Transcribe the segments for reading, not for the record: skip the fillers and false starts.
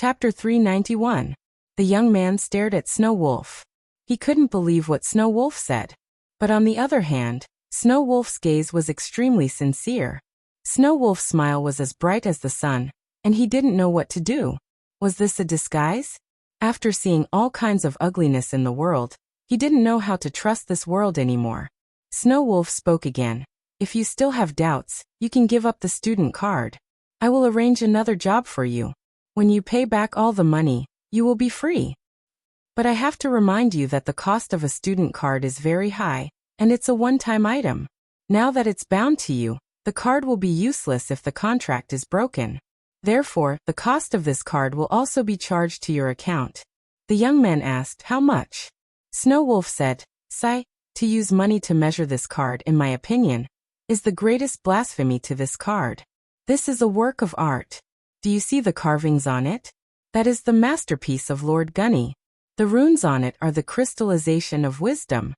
Chapter 391. The young man stared at Snow Wolf. He couldn't believe what Snow Wolf said. But on the other hand, Snow Wolf's gaze was extremely sincere. Snow Wolf's smile was as bright as the sun, and he didn't know what to do. Was this a disguise? After seeing all kinds of ugliness in the world, he didn't know how to trust this world anymore. Snow Wolf spoke again. If you still have doubts, you can give up the student card. I will arrange another job for you. When you pay back all the money, you will be free. But I have to remind you that the cost of a student card is very high, and it's a one-time item. Now that it's bound to you, the card will be useless if the contract is broken. Therefore, the cost of this card will also be charged to your account. The young man asked, how much? Snow Wolf said, "Sai, to use money to measure this card, in my opinion, is the greatest blasphemy to this card. This is a work of art. Do you see the carvings on it? That is the masterpiece of Lord Gunny. The runes on it are the crystallization of wisdom."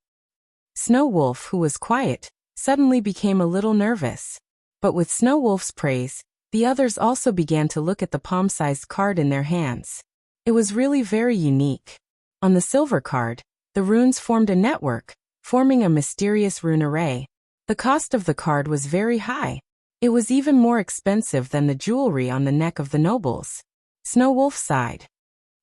Snow Wolf, who was quiet, suddenly became a little nervous. But with Snow Wolf's praise, the others also began to look at the palm-sized card in their hands. It was really very unique. On the silver card, the runes formed a network, forming a mysterious rune array. The cost of the card was very high. It was even more expensive than the jewelry on the neck of the nobles. Snow Wolf sighed.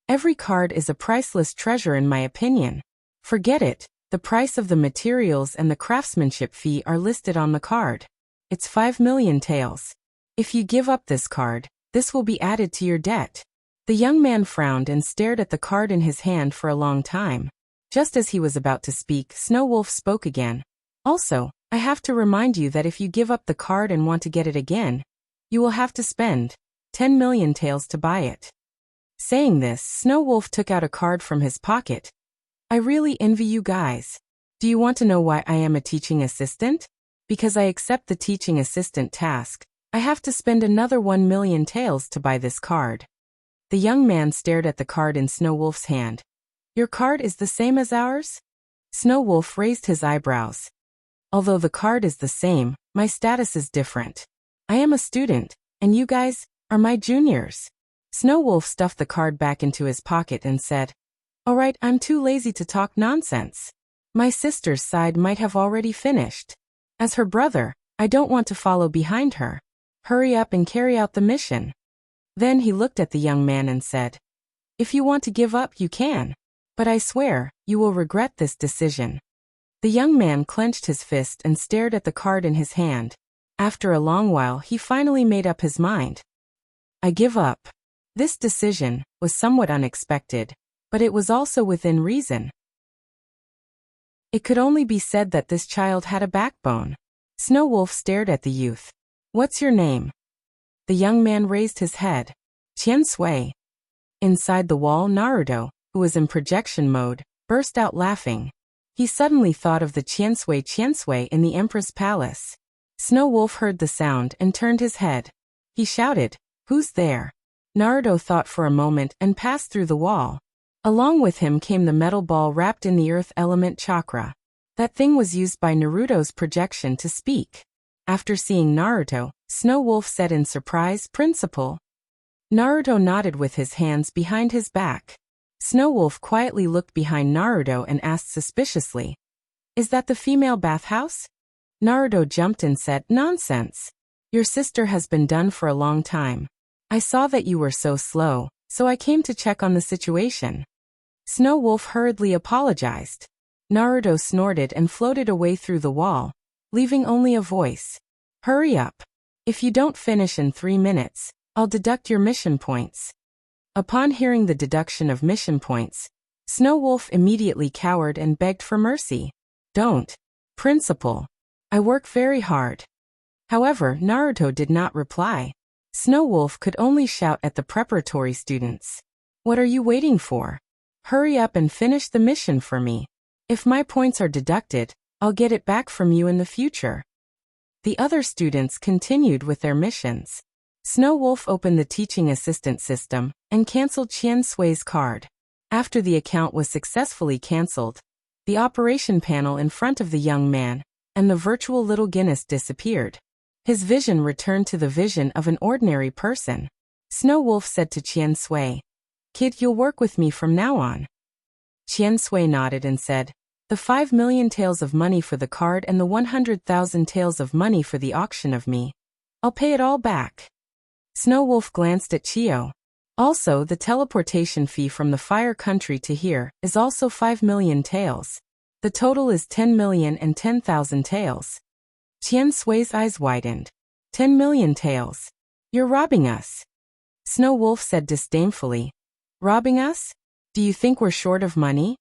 Every card is a priceless treasure in my opinion. Forget it, the price of the materials and the craftsmanship fee are listed on the card. It's 5 million taels. If you give up this card, this will be added to your debt. The young man frowned and stared at the card in his hand for a long time. Just as he was about to speak, Snow Wolf spoke again. Also, I have to remind you that if you give up the card and want to get it again, you will have to spend 10 million taels to buy it. Saying this, Snow Wolf took out a card from his pocket. I really envy you guys. Do you want to know why I am a teaching assistant? Because I accept the teaching assistant task, I have to spend another 1 million taels to buy this card. The young man stared at the card in Snow Wolf's hand. Your card is the same as ours? Snow Wolf raised his eyebrows. Although the card is the same, my status is different. I am a student, and you guys are my juniors. Snow Wolf stuffed the card back into his pocket and said, "All right, I'm too lazy to talk nonsense. My sister's side might have already finished. As her brother, I don't want to follow behind her. Hurry up and carry out the mission." Then he looked at the young man and said, "If you want to give up, you can. But I swear, you will regret this decision." The young man clenched his fist and stared at the card in his hand. After a long while, he finally made up his mind. "I give up." This decision was somewhat unexpected, but it was also within reason. It could only be said that this child had a backbone. Snow Wolf stared at the youth. "What's your name?" The young man raised his head. "Qian Sui." Inside the wall, Naruto, who was in projection mode, burst out laughing. He suddenly thought of the Qian Sui in the Empress Palace. Snow Wolf heard the sound and turned his head. He shouted, "Who's there?" Naruto thought for a moment and passed through the wall. Along with him came the metal ball wrapped in the earth element chakra. That thing was used by Naruto's projection to speak. After seeing Naruto, Snow Wolf said in surprise, "Principal." Naruto nodded with his hands behind his back. Snow Wolf quietly looked behind Naruto and asked suspiciously, "Is that the female bathhouse?" Naruto jumped and said, "Nonsense. Your sister has been done for a long time. I saw that you were so slow, so I came to check on the situation." Snow Wolf hurriedly apologized. Naruto snorted and floated away through the wall, leaving only a voice. "Hurry up. If you don't finish in 3 minutes, I'll deduct your mission points." Upon hearing the deduction of mission points, Snow Wolf immediately cowered and begged for mercy. "Don't, Principal. I work very hard." However, Naruto did not reply. Snow Wolf could only shout at the preparatory students. "What are you waiting for? Hurry up and finish the mission for me. If my points are deducted, I'll get it back from you in the future." The other students continued with their missions. Snow Wolf opened the teaching assistant system and canceled Qian Sui's card. After the account was successfully canceled, the operation panel in front of the young man and the virtual little Guinness disappeared. His vision returned to the vision of an ordinary person. Snow Wolf said to Qian Sui, Kid, you'll work with me from now on. Qian Sui nodded and said, the 5 million taels of money for the card and the 100,000 taels of money for the auction of me. I'll pay it all back. Snow Wolf glanced at Chio. Also, the teleportation fee from the fire country to here is also 5 million taels. The total is 10 million and 10,000 taels. Qian Sui's eyes widened. 10 million taels. You're robbing us. Snow Wolf said disdainfully. Robbing us? Do you think we're short of money?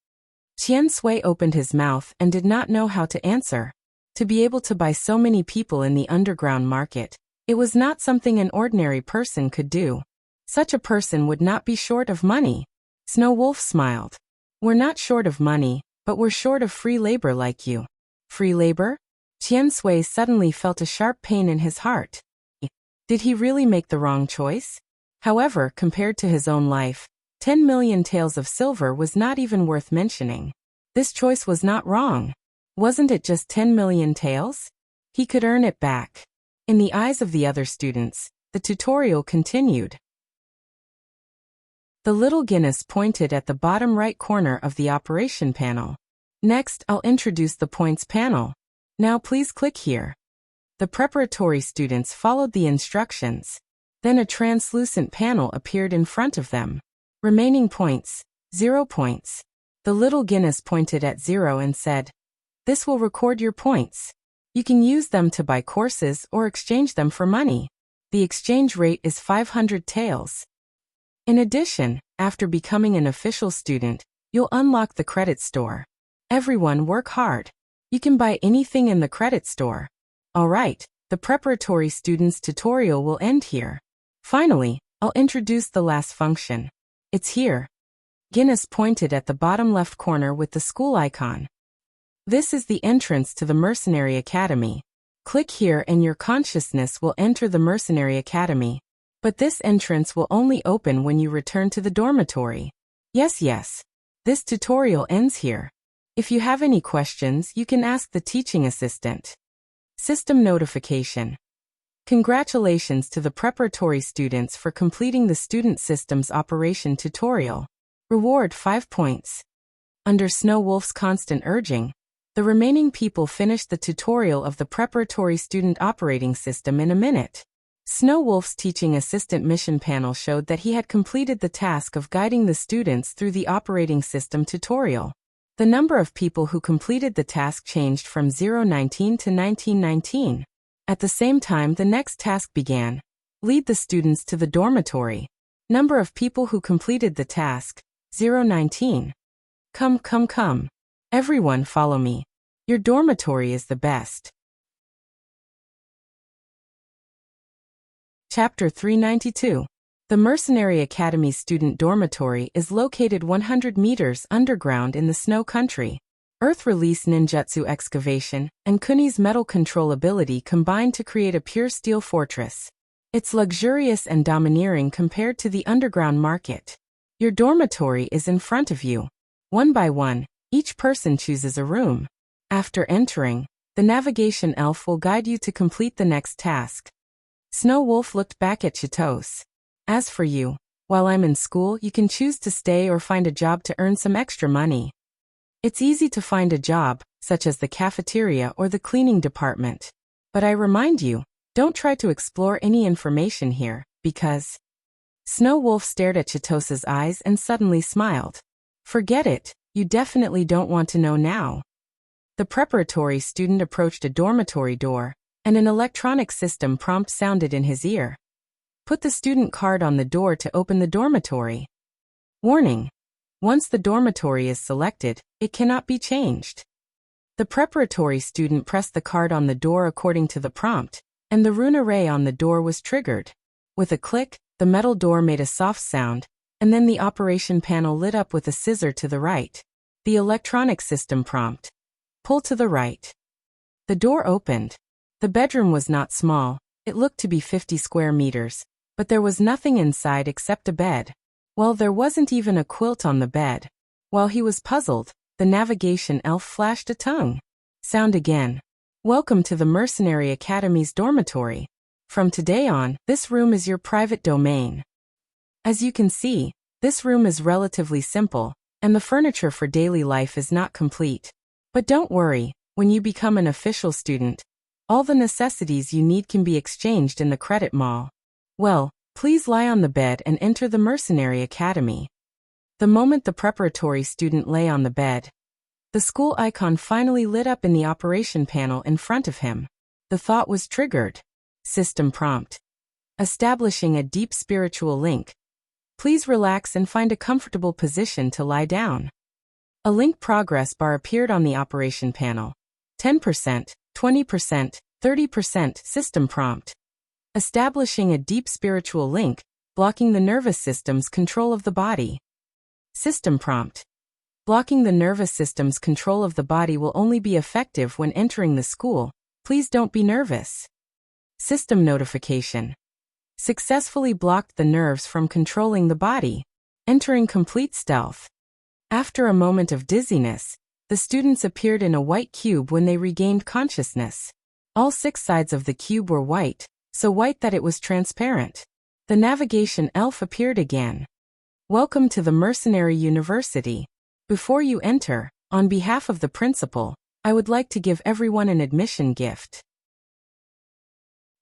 Qian Sui opened his mouth and did not know how to answer. To be able to buy so many people in the underground market, it was not something an ordinary person could do. Such a person would not be short of money. Snow Wolf smiled. We're not short of money, but we're short of free labor like you. Free labor? Qian Sui suddenly felt a sharp pain in his heart. Did he really make the wrong choice? However, compared to his own life, 10 million taels of silver was not even worth mentioning. This choice was not wrong. Wasn't it just 10 million taels? He could earn it back. In the eyes of the other students, the tutorial continued. The little Guinness pointed at the bottom right corner of the operation panel. Next, I'll introduce the points panel. Now please click here. The preparatory students followed the instructions. Then a translucent panel appeared in front of them. Remaining points, 0 points. The little Guinness pointed at 0 and said, this will record your points. You can use them to buy courses or exchange them for money. The exchange rate is 500 taels. In addition, after becoming an official student, you'll unlock the credit store. Everyone work hard. You can buy anything in the credit store. Alright, the preparatory students tutorial will end here. Finally, I'll introduce the last function. It's here. Guinness pointed at the bottom left corner with the school icon. This is the entrance to the Mercenary Academy. Click here and your consciousness will enter the Mercenary Academy. But this entrance will only open when you return to the dormitory. Yes. This tutorial ends here. If you have any questions, you can ask the teaching assistant. System notification. Congratulations to the preparatory students for completing the Student Systems Operation tutorial. Reward 5 points. Under Snow Wolf's constant urging, the remaining people finished the tutorial of the preparatory student operating system in a minute. Snow Wolf's teaching assistant mission panel showed that he had completed the task of guiding the students through the operating system tutorial. The number of people who completed the task changed from 019 to 1919. At the same time, the next task began. Lead the students to the dormitory. Number of people who completed the task, 019. Come. Everyone follow me. Your dormitory is the best. Chapter 392. The Mercenary Academy student dormitory is located 100 meters underground in the Snow Country. Earth Release Ninjutsu Excavation and Kuni's metal control ability combine to create a pure steel fortress. It's luxurious and domineering compared to the underground market. Your dormitory is in front of you. One by one, each person chooses a room. After entering, the navigation elf will guide you to complete the next task. Snow Wolf looked back at Chitos. As for you, while I'm in school, you can choose to stay or find a job to earn some extra money. It's easy to find a job, such as the cafeteria or the cleaning department. But I remind you, don't try to explore any information here, because... Snow Wolf stared at Chitos's eyes and suddenly smiled. Forget it, you definitely don't want to know now. The preparatory student approached a dormitory door, and an electronic system prompt sounded in his ear. Put the student card on the door to open the dormitory. Warning. Once the dormitory is selected, it cannot be changed. The preparatory student pressed the card on the door according to the prompt, and the rune array on the door was triggered. With a click, the metal door made a soft sound, and then the operation panel lit up with a scissor to the right. The electronic system prompt. Pull to the right. The door opened. The bedroom was not small, it looked to be 50 square meters, but there was nothing inside except a bed. Well, there wasn't even a quilt on the bed. While he was puzzled, the navigation elf flashed a tongue. Sound again. Welcome to the Mercenary Academy's dormitory. From today on, this room is your private domain. As you can see, This room is relatively simple, and the furniture for daily life is not complete. But don't worry, when you become an official student, all the necessities you need can be exchanged in the credit mall. Well, please lie on the bed and enter the Mercenary Academy. The moment the preparatory student lay on the bed, the school icon finally lit up in the operation panel in front of him. The thought was triggered. System prompt. Establishing a deep spiritual link. Please relax and find a comfortable position to lie down. A link progress bar appeared on the operation panel. 10%, 20%, 30% system prompt. Establishing a deep spiritual link, blocking the nervous system's control of the body. System prompt. Blocking the nervous system's control of the body will only be effective when entering the school. Please don't be nervous. System notification. Successfully blocked the nerves from controlling the body. Entering complete stealth. After a moment of dizziness, the students appeared in a white cube when they regained consciousness. All 6 sides of the cube were white, so white that it was transparent. The navigation elf appeared again. Welcome to the Mercenary University. Before you enter, on behalf of the principal, I would like to give everyone an admission gift.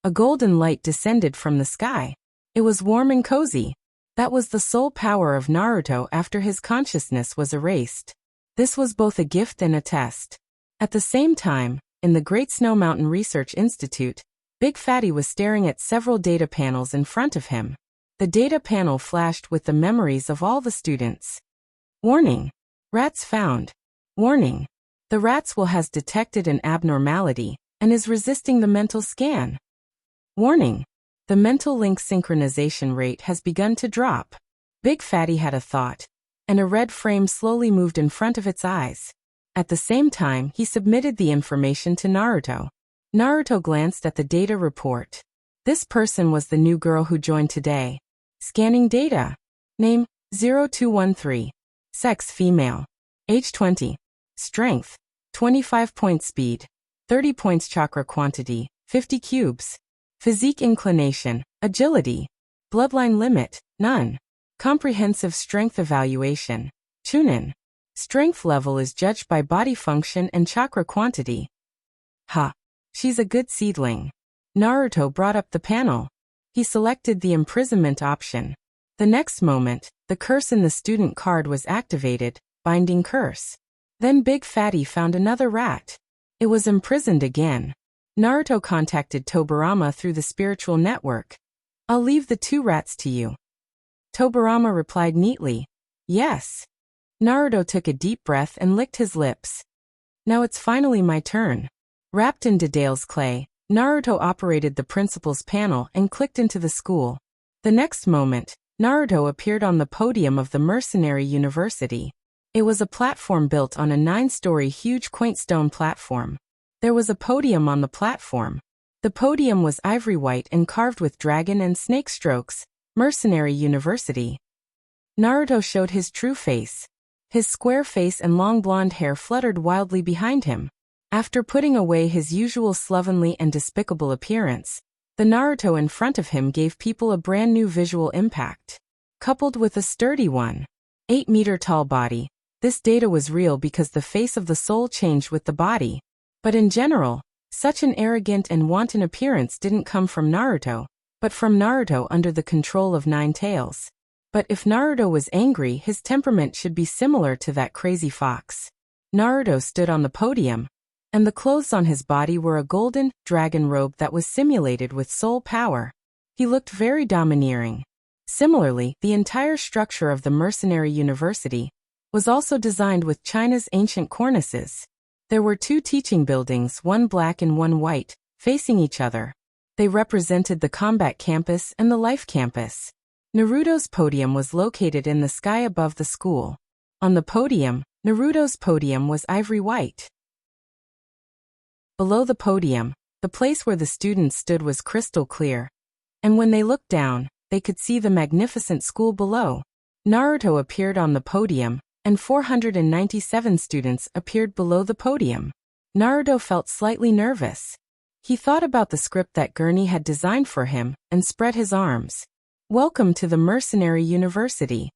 A golden light descended from the sky. It was warm and cozy. That was the soul power of Naruto after his consciousness was erased. This was both a gift and a test. At the same time, in the Great Snow Mountain Research Institute, Big Fatty was staring at several data panels in front of him. The data panel flashed with the memories of all the students. Warning. Rats found. Warning. The rat's will has detected an abnormality and is resisting the mental scan. Warning. The mental link synchronization rate has begun to drop. Big Fatty had a thought, and a red frame slowly moved in front of its eyes. At the same time, he submitted the information to Naruto. Naruto glanced at the data report. This person was the new girl who joined today. Scanning data. Name, 0213. Sex, female. Age 20. Strength, 25 points. Speed, 30 points. Chakra quantity, 50 cubes. Physique inclination, agility. Bloodline limit, none. Comprehensive strength evaluation. Chunin. Strength level is judged by body function and chakra quantity. Ha. She's a good seedling. Naruto brought up the panel. He selected the imprisonment option. The next moment, the curse in the student card was activated, binding curse. Then Big Fatty found another rat. It was imprisoned again. Naruto contacted Tobirama through the spiritual network. I'll leave the 2 rats to you. Tobirama replied neatly. Yes. Naruto took a deep breath and licked his lips. Now it's finally my turn. Wrapped in Dedale's clay, Naruto operated the principal's panel and clicked into the school. The next moment, Naruto appeared on the podium of the Mercenary University. It was a platform built on a 9-story huge quaint stone platform. There was a podium on the platform. The podium was ivory white and carved with dragon and snake strokes. Mercenary University. Naruto showed his true face. His square face and long blonde hair fluttered wildly behind him. After putting away his usual slovenly and despicable appearance, the Naruto in front of him gave people a brand new visual impact. Coupled with a sturdy 1.8-meter-tall body, this data was real because the face of the soul changed with the body. But in general, such an arrogant and wanton appearance didn't come from Naruto, but from Naruto under the control of 9 tails. But if Naruto was angry, his temperament should be similar to that crazy fox. Naruto stood on the podium, and the clothes on his body were a golden dragon robe that was simulated with soul power. He looked very domineering. Similarly, the entire structure of the Mercenary University was also designed with China's ancient cornices. There were 2 teaching buildings, one black and one white, facing each other. They represented the Combat Campus and the Life Campus. Naruto's podium was located in the sky above the school. On the podium, Naruto's podium was ivory white. Below the podium, the place where the students stood was crystal clear. And when they looked down, they could see the magnificent school below. Naruto appeared on the podium, and 497 students appeared below the podium. Naruto felt slightly nervous. He thought about the script that Gurney had designed for him and spread his arms. Welcome to the Mercenary University.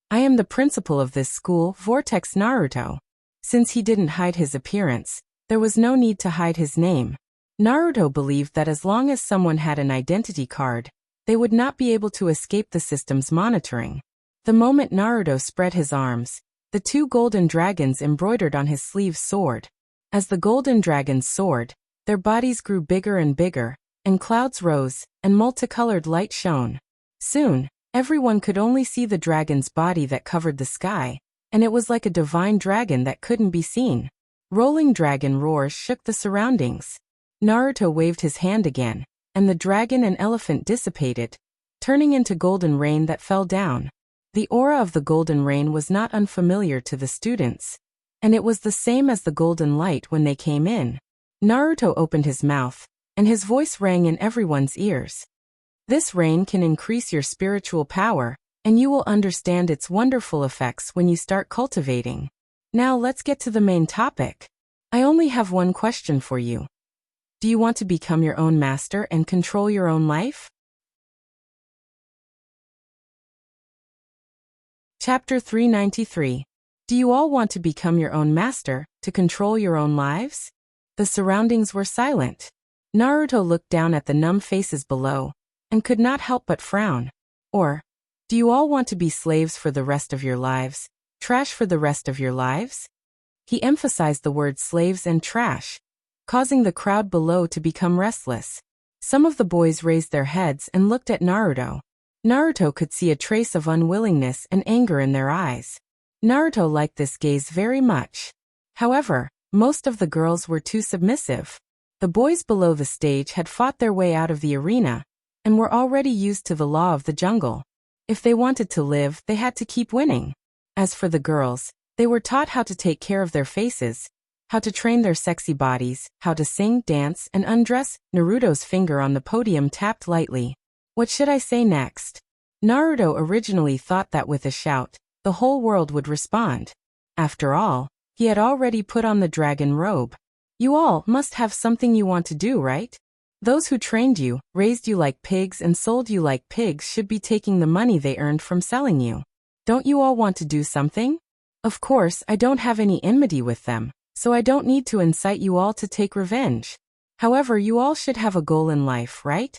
I am the principal of this school, Vortex Naruto. Since he didn't hide his appearance, there was no need to hide his name. Naruto believed that as long as someone had an identity card, they would not be able to escape the system's monitoring. The moment Naruto spread his arms, the two golden dragons embroidered on his sleeves soared. As the golden dragons soared, their bodies grew bigger and bigger, and clouds rose, and multicolored light shone. Soon, everyone could only see the dragon's body that covered the sky, and it was like a divine dragon that couldn't be seen. Rolling dragon roars shook the surroundings. Naruto waved his hand again, and the dragon and elephant dissipated, turning into golden rain that fell down. The aura of the golden rain was not unfamiliar to the students, and it was the same as the golden light when they came in. Naruto opened his mouth, and his voice rang in everyone's ears. This rain can increase your spiritual power, and you will understand its wonderful effects when you start cultivating. Now let's get to the main topic. I only have one question for you. Do you want to become your own master and control your own life? Chapter 393. Do you all want to become your own master, to control your own lives? The surroundings were silent. Naruto looked down at the numb faces below, and could not help but frown. Or, do you all want to be slaves for the rest of your lives, trash for the rest of your lives? He emphasized the words slaves and trash, causing the crowd below to become restless. Some of the boys raised their heads and looked at Naruto. Naruto could see a trace of unwillingness and anger in their eyes. Naruto liked this gaze very much. However, most of the girls were too submissive. The boys below the stage had fought their way out of the arena, and were already used to the law of the jungle. If they wanted to live, they had to keep winning. As for the girls, they were taught how to take care of their faces, how to train their sexy bodies, how to sing, dance, and undress. Naruto's finger on the podium tapped lightly. What should I say next? Naruto originally thought that with a shout, the whole world would respond. After all, he had already put on the dragon robe. You all must have something you want to do, right? Those who trained you, raised you like pigs and sold you like pigs should be taking the money they earned from selling you. Don't you all want to do something? Of course, I don't have any enmity with them, so I don't need to incite you all to take revenge. However, you all should have a goal in life, right?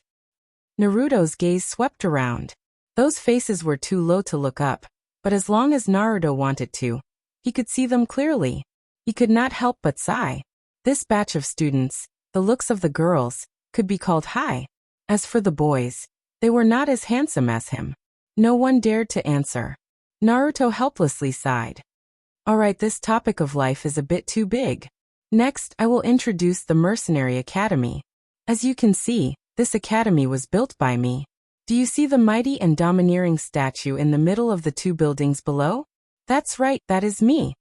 Naruto's gaze swept around. Those faces were too low to look up, but as long as Naruto wanted to, he could see them clearly. He could not help but sigh. This batch of students, the looks of the girls, could be called high. As for the boys, they were not as handsome as him. No one dared to answer. Naruto helplessly sighed. Alright, this topic of life is a bit too big. Next, I will introduce the Mercenary Academy. As you can see, this academy was built by me. Do you see the mighty and domineering statue in the middle of the two buildings below? That's right, that is me.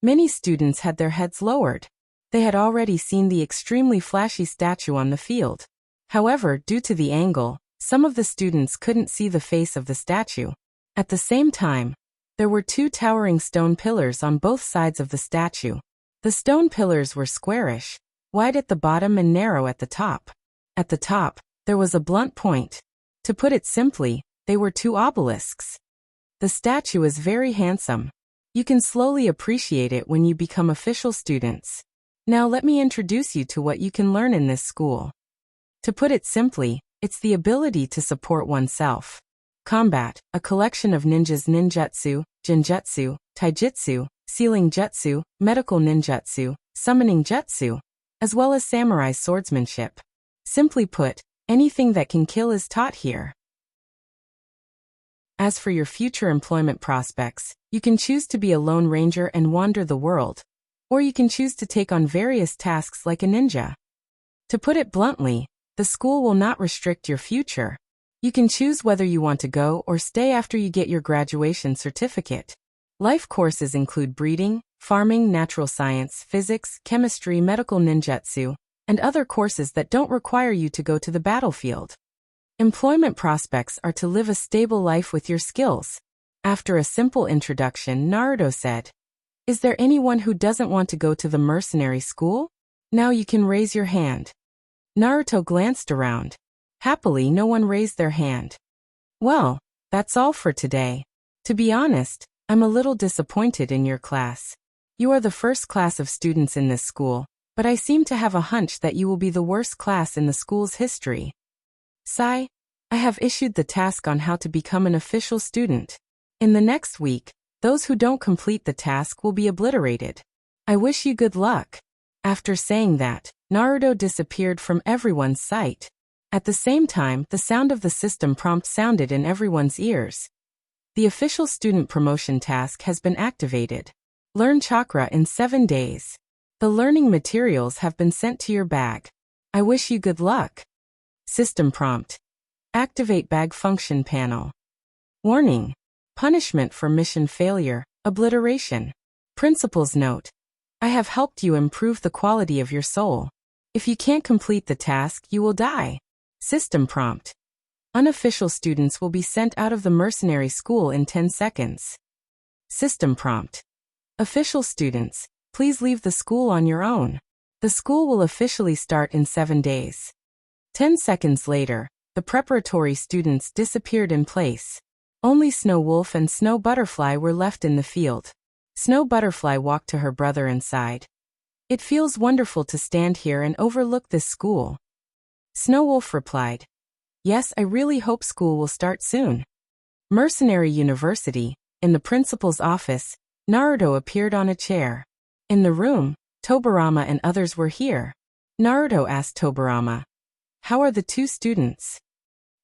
Many students had their heads lowered. They had already seen the extremely flashy statue on the field. However, due to the angle, some of the students couldn't see the face of the statue. At the same time, there were two towering stone pillars on both sides of the statue. The stone pillars were squarish, wide at the bottom and narrow at the top. At the top, there was a blunt point. To put it simply, they were two obelisks. The statue is very handsome. You can slowly appreciate it when you become official students. Now let me introduce you to what you can learn in this school. To put it simply, it's the ability to support oneself. Combat, a collection of ninjas ninjutsu, genjutsu, taijutsu, sealing jutsu, medical ninjutsu, summoning jutsu, as well as samurai swordsmanship. Simply put, anything that can kill is taught here. As for your future employment prospects, you can choose to be a lone ranger and wander the world, or you can choose to take on various tasks like a ninja. To put it bluntly, the school will not restrict your future. You can choose whether you want to go or stay after you get your graduation certificate. Life courses include breeding, farming, natural science, physics, chemistry, medical ninjutsu, and other courses that don't require you to go to the battlefield. Employment prospects are to live a stable life with your skills. After a simple introduction, Naruto said, "Is there anyone who doesn't want to go to the mercenary school? Now you can raise your hand." Naruto glanced around. Happily, no one raised their hand. Well, that's all for today. To be honest, I'm a little disappointed in your class. You are the first class of students in this school, but I seem to have a hunch that you will be the worst class in the school's history. Sigh. I have issued the task on how to become an official student. In the next week, those who don't complete the task will be obliterated. I wish you good luck. After saying that, Naruto disappeared from everyone's sight. At the same time, the sound of the system prompt sounded in everyone's ears. The official student promotion task has been activated. Learn chakra in 7 days. The learning materials have been sent to your bag. I wish you good luck. System prompt. Activate bag function panel. Warning. Punishment for mission failure, obliteration. Principal's note. I have helped you improve the quality of your soul. If you can't complete the task, you will die. System prompt. Unofficial students will be sent out of the mercenary school in 10 seconds. System prompt. Official students, please leave the school on your own. The school will officially start in 7 days. 10 seconds later, the preparatory students disappeared in place. Only Snow Wolf and Snow Butterfly were left in the field. Snow Butterfly walked to her brother and sighed. It feels wonderful to stand here and overlook this school. Snow Wolf replied, Yes, I really hope school will start soon. Mercenary University, in the principal's office, Naruto appeared on a chair. In the room, Tobirama and others were here. Naruto asked Tobirama, How are the 2 students?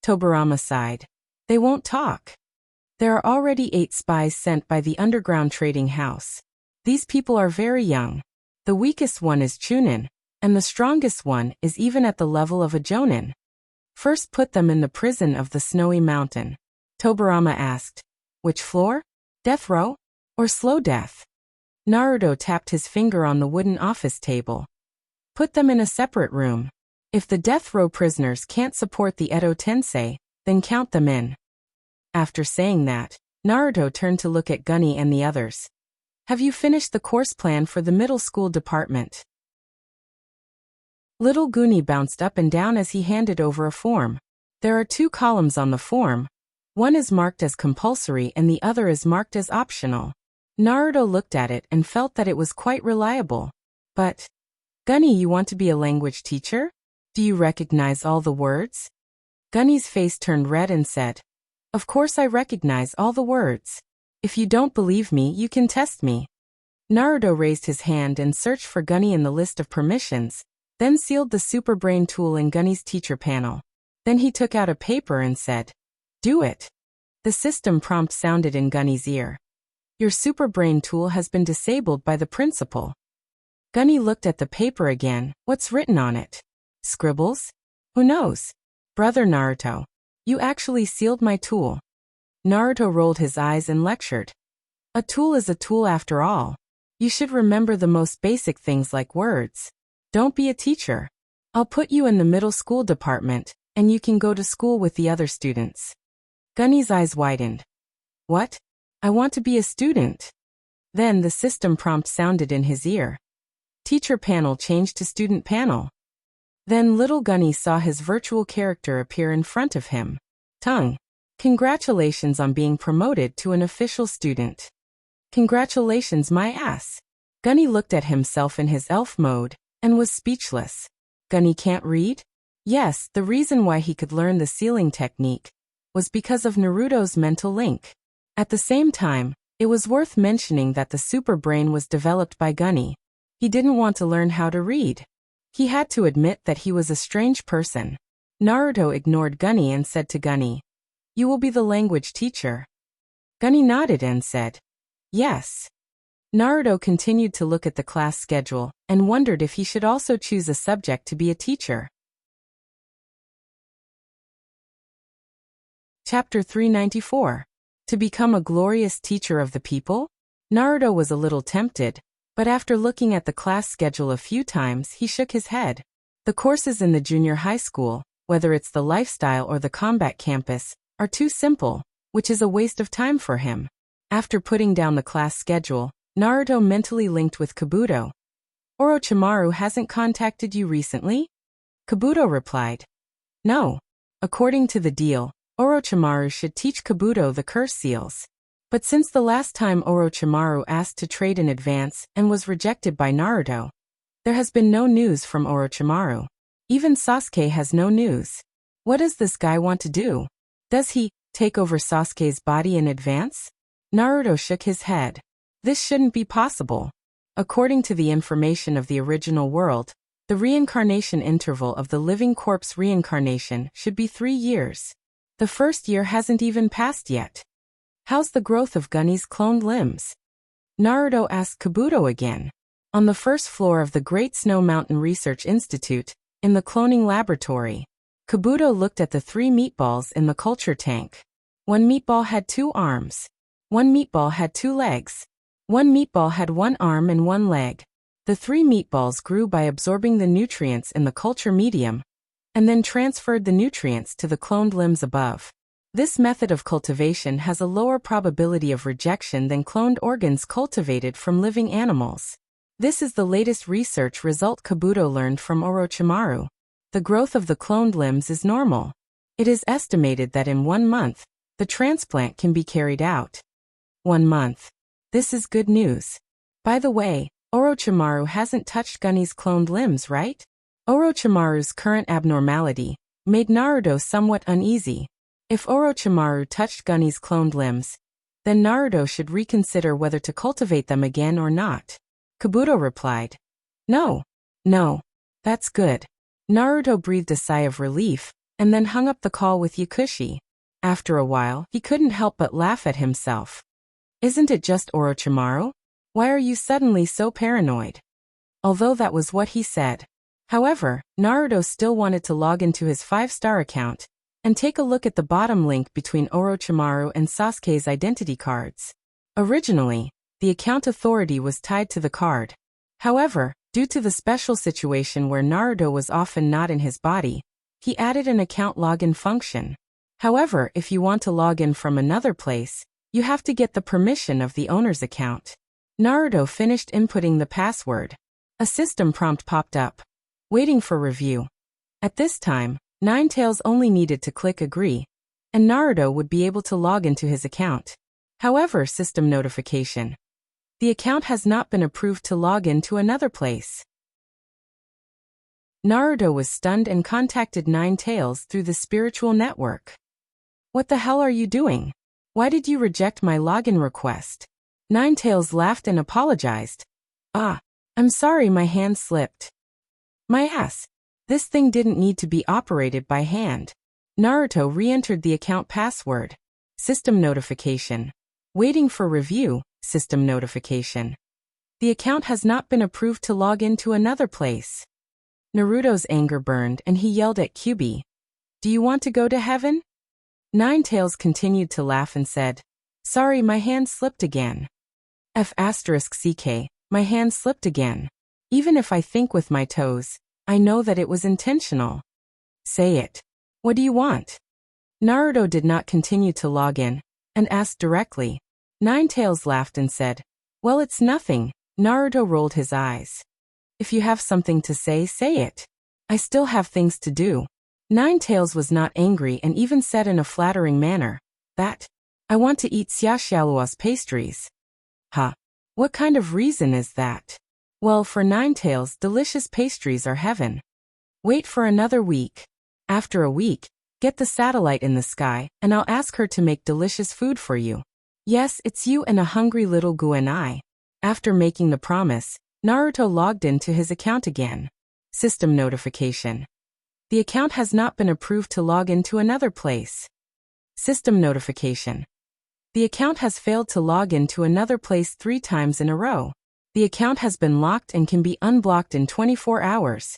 Tobirama sighed. They won't talk. There are already 8 spies sent by the underground trading house. These people are very young. The weakest one is Chunin, and the strongest one is even at the level of a Jonin. First put them in the prison of the Snowy Mountain. Tobirama asked, Which floor? Death row? Or slow death? Naruto tapped his finger on the wooden office table. Put them in a separate room. If the death row prisoners can't support the Edo Tensei, then count them in. After saying that, Naruto turned to look at Gunny and the others. Have you finished the course plan for the middle school department? Little Goonie bounced up and down as he handed over a form. There are 2 columns on the form. One is marked as compulsory and the other is marked as optional. Naruto looked at it and felt that it was quite reliable. But, Gunny, you want to be a language teacher? Do you recognize all the words? Gunny's face turned red and said, Of course I recognize all the words. If you don't believe me, you can test me. Naruto raised his hand and searched for Gunny in the list of permissions, then sealed the super brain tool in Gunny's teacher panel. Then he took out a paper and said, Do it. The system prompt sounded in Gunny's ear. Your super brain tool has been disabled by the principal. Gunny looked at the paper again. What's written on it? Scribbles? Who knows? Brother Naruto, you actually sealed my tool. Naruto rolled his eyes and lectured. A tool is a tool after all. You should remember the most basic things like words. Don't be a teacher. I'll put you in the middle school department, and you can go to school with the other students. Gunny's eyes widened. What? I want to be a student. Then the system prompt sounded in his ear. Teacher panel changed to student panel. Then little Gunny saw his virtual character appear in front of him. Tongue. Congratulations on being promoted to an official student. Congratulations, my ass. Gunny looked at himself in his elf mode and was speechless. Gunny can't read? Yes, the reason why he could learn the sealing technique was because of Naruto's mental link. At the same time, it was worth mentioning that the super brain was developed by Gunny. He didn't want to learn how to read. He had to admit that he was a strange person. Naruto ignored Gunny and said to Gunny, You will be the language teacher. Gunny nodded and said, Yes. Naruto continued to look at the class schedule and wondered if he should also choose a subject to be a teacher. Chapter 394. To become a glorious teacher of the people? Naruto was a little tempted, but after looking at the class schedule a few times, he shook his head. The courses in the junior high school, whether it's the lifestyle or the combat campus, are too simple, which is a waste of time for him. After putting down the class schedule, Naruto mentally linked with Kabuto. Orochimaru hasn't contacted you recently? Kabuto replied, No. According to the deal, Orochimaru should teach Kabuto the curse seals. But since the last time Orochimaru asked to trade in advance and was rejected by Naruto, there has been no news from Orochimaru. Even Sasuke has no news. What does this guy want to do? Does he take over Sasuke's body in advance? Naruto shook his head. This shouldn't be possible. According to the information of the original world, the reincarnation interval of the living corpse reincarnation should be 3 years. The first year hasn't even passed yet. How's the growth of Gunny's cloned limbs? Naruto asked Kabuto again. On the first floor of the Great Snow Mountain Research Institute, in the cloning laboratory, Kabuto looked at the 3 meatballs in the culture tank. One meatball had 2 arms. One meatball had 2 legs. One meatball had 1 arm and 1 leg. The 3 meatballs grew by absorbing the nutrients in the culture medium, and then transferred the nutrients to the cloned limbs above. This method of cultivation has a lower probability of rejection than cloned organs cultivated from living animals. This is the latest research result Kabuto learned from Orochimaru. The growth of the cloned limbs is normal. It is estimated that in 1 month, the transplant can be carried out. 1 month. This is good news. By the way, Orochimaru hasn't touched Gunny's cloned limbs, right? Orochimaru's current abnormality made Naruto somewhat uneasy. If Orochimaru touched Gunny's cloned limbs, then Naruto should reconsider whether to cultivate them again or not. Kabuto replied, No. That's good. Naruto breathed a sigh of relief, and then hung up the call with Yakushi. After a while, he couldn't help but laugh at himself. Isn't it just Orochimaru? Why are you suddenly so paranoid? Although that was what he said. However, Naruto still wanted to log into his 5-star account and take a look at the bottom link between Orochimaru and Sasuke's identity cards. Originally, the account authority was tied to the card. However, due to the special situation where Naruto was often not in his body, he added an account login function. However, if you want to log in from another place, you have to get the permission of the owner's account. Naruto finished inputting the password. A system prompt popped up. Waiting for review. At this time, Ninetales only needed to click agree, and Naruto would be able to log into his account. However, system notification. The account has not been approved to log in to another place. Naruto was stunned and contacted Ninetales through the spiritual network. What the hell are you doing? Why did you reject my login request? Ninetales laughed and apologized. I'm sorry, my hand slipped. My ass. This thing didn't need to be operated by hand. Naruto re-entered the account password. System notification. Waiting for review. System notification. The account has not been approved to log into another place. Naruto's anger burned and he yelled at Kyuubi. Do you want to go to heaven? Ninetales continued to laugh and said, Sorry, my hand slipped again. F***ck, my hand slipped again. Even if I think with my toes, I know that it was intentional. Say it. What do you want? Naruto did not continue to log in, and asked directly. Ninetales laughed and said, Well, it's nothing. Naruto rolled his eyes. If you have something to say, say it. I still have things to do. Ninetales was not angry and even said in a flattering manner, that, I want to eat Xiaoxiaolua's pastries. Huh. What kind of reason is that? Well, for Ninetales, delicious pastries are heaven. Wait for another week. After a week, get the satellite in the sky, and I'll ask her to make delicious food for you. Yes, it's you and a hungry little Guanai. After making the promise, Naruto logged into his account again. System notification. The account has not been approved to log into another place. System notification. The account has failed to log into another place 3 times in a row. The account has been locked and can be unblocked in 24 hours.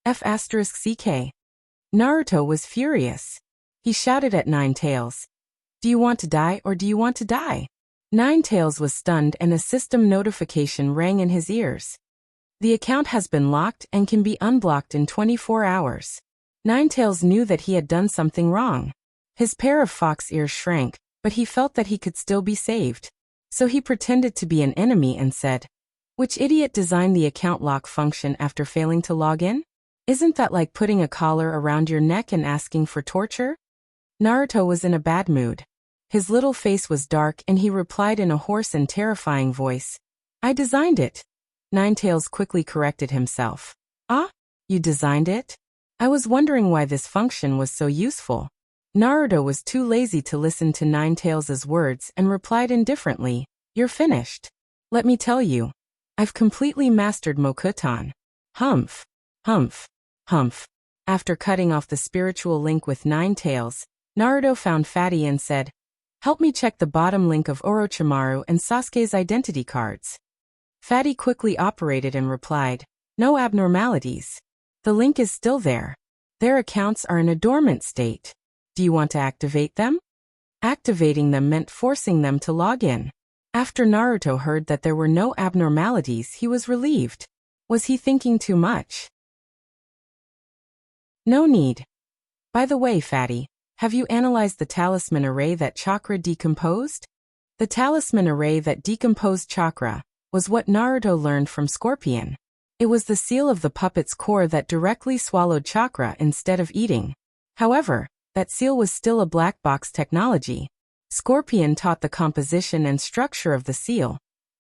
F***ck. Naruto was furious. He shouted at Ninetales. Do you want to die or do you want to die? Ninetales was stunned and a system notification rang in his ears. The account has been locked and can be unblocked in 24 hours. Ninetales knew that he had done something wrong. His pair of fox ears shrank, but he felt that he could still be saved. So he pretended to be an enemy and said, Which idiot designed the account lock function after failing to log in? Isn't that like putting a collar around your neck and asking for torture? Naruto was in a bad mood. His little face was dark and he replied in a hoarse and terrifying voice, "I designed it." Ninetails quickly corrected himself. "Ah? You designed it?" I was wondering why this function was so useful. Naruto was too lazy to listen to Ninetails' words and replied indifferently, "You're finished. Let me tell you. I've completely mastered Mokuton." Humph. Humph. Humph. After cutting off the spiritual link with Ninetails, Naruto found Fatty and said, "Help me check the bottom link of Orochimaru and Sasuke's identity cards." Fatty quickly operated and replied, "No abnormalities. The link is still there. Their accounts are in a dormant state. Do you want to activate them?" Activating them meant forcing them to log in. After Naruto heard that there were no abnormalities, he was relieved. Was he thinking too much? No need. By the way, Fatty, have you analyzed the talisman array that chakra decomposed? The talisman array that decomposed chakra was what Naruto learned from Scorpion. It was the seal of the puppet's core that directly swallowed chakra instead of eating. However, that seal was still a black box technology. Scorpion taught the composition and structure of the seal,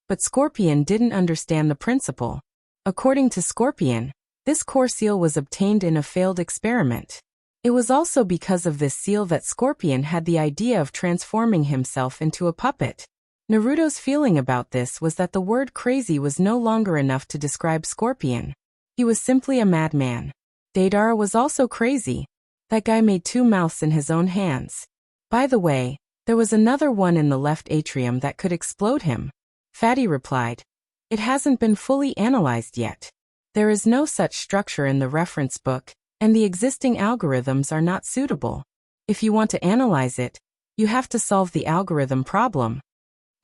but Scorpion didn't understand the principle. According to Scorpion, this core seal was obtained in a failed experiment. It was also because of this seal that Scorpion had the idea of transforming himself into a puppet. Naruto's feeling about this was that the word crazy was no longer enough to describe Scorpion. He was simply a madman. Deidara was also crazy. That guy made 2 mouths in his own hands. By the way, there was another one in the left atrium that could explode him. Fatty replied, "It hasn't been fully analyzed yet. There is no such structure in the reference book, and the existing algorithms are not suitable. If you want to analyze it, you have to solve the algorithm problem."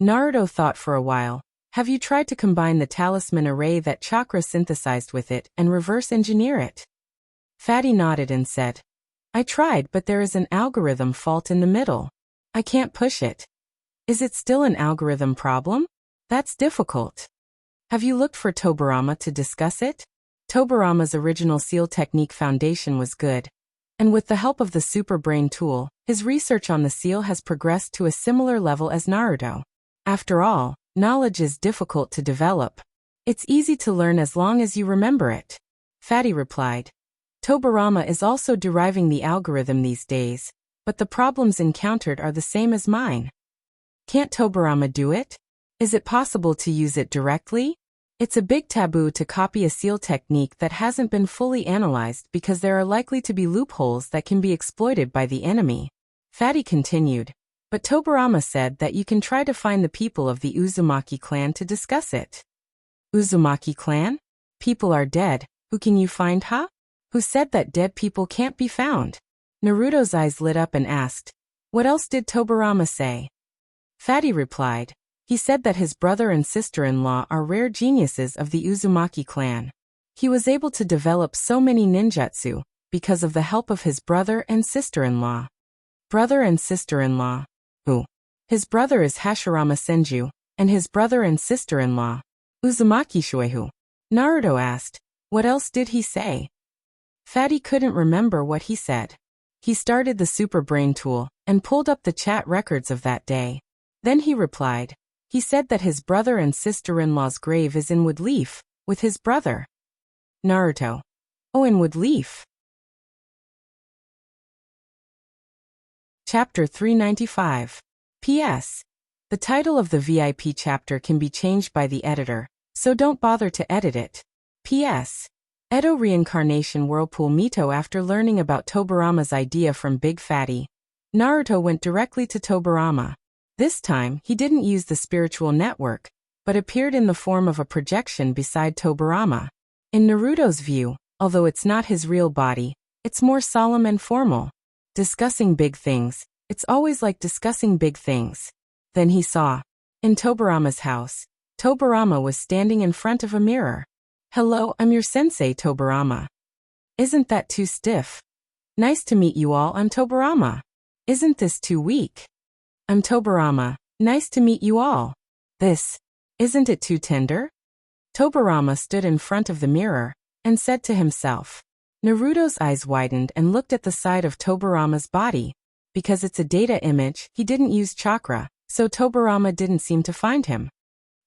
Naruto thought for a while. "Have you tried to combine the talisman array that chakra synthesized with it and reverse engineer it?" Fatty nodded and said, "I tried, but there is an algorithm fault in the middle. I can't push it." "Is it still an algorithm problem? That's difficult. Have you looked for Tobirama to discuss it?" Tobirama's original seal technique foundation was good, and with the help of the Super Brain tool, his research on the seal has progressed to a similar level as Naruto. After all, knowledge is difficult to develop. It's easy to learn as long as you remember it. Fatty replied, "Tobirama is also deriving the algorithm these days, but the problems encountered are the same as mine." "Can't Tobirama do it? Is it possible to use it directly?" It's a big taboo to copy a seal technique that hasn't been fully analyzed because there are likely to be loopholes that can be exploited by the enemy. Fatty continued, "But Tobirama said that you can try to find the people of the Uzumaki clan to discuss it." "Uzumaki clan? People are dead. Who can you find, huh? Who said that dead people can't be found?" Naruto's eyes lit up and asked, "What else did Tobirama say?" Fatty replied, "He said that his brother and sister-in-law are rare geniuses of the Uzumaki clan. He was able to develop so many ninjutsu because of the help of his brother and sister-in-law." Brother and sister-in-law. Who? His brother is Hashirama Senju, and his brother and sister-in-law, Uzumaki Shoihu. Naruto asked, "What else did he say?" Fatty couldn't remember what he said. He started the Super Brain tool and pulled up the chat records of that day. Then he replied, "He said that his brother and sister-in-law's grave is in Woodleaf, with his brother." Naruto. "Oh, in Woodleaf." Chapter 395. P.S. The title of the VIP chapter can be changed by the editor, so don't bother to edit it. P.S. Edo Reincarnation Whirlpool Mito. After learning about Tobirama's idea from Big Fatty, Naruto went directly to Tobirama. This time, he didn't use the spiritual network, but appeared in the form of a projection beside Tobirama. In Naruto's view, although it's not his real body, it's more solemn and formal. Discussing big things, it's always like discussing big things. Then he saw. In Tobirama's house, Tobirama was standing in front of a mirror. "Hello, I'm your sensei, Tobirama." "Isn't that too stiff?" "Nice to meet you all, I'm Tobirama." "Isn't this too weak?" "I'm Tobirama. Nice to meet you all." "This. Isn't it too tender?" Tobirama stood in front of the mirror and said to himself. Naruto's eyes widened and looked at the side of Tobirama's body. Because it's a data image, he didn't use chakra, so Tobirama didn't seem to find him.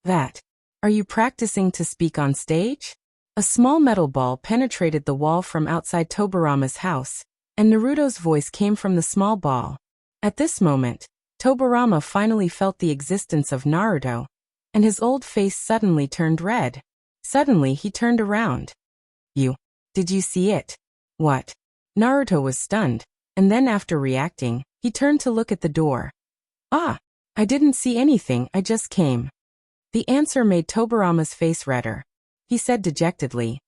That. Are you practicing to speak on stage? A small metal ball penetrated the wall from outside Tobirama's house, and Naruto's voice came from the small ball. At this moment, Tobirama finally felt the existence of Naruto, and his old face suddenly turned red. Suddenly he turned around. Did you see it? What? Naruto was stunned, and then after reacting, he turned to look at the door. Ah! I didn't see anything, I just came. The answer made Tobirama's face redder. He said dejectedly,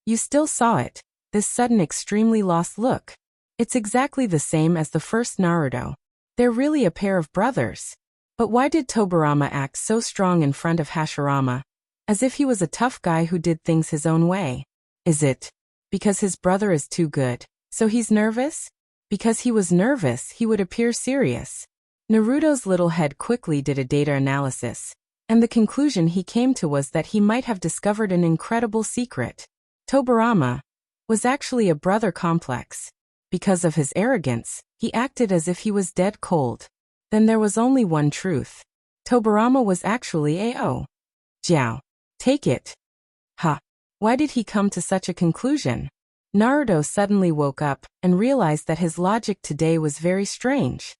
You still saw it, this sudden extremely lost look. It's exactly the same as the first Naruto. They're really a pair of brothers. But why did Tobirama act so strong in front of Hashirama? As if he was a tough guy who did things his own way. Is it because his brother is too good, so he's nervous? Because he was nervous, he would appear serious. Naruto's little head quickly did a data analysis, and the conclusion he came to was that he might have discovered an incredible secret. Tobirama was actually a brother complex. Because of his arrogance, he acted as if he was dead cold. Then there was only one truth. Tobirama was actually A.O. Jiao. Take it. Ha. Why did he come to such a conclusion? Naruto suddenly woke up and realized that his logic today was very strange.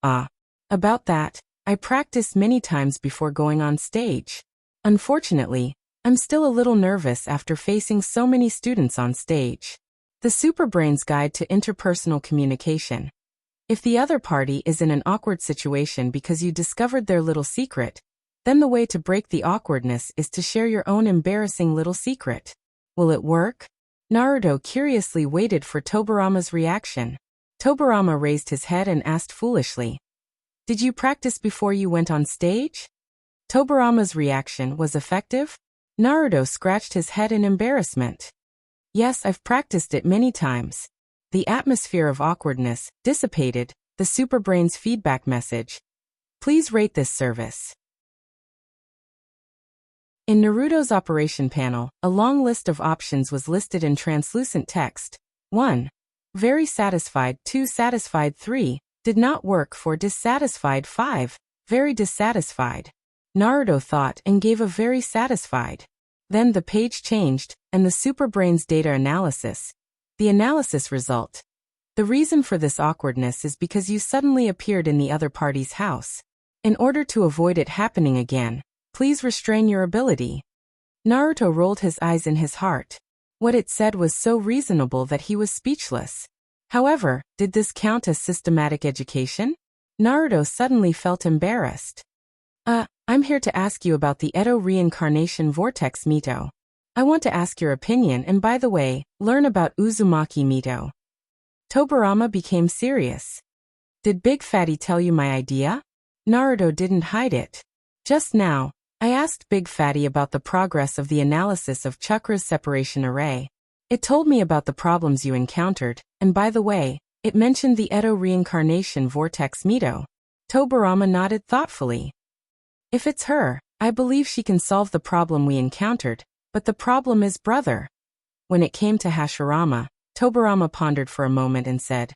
About that, I practiced many times before going on stage. Unfortunately, I'm still a little nervous after facing so many students on stage. The Superbrain's Guide to Interpersonal Communication. If the other party is in an awkward situation because you discovered their little secret, then the way to break the awkwardness is to share your own embarrassing little secret. Will it work? Naruto curiously waited for Tobirama's reaction. Tobirama raised his head and asked foolishly, Did you practice before you went on stage? Tobirama's reaction was effective. Naruto scratched his head in embarrassment. Yes, I've practiced it many times. The atmosphere of awkwardness dissipated. The Superbrain's feedback message. Please rate this service. In Naruto's operation panel, a long list of options was listed in translucent text. 1. Very satisfied. 2. Satisfied. 3. Did not work. 4. Dissatisfied. 5. Very dissatisfied. Naruto thought and gave a very satisfied. Then the page changed, and the Superbrain's data analysis. The analysis result. The reason for this awkwardness is because you suddenly appeared in the other party's house. In order to avoid it happening again, please restrain your ability. Naruto rolled his eyes in his heart. What it said was so reasonable that he was speechless. However, did this count as systematic education? Naruto suddenly felt embarrassed. I'm here to ask you about the Edo reincarnation vortex Mito. I want to ask your opinion and, by the way, learn about Uzumaki Mito. Tobirama became serious. Did Big Fatty tell you my idea? Naruto didn't hide it. Just now, I asked Big Fatty about the progress of the analysis of Chakra's separation array. It told me about the problems you encountered, and by the way, it mentioned the Edo reincarnation vortex Mito. Tobirama nodded thoughtfully. If it's her, I believe she can solve the problem we encountered, but the problem is brother. When it came to Hashirama, Tobirama pondered for a moment and said,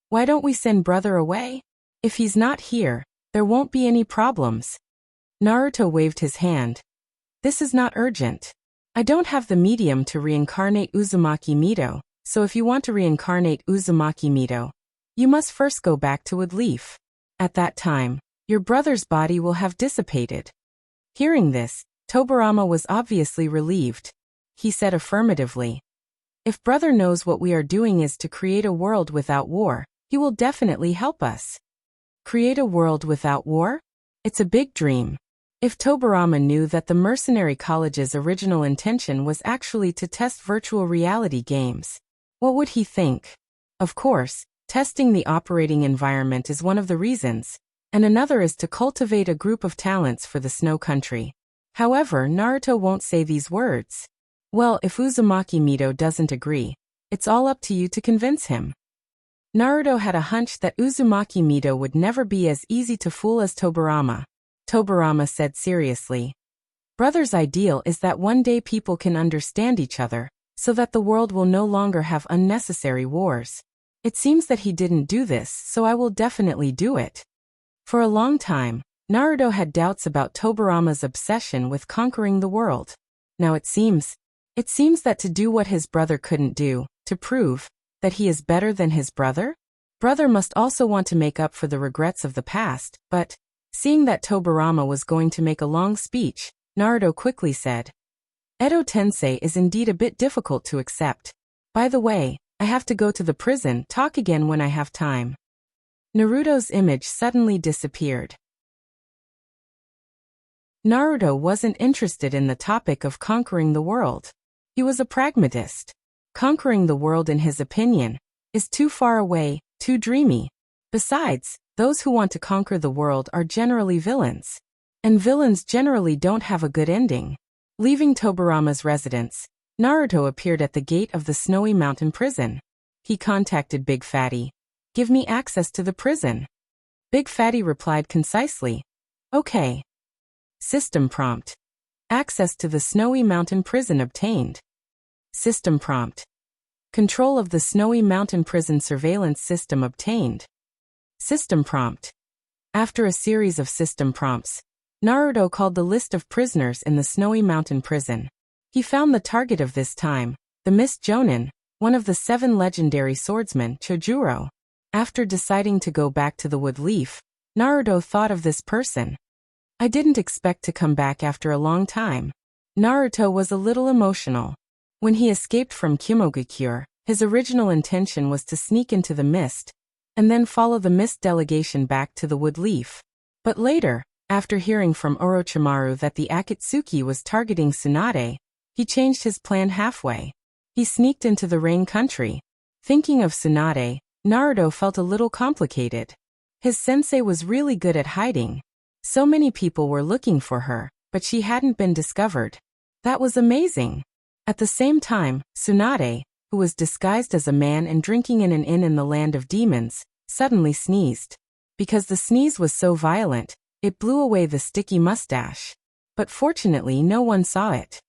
Why don't we send brother away? If he's not here, there won't be any problems. Naruto waved his hand. This is not urgent. I don't have the medium to reincarnate Uzumaki Mito, so if you want to reincarnate Uzumaki Mito, you must first go back to Woodleaf. At that time, your brother's body will have dissipated. Hearing this, Tobirama was obviously relieved. He said affirmatively, If brother knows what we are doing is to create a world without war, he will definitely help us. Create a world without war? It's a big dream. If Tobirama knew that the Mercenary College's original intention was actually to test virtual reality games, what would he think? Of course, testing the operating environment is one of the reasons, and another is to cultivate a group of talents for the Snow Country. However, Naruto won't say these words. Well, if Uzumaki Mito doesn't agree, it's all up to you to convince him. Naruto had a hunch that Uzumaki Mito would never be as easy to fool as Tobirama. Tobirama said seriously, Brother's ideal is that one day people can understand each other, so that the world will no longer have unnecessary wars. It seems that he didn't do this, so I will definitely do it. For a long time, Naruto had doubts about Tobirama's obsession with conquering the world. Now it seems that to do what his brother couldn't do, to prove that he is better than his brother must also want to make up for the regrets of the past, but, seeing that Tobirama was going to make a long speech, Naruto quickly said, "Edo Tensei is indeed a bit difficult to accept. By the way, I have to go to the prison, talk again when I have time." Naruto's image suddenly disappeared. Naruto wasn't interested in the topic of conquering the world. He was a pragmatist. Conquering the world, in his opinion, is too far away, too dreamy. Besides, those who want to conquer the world are generally villains. And villains generally don't have a good ending. Leaving Tobirama's residence, Naruto appeared at the gate of the Snowy Mountain prison. He contacted Big Fatty. "Give me access to the prison." Big Fatty replied concisely, "Okay." System prompt. Access to the Snowy Mountain prison obtained. System prompt. Control of the Snowy Mountain prison surveillance system obtained. System prompt. After a series of system prompts, Naruto called the list of prisoners in the Snowy Mountain prison. He found the target of this time, the Mist Jonin, one of the 7 legendary swordsmen, Chojuro. After deciding to go back to the Wood Leaf, Naruto thought of this person. "I didn't expect to come back after a long time." Naruto was a little emotional. When he escaped from Kimogakure, his original intention was to sneak into the mist, and then follow the mist delegation back to the Wood Leaf. But later, after hearing from Orochimaru that the Akatsuki was targeting Tsunade, he changed his plan halfway. He sneaked into the Rain Country. Thinking of Tsunade, Naruto felt a little complicated. His sensei was really good at hiding. So many people were looking for her, but she hadn't been discovered. That was amazing. At the same time, Tsunade, who was disguised as a man and drinking in an inn in the land of demons, suddenly sneezed. Because the sneeze was so violent, it blew away the sticky mustache. But fortunately no one saw it.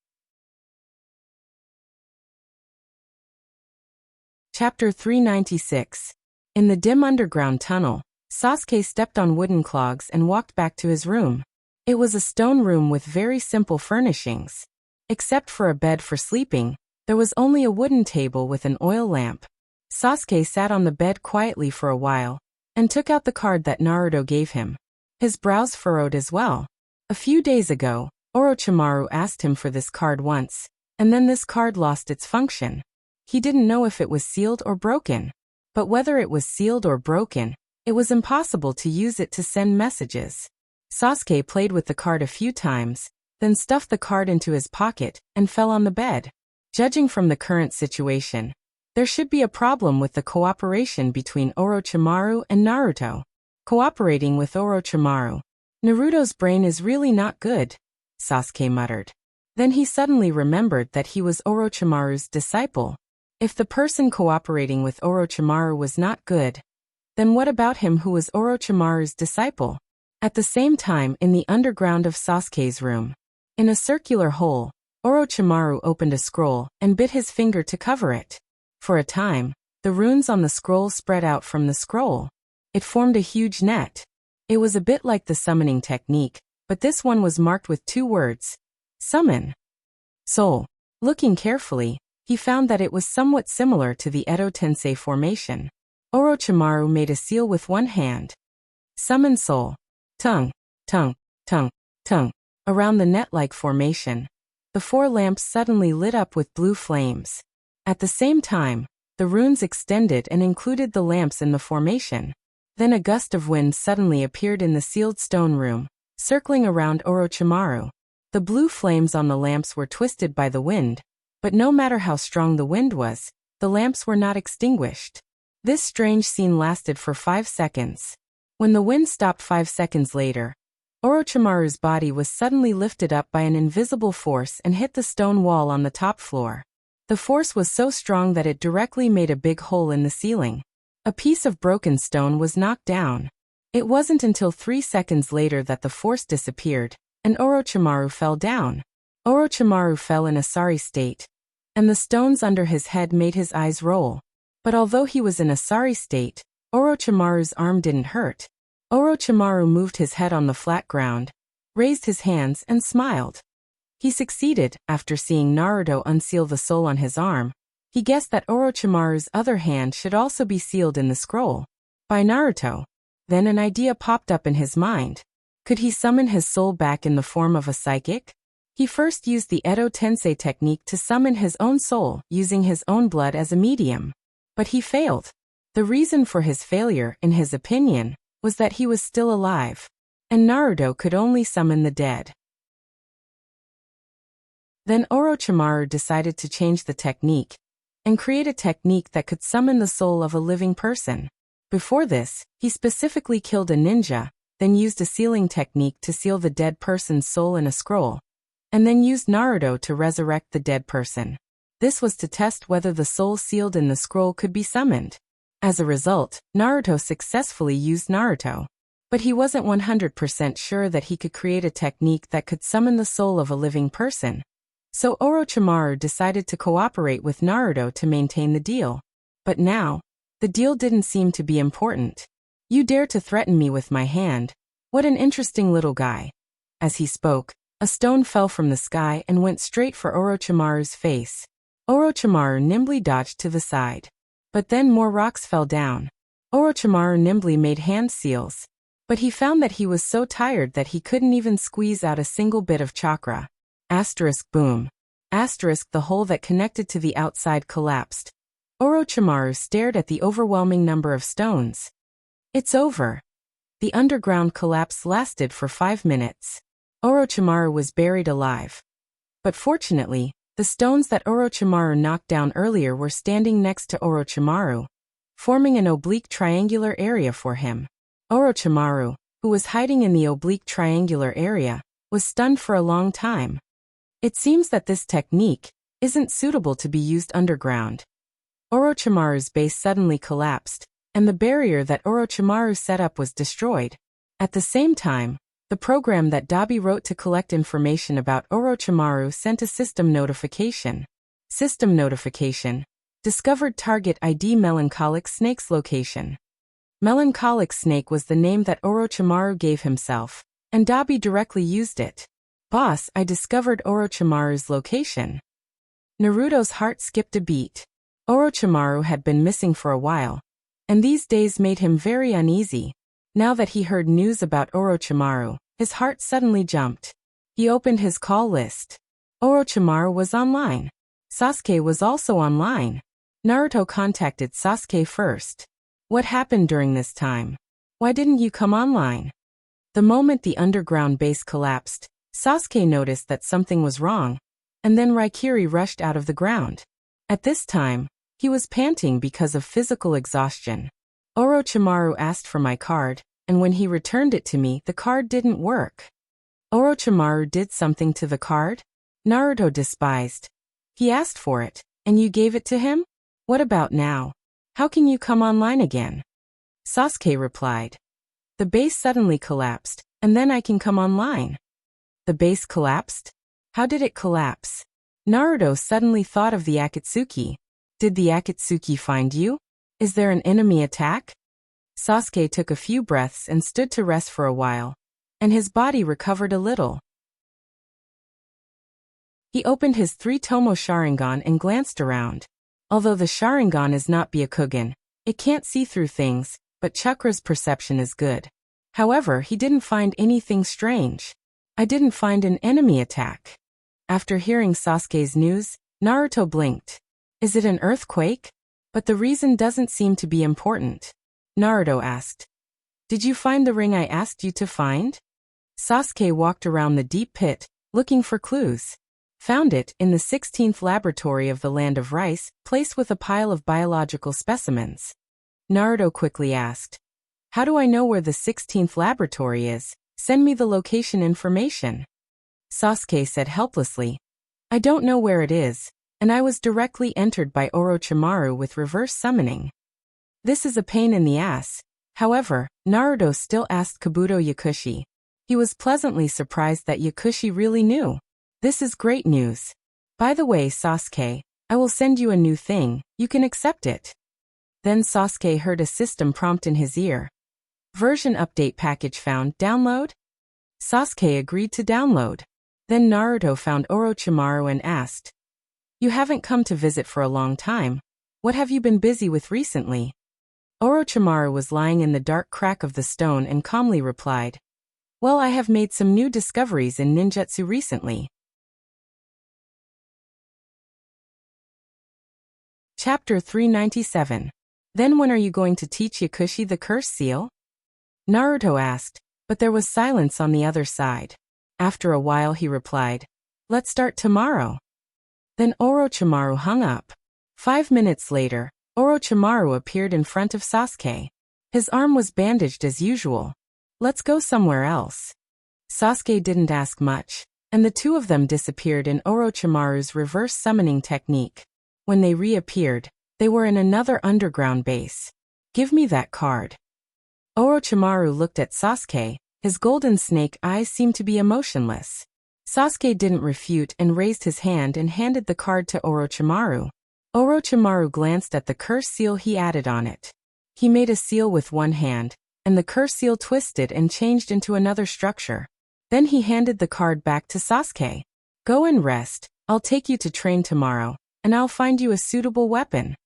Chapter 396. In the dim underground tunnel, Sasuke stepped on wooden clogs and walked back to his room. It was a stone room with very simple furnishings. Except for a bed for sleeping, there was only a wooden table with an oil lamp. Sasuke sat on the bed quietly for a while, and took out the card that Naruto gave him. His brows furrowed as well. A few days ago, Orochimaru asked him for this card once, and then this card lost its function. He didn't know if it was sealed or broken. But whether it was sealed or broken, it was impossible to use it to send messages. Sasuke played with the card a few times, then stuffed the card into his pocket and fell on the bed. Judging from the current situation, there should be a problem with the cooperation between Orochimaru and Naruto. Cooperating with Orochimaru. Naruto's brain is really not good, Sasuke muttered. Then he suddenly remembered that he was Orochimaru's disciple. If the person cooperating with Orochimaru was not good, then what about him who was Orochimaru's disciple? At the same time, in the underground of Sasuke's room, in a circular hole, Orochimaru opened a scroll and bit his finger to cover it. For a time, the runes on the scroll spread out from the scroll. It formed a huge net. It was a bit like the summoning technique, but this one was marked with 2 words. Summon. Soul. Looking carefully, he found that it was somewhat similar to the Edo Tensei formation. Orochimaru made a seal with one hand. Summon soul. Tongue, tongue, tongue, tongue. Around the net-like formation, the 4 lamps suddenly lit up with blue flames. At the same time, the runes extended and included the lamps in the formation. Then a gust of wind suddenly appeared in the sealed stone room, circling around Orochimaru. The blue flames on the lamps were twisted by the wind, but no matter how strong the wind was, the lamps were not extinguished. This strange scene lasted for 5 seconds. When the wind stopped 5 seconds later, Orochimaru's body was suddenly lifted up by an invisible force and hit the stone wall on the top floor. The force was so strong that it directly made a big hole in the ceiling. A piece of broken stone was knocked down. It wasn't until 3 seconds later that the force disappeared, and Orochimaru fell down. Orochimaru fell in a sorry state, and the stones under his head made his eyes roll. But although he was in a sorry state, Orochimaru's arm didn't hurt. Orochimaru moved his head on the flat ground, raised his hands and smiled. He succeeded. After seeing Naruto unseal the soul on his arm, he guessed that Orochimaru's other hand should also be sealed in the scroll by Naruto. Then an idea popped up in his mind. Could he summon his soul back in the form of a psychic? He first used the Edo Tensei technique to summon his own soul, using his own blood as a medium. But he failed. The reason for his failure, in his opinion, was that he was still alive, and Naruto could only summon the dead. Then Orochimaru decided to change the technique and create a technique that could summon the soul of a living person. Before this, he specifically killed a ninja, then used a sealing technique to seal the dead person's soul in a scroll, and then used Naruto to resurrect the dead person. This was to test whether the soul sealed in the scroll could be summoned. As a result, Naruto successfully used Naruto. But he wasn't 100% sure that he could create a technique that could summon the soul of a living person. So Orochimaru decided to cooperate with Naruto to maintain the deal. But now, the deal didn't seem to be important. You dare to threaten me with my hand? What an interesting little guy. As he spoke, a stone fell from the sky and went straight for Orochimaru's face. Orochimaru nimbly dodged to the side. But then more rocks fell down. Orochimaru nimbly made hand seals. But he found that he was so tired that he couldn't even squeeze out a single bit of chakra. Asterisk boom. Asterisk the hole that connected to the outside collapsed. Orochimaru stared at the overwhelming number of stones. It's over. The underground collapse lasted for 5 minutes. Orochimaru was buried alive. But fortunately, the stones that Orochimaru knocked down earlier were standing next to Orochimaru, forming an oblique triangular area for him. Orochimaru, who was hiding in the oblique triangular area, was stunned for a long time. It seems that this technique isn't suitable to be used underground. Orochimaru's base suddenly collapsed, and the barrier that Orochimaru set up was destroyed. At the same time, the program that Dabi wrote to collect information about Orochimaru sent a system notification. System notification. Discovered target ID Melancholic Snake's location. Melancholic Snake was the name that Orochimaru gave himself, and Dabi directly used it. Boss, I discovered Orochimaru's location. Naruto's heart skipped a beat. Orochimaru had been missing for a while, and these days made him very uneasy. Now that he heard news about Orochimaru, his heart suddenly jumped. He opened his call list. Orochimaru was online. Sasuke was also online. Naruto contacted Sasuke first. What happened during this time? Why didn't you come online? The moment the underground base collapsed, Sasuke noticed that something was wrong, and then Raikiri rushed out of the ground. At this time, he was panting because of physical exhaustion. Orochimaru asked for my card, and when he returned it to me, the card didn't work. Orochimaru did something to the card? Naruto despised. He asked for it, and you gave it to him? What about now? How can you come online again? Sasuke replied. The base suddenly collapsed, and then I can come online. The base collapsed? How did it collapse? Naruto suddenly thought of the Akatsuki. Did the Akatsuki find you? Is there an enemy attack? Sasuke took a few breaths and stood to rest for a while, and his body recovered a little. He opened his 3-tomo Sharingan and glanced around. Although the Sharingan is not Byakugan, it can't see through things, but Chakra's perception is good. However, he didn't find anything strange. I didn't find an enemy attack. After hearing Sasuke's news, Naruto blinked. Is it an earthquake? But the reason doesn't seem to be important. Naruto asked. Did you find the ring I asked you to find? Sasuke walked around the deep pit, looking for clues. Found it in the 16th laboratory of the Land of Rice, placed with a pile of biological specimens. Naruto quickly asked. How do I know where the 16th laboratory is? Send me the location information. Sasuke said helplessly. I don't know where it is, and I was directly entered by Orochimaru with reverse summoning. This is a pain in the ass. However, Naruto still asked Kabuto Yakushi. He was pleasantly surprised that Yakushi really knew. This is great news. By the way, Sasuke, I will send you a new thing, you can accept it. Then Sasuke heard a system prompt in his ear. Version update package found, download? Sasuke agreed to download. Then Naruto found Orochimaru and asked, "You haven't come to visit for a long time. What have you been busy with recently?" Orochimaru was lying in the dark crack of the stone and calmly replied, "Well, I have made some new discoveries in ninjutsu recently." Chapter 397. Then when are you going to teach Yakushi the curse seal? Naruto asked, but there was silence on the other side. After a while he replied, "Let's start tomorrow." Then Orochimaru hung up. 5 minutes later, Orochimaru appeared in front of Sasuke. His arm was bandaged as usual. "Let's go somewhere else." Sasuke didn't ask much, and the two of them disappeared in Orochimaru's reverse summoning technique. When they reappeared, they were in another underground base. "Give me that card." Orochimaru looked at Sasuke. His golden snake eyes seemed to be emotionless. Sasuke didn't refute and raised his hand and handed the card to Orochimaru. Orochimaru glanced at the curse seal he added on it. He made a seal with one hand, and the curse seal twisted and changed into another structure. Then he handed the card back to Sasuke. "Go and rest. I'll take you to train tomorrow, and I'll find you a suitable weapon."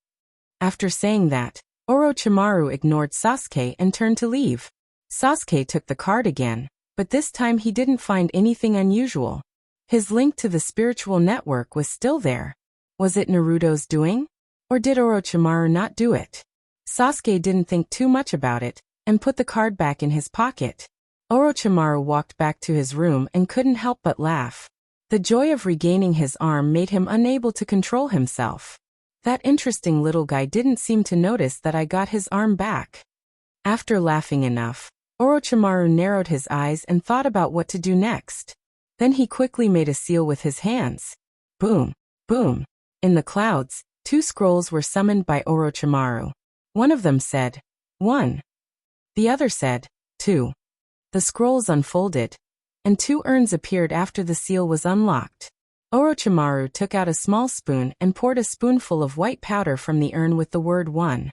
After saying that, Orochimaru ignored Sasuke and turned to leave. Sasuke took the card again, but this time he didn't find anything unusual. His link to the spiritual network was still there. Was it Naruto's doing? Or did Orochimaru not do it? Sasuke didn't think too much about it, and put the card back in his pocket. Orochimaru walked back to his room and couldn't help but laugh. The joy of regaining his arm made him unable to control himself. That interesting little guy didn't seem to notice that I got his arm back. After laughing enough, Orochimaru narrowed his eyes and thought about what to do next. Then he quickly made a seal with his hands. Boom, boom. In the clouds, 2 scrolls were summoned by Orochimaru. One of them said, 1. The other said, 2. The scrolls unfolded, and 2 urns appeared after the seal was unlocked. Orochimaru took out a small spoon and poured a spoonful of white powder from the urn with the word 1.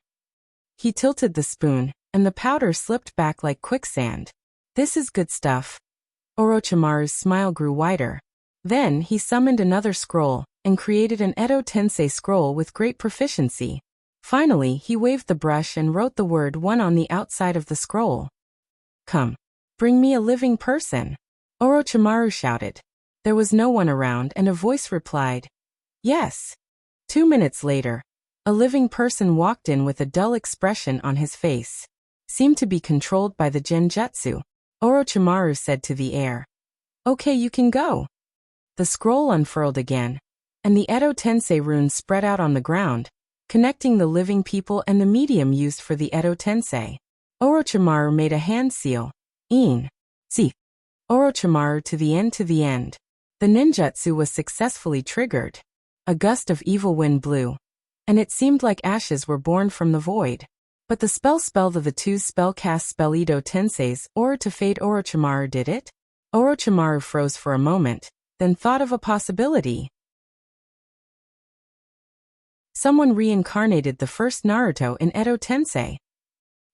He tilted the spoon, and the powder slipped back like quicksand. "This is good stuff." Orochimaru's smile grew wider. Then he summoned another scroll, and created an Edo Tensei scroll with great proficiency. Finally, he waved the brush and wrote the word 1 on the outside of the scroll. "Come, bring me a living person," Orochimaru shouted. There was no one around and a voice replied, "Yes." 2 minutes later, a living person walked in with a dull expression on his face. Seemed to be controlled by the genjutsu. Orochimaru said to the air, "Okay, you can go." The scroll unfurled again, and the Edo Tensei runes spread out on the ground, connecting the living people and the medium used for the Edo Tensei. Orochimaru made a hand seal. "In. Si." Orochimaru to the end to the end. The ninjutsu was successfully triggered. A gust of evil wind blew, and it seemed like ashes were born from the void. But the spell of the 2 spellcast spell Edo Tenseis or to fade Orochimaru did it? Orochimaru froze for a moment, then thought of a possibility. Someone reincarnated the first Naruto in Edo Tensei.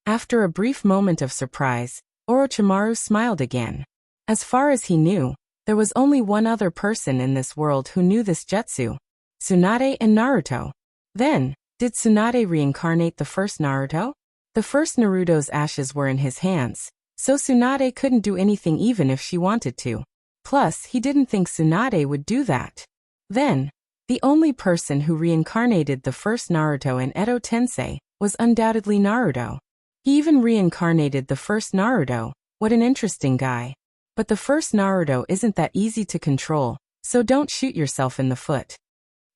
After a brief moment of surprise, Orochimaru smiled again. As far as he knew, there was only one other person in this world who knew this jutsu. Tsunade and Naruto. Then, did Tsunade reincarnate the first Naruto? The first Naruto's ashes were in his hands, so Tsunade couldn't do anything even if she wanted to. Plus, he didn't think Tsunade would do that. Then, the only person who reincarnated the first Naruto in Edo Tensei was undoubtedly Naruto. He even reincarnated the first Naruto. What an interesting guy. But the first Naruto isn't that easy to control, so don't shoot yourself in the foot.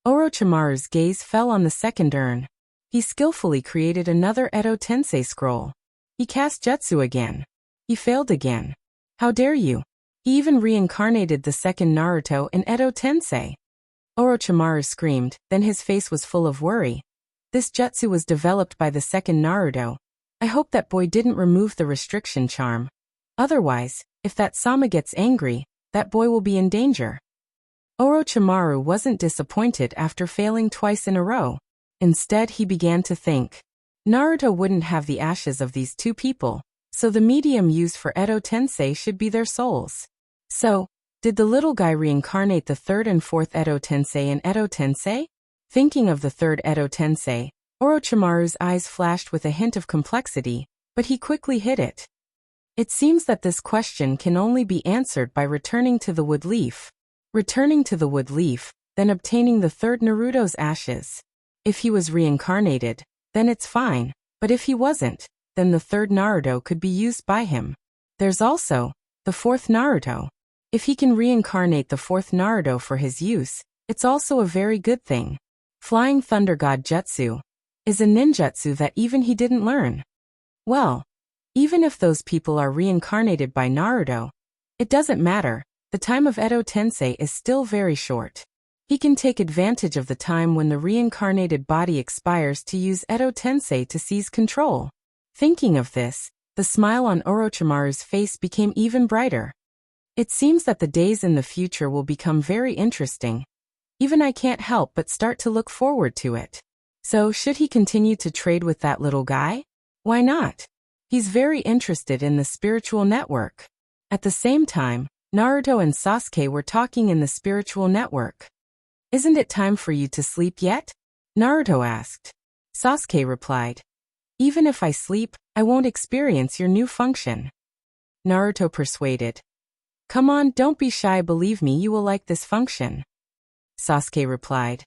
Orochimaru's gaze fell on the second urn. He skillfully created another Edo Tensei scroll. He cast jutsu again. He failed again. How dare you? He even reincarnated the second Naruto in Edo Tensei. Orochimaru screamed, then his face was full of worry. This jutsu was developed by the second Naruto. I hope that boy didn't remove the restriction charm. Otherwise, if that Sama gets angry, that boy will be in danger. Orochimaru wasn't disappointed after failing twice in a row. Instead, he began to think. Naruto wouldn't have the ashes of these two people, so the medium used for Edo Tensei should be their souls. So, did the little guy reincarnate the third and fourth Edo Tensei in Edo Tensei? Thinking of the third Edo Tensei, Orochimaru's eyes flashed with a hint of complexity, but he quickly hid it. It seems that this question can only be answered by returning to the wood leaf. Returning to the wood leaf, then obtaining the third Naruto's ashes. If he was reincarnated, then it's fine, but if he wasn't, then the third Naruto could be used by him. There's also the fourth Naruto. If he can reincarnate the fourth Naruto for his use, it's also a very good thing. Flying Thunder God Jutsu is a ninjutsu that even he didn't learn. Well, even if those people are reincarnated by Naruto, it doesn't matter, the time of Edo Tensei is still very short. He can take advantage of the time when the reincarnated body expires to use Edo Tensei to seize control. Thinking of this, the smile on Orochimaru's face became even brighter. It seems that the days in the future will become very interesting. Even I can't help but start to look forward to it. So, should he continue to trade with that little guy? Why not? He's very interested in the spiritual network. At the same time, Naruto and Sasuke were talking in the spiritual network. Isn't it time for you to sleep yet? Naruto asked. Sasuke replied. Even if I sleep, I won't experience your new function. Naruto persuaded. Come on, don't be shy, believe me, you will like this function. Sasuke replied.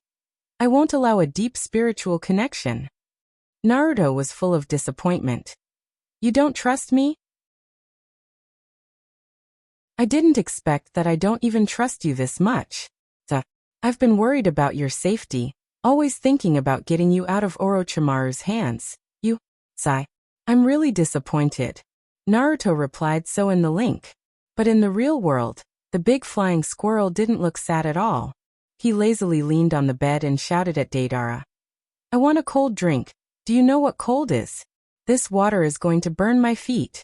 I won't allow a deep spiritual connection. Naruto was full of disappointment. You don't trust me? I didn't expect that. I don't even trust you this much. I've been worried about your safety, always thinking about getting you out of Orochimaru's hands. I'm really disappointed. Naruto replied so in the link. But in the real world, the big flying squirrel didn't look sad at all. He lazily leaned on the bed and shouted at Deidara. I want a cold drink. Do you know what cold is? This water is going to burn my feet.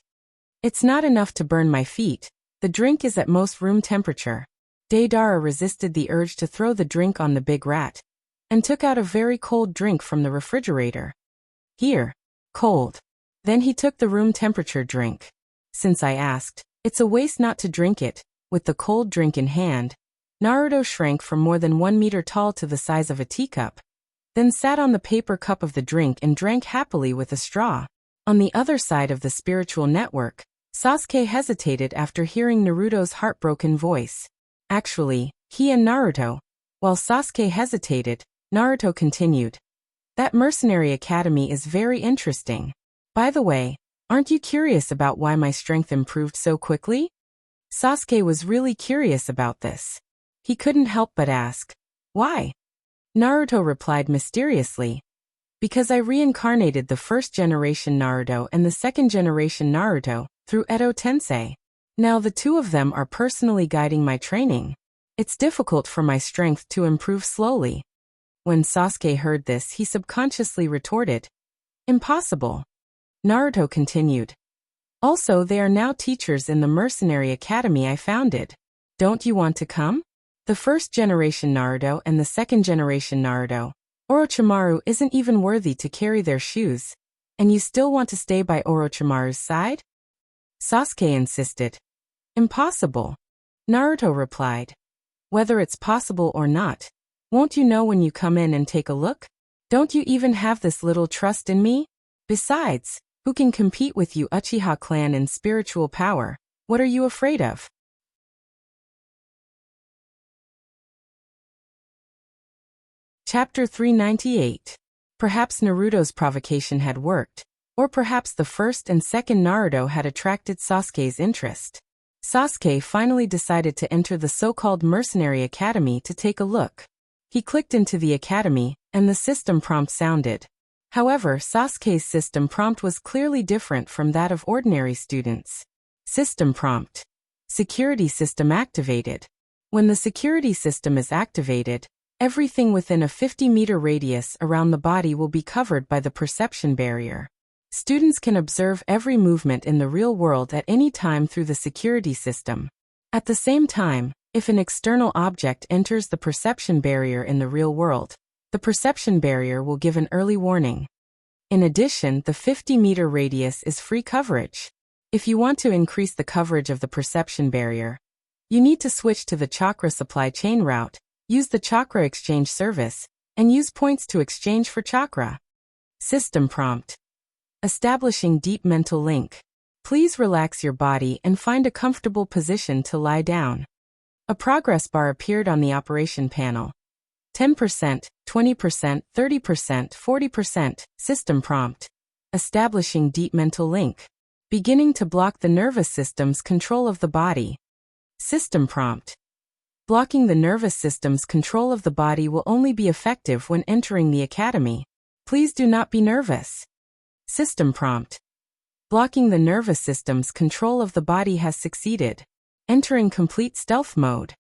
It's not enough to burn my feet. The drink is at most room temperature. Deidara resisted the urge to throw the drink on the big rat, and took out a very cold drink from the refrigerator. Here. Cold. Then he took the room temperature drink. Since I asked, it's a waste not to drink it. With the cold drink in hand, Naruto shrank from more than 1 meter tall to the size of a teacup, then sat on the paper cup of the drink and drank happily with a straw. On the other side of the spiritual network, Sasuke hesitated after hearing Naruto's heartbroken voice. Actually, he and Naruto. While Sasuke hesitated, Naruto continued. That mercenary academy is very interesting. By the way, aren't you curious about why my strength improved so quickly? Sasuke was really curious about this. He couldn't help but ask, why? Naruto replied mysteriously. Because I reincarnated the first generation Naruto and the second generation Naruto through Edo Tensei. Now the two of them are personally guiding my training. It's difficult for my strength to improve slowly. When Sasuke heard this, he subconsciously retorted, impossible. Naruto continued. Also, they are now teachers in the mercenary academy I founded. Don't you want to come? The first generation Naruto and the second generation Naruto, Orochimaru isn't even worthy to carry their shoes. And you still want to stay by Orochimaru's side? Sasuke insisted. Impossible. Naruto replied. Whether it's possible or not, won't you know when you come in and take a look? Don't you even have this little trust in me? Besides, who can compete with you, Uchiha clan, in spiritual power? What are you afraid of? Chapter 398. Perhaps Naruto's provocation had worked, or perhaps the first and second Naruto had attracted Sasuke's interest. Sasuke finally decided to enter the so-called mercenary academy to take a look. He clicked into the academy, and the system prompt sounded. However, Sasuke's system prompt was clearly different from that of ordinary students. System prompt. Security system activated. When the security system is activated, everything within a 50-meter radius around the body will be covered by the perception barrier. Students can observe every movement in the real world at any time through the security system. At the same time, if an external object enters the perception barrier in the real world, the perception barrier will give an early warning. In addition, the 50-meter radius is free coverage. If you want to increase the coverage of the perception barrier, you need to switch to the chakra supply chain route, use the chakra exchange service, and use points to exchange for chakra. System prompt. Establishing deep mental link. Please relax your body and find a comfortable position to lie down. A progress bar appeared on the operation panel. 10%, 20%, 30%, 40%. System prompt. Establishing deep mental link. Beginning to block the nervous system's control of the body. System prompt. Blocking the nervous system's control of the body will only be effective when entering the academy. Please do not be nervous. System prompt. Blocking the nervous system's control of the body has succeeded. Entering complete stealth mode.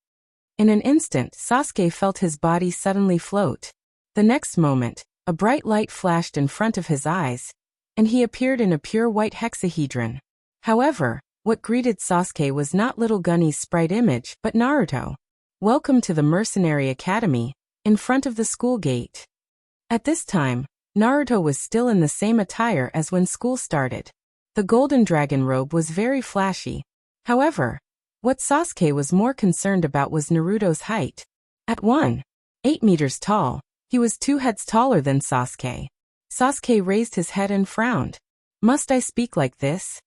In an instant, Sasuke felt his body suddenly float. The next moment, a bright light flashed in front of his eyes, and he appeared in a pure white hexahedron. However, what greeted Sasuke was not little Gunny's sprite image, but Naruto. Welcome to the Mercenary Academy, in front of the school gate. At this time, Naruto was still in the same attire as when school started. The golden dragon robe was very flashy. However, what Sasuke was more concerned about was Naruto's height. At 1.8 meters tall, he was 2 heads taller than Sasuke. Sasuke raised his head and frowned. Must I speak like this?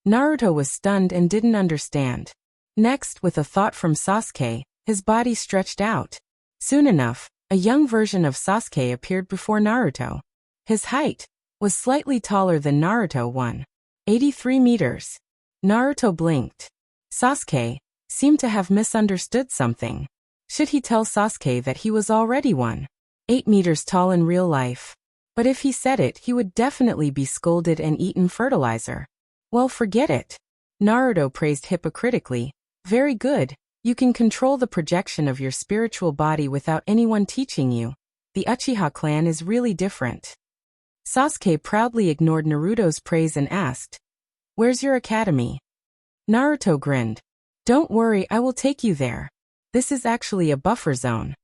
Naruto was stunned and didn't understand. Next, with a thought from Sasuke, his body stretched out. Soon enough, a young version of Sasuke appeared before Naruto. His height was slightly taller than Naruto, 1.83 meters. Naruto blinked. Sasuke seemed to have misunderstood something. Should he tell Sasuke that he was already 1.8 meters tall in real life? But if he said it, he would definitely be scolded and eaten fertilizer. Well, forget it. Naruto praised hypocritically. Very good. You can control the projection of your spiritual body without anyone teaching you. The Uchiha clan is really different. Sasuke proudly ignored Naruto's praise and asked, "Where's your academy?" Naruto grinned. "Don't worry, I will take you there. This is actually a buffer zone.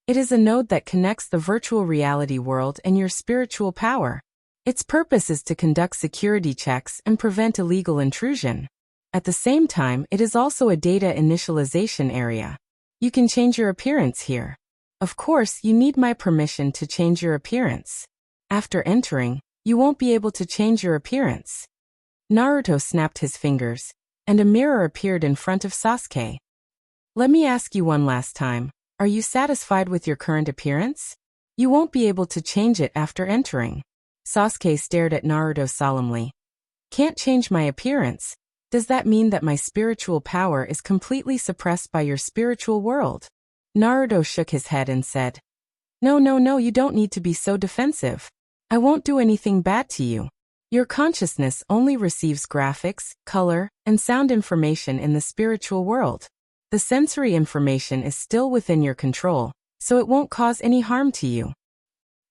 It is a node that connects the virtual reality world and your spiritual power. Its purpose is to conduct security checks and prevent illegal intrusion. At the same time, it is also a data initialization area. You can change your appearance here. Of course, you need my permission to change your appearance. After entering, you won't be able to change your appearance." Naruto snapped his fingers, and a mirror appeared in front of Sasuke. "Let me ask you one last time. Are you satisfied with your current appearance? You won't be able to change it after entering." Sasuke stared at Naruto solemnly. "Can't change my appearance? Does that mean that my spiritual power is completely suppressed by your spiritual world?" Naruto shook his head and said, No, you don't need to be so defensive. I won't do anything bad to you. Your consciousness only receives graphics, color, and sound information in the spiritual world. The sensory information is still within your control, so it won't cause any harm to you.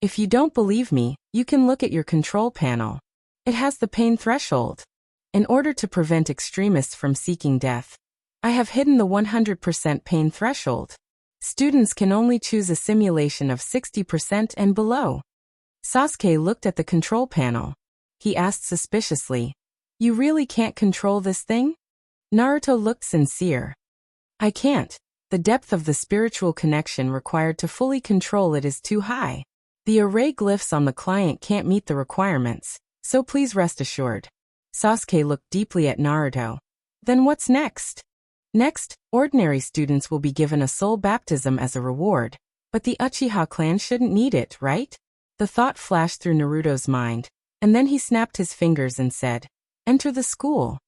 If you don't believe me, you can look at your control panel. It has the pain threshold. In order to prevent extremists from seeking death, I have hidden the 100% pain threshold. Students can only choose a simulation of 60% and below. Sasuke looked at the control panel. He asked suspiciously, "You really can't control this thing?" Naruto looked sincere. "I can't. The depth of the spiritual connection required to fully control it is too high. The array glyphs on the client can't meet the requirements, so please rest assured." Sasuke looked deeply at Naruto. "Then what's next?" "Next, ordinary students will be given a soul baptism as a reward, but the Uchiha clan shouldn't need it, right?" The thought flashed through Naruto's mind, and then he snapped his fingers and said, "Enter the school."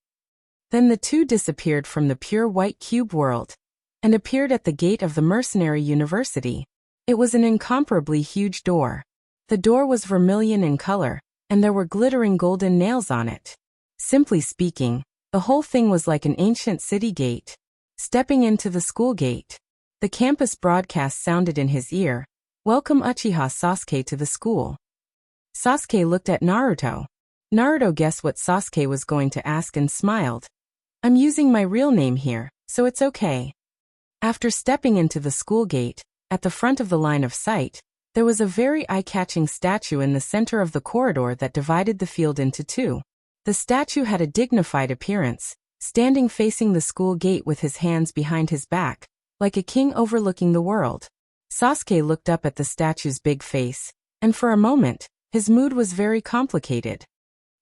Then the two disappeared from the pure white cube world and appeared at the gate of the Mercenary University. It was an incomparably huge door. The door was vermilion in color, and there were glittering golden nails on it. Simply speaking, the whole thing was like an ancient city gate. Stepping into the school gate, the campus broadcast sounded in his ear, "Welcome Uchiha Sasuke to the school." Sasuke looked at Naruto. Naruto guessed what Sasuke was going to ask and smiled. "I'm using my real name here, so it's okay." After stepping into the school gate, at the front of the line of sight, There was a very eye-catching statue in the center of the corridor that divided the field into two. The statue had a dignified appearance, standing facing the school gate with his hands behind his back, like a king overlooking the world. Sasuke looked up at the statue's big face, and for a moment, his mood was very complicated.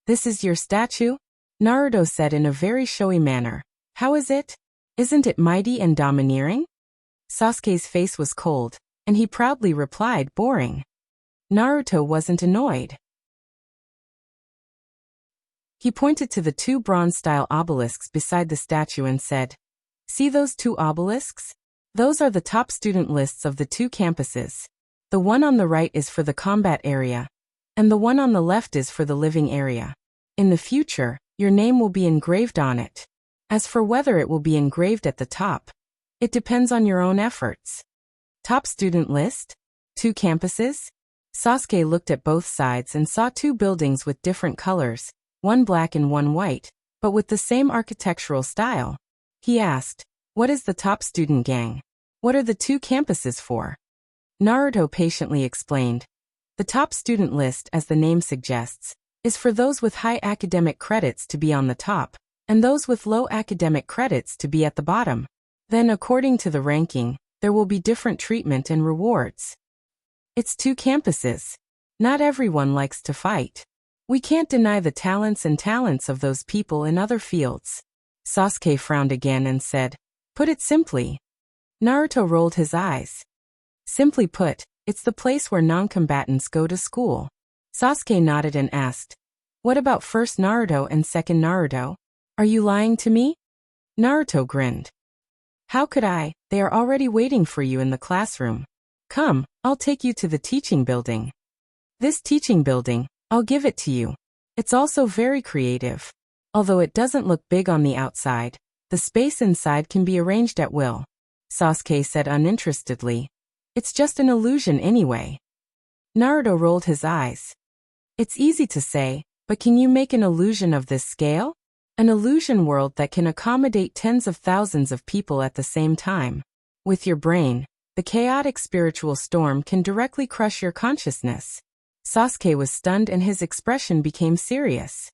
"This is your statue?" Naruto said in a very showy manner. "How is it? Isn't it mighty and domineering?" Sasuke's face was cold, and he proudly replied, "Boring." Naruto wasn't annoyed. He pointed to the two bronze-style obelisks beside the statue and said, "See those two obelisks? Those are the top student lists of the two campuses. The one on the right is for the combat area, and the one on the left is for the living area. In the future, your name will be engraved on it. As for whether it will be engraved at the top, it depends on your own efforts." Top student list? Two campuses? Sasuke looked at both sides and saw two buildings with different colors, one black and one white, but with the same architectural style. He asked, "What is the top student gang? What are the two campuses for?" Naruto patiently explained. The top student list, as the name suggests, is for those with high academic credits to be on the top, and those with low academic credits to be at the bottom. Then, according to the ranking, there will be different treatment and rewards. It's two campuses. Not everyone likes to fight. We can't deny the talents of those people in other fields. Sasuke frowned again and said, "Put it simply." Naruto rolled his eyes. "Simply put, it's the place where non-combatants go to school." Sasuke nodded and asked, "What about first Naruto and second Naruto? Are you lying to me?" Naruto grinned. "How could I? They are already waiting for you in the classroom. Come, I'll take you to the teaching building. This teaching building, I'll give it to you. It's also very creative. Although it doesn't look big on the outside, the space inside can be arranged at will." Sasuke said uninterestedly, "It's just an illusion anyway." Naruto rolled his eyes. "It's easy to say, but can you make an illusion of this scale? An illusion world that can accommodate tens of thousands of people at the same time. With your brain, the chaotic spiritual storm can directly crush your consciousness." Sasuke was stunned and his expression became serious.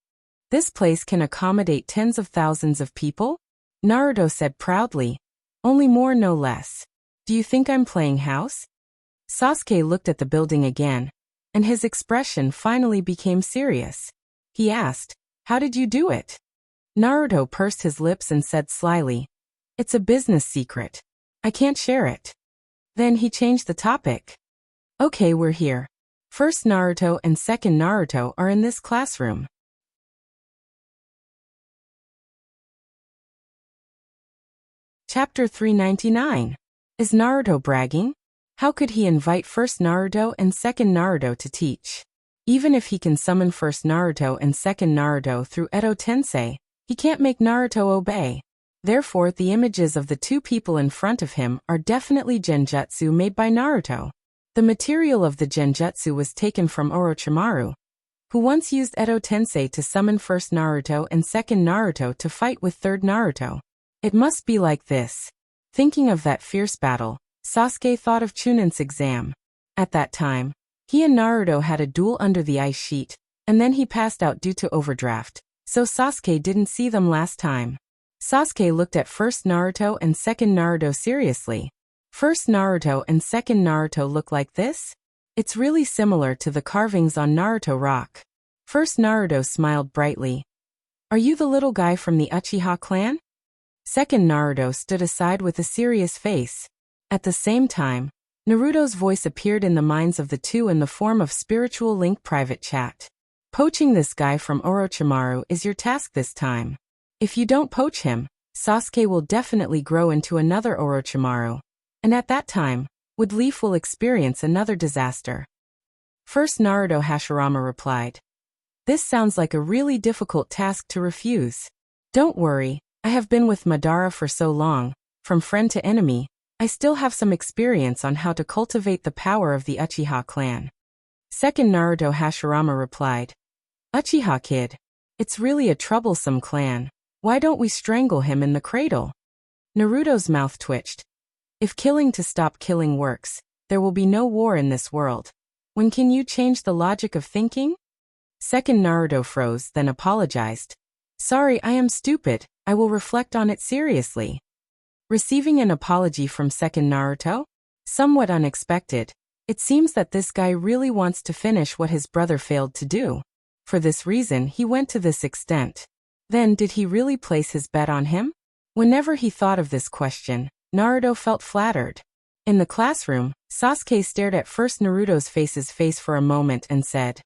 "This place can accommodate tens of thousands of people?" Naruto said proudly. "Only more, no less. Do you think I'm playing house?" Sasuke looked at the building again, and his expression finally became serious. He asked, "How did you do it?" Naruto pursed his lips and said slyly, "It's a business secret. I can't share it." Then he changed the topic. "Okay, we're here. First Naruto and second Naruto are in this classroom." Chapter 399. Is Naruto bragging? How could he invite first Naruto and second Naruto to teach? Even if he can summon first Naruto and second Naruto through Edo Tensei, he can't make Naruto obey. Therefore, the images of the two people in front of him are definitely genjutsu made by Naruto. The material of the genjutsu was taken from Orochimaru, who once used Edo Tensei to summon first Naruto and second Naruto to fight with third Naruto. It must be like this. Thinking of that fierce battle, Sasuke thought of Chunin's exam. At that time, he and Naruto had a duel under the ice sheet, and then he passed out due to overdraft, so Sasuke didn't see them last time. Sasuke looked at first Naruto and second Naruto seriously. First Naruto and second Naruto look like this? It's really similar to the carvings on Naruto rock. First Naruto smiled brightly. "Are you the little guy from the Uchiha clan?" Second Naruto stood aside with a serious face. At the same time, Naruto's voice appeared in the minds of the two in the form of spiritual link private chat. "Poaching this guy from Orochimaru is your task this time. If you don't poach him, Sasuke will definitely grow into another Orochimaru. And at that time, Wood Leaf will experience another disaster." First Naruto Hashirama replied. "This sounds like a really difficult task to refuse. Don't worry, I have been with Madara for so long, from friend to enemy, I still have some experience on how to cultivate the power of the Uchiha clan." Second Naruto Hashirama replied. "Uchiha kid, it's really a troublesome clan. Why don't we strangle him in the cradle?" Naruto's mouth twitched. If killing to stop killing works, there will be no war in this world. When can you change the logic of thinking? Second Naruto froze, then apologized. Sorry, I am stupid. I will reflect on it seriously. Receiving an apology from Second Naruto? Somewhat unexpected. It seems that this guy really wants to finish what his brother failed to do. For this reason, he went to this extent. Then, did he really place his bet on him? Whenever he thought of this question, Naruto felt flattered. In the classroom, Sasuke stared at first Naruto's face for a moment and said,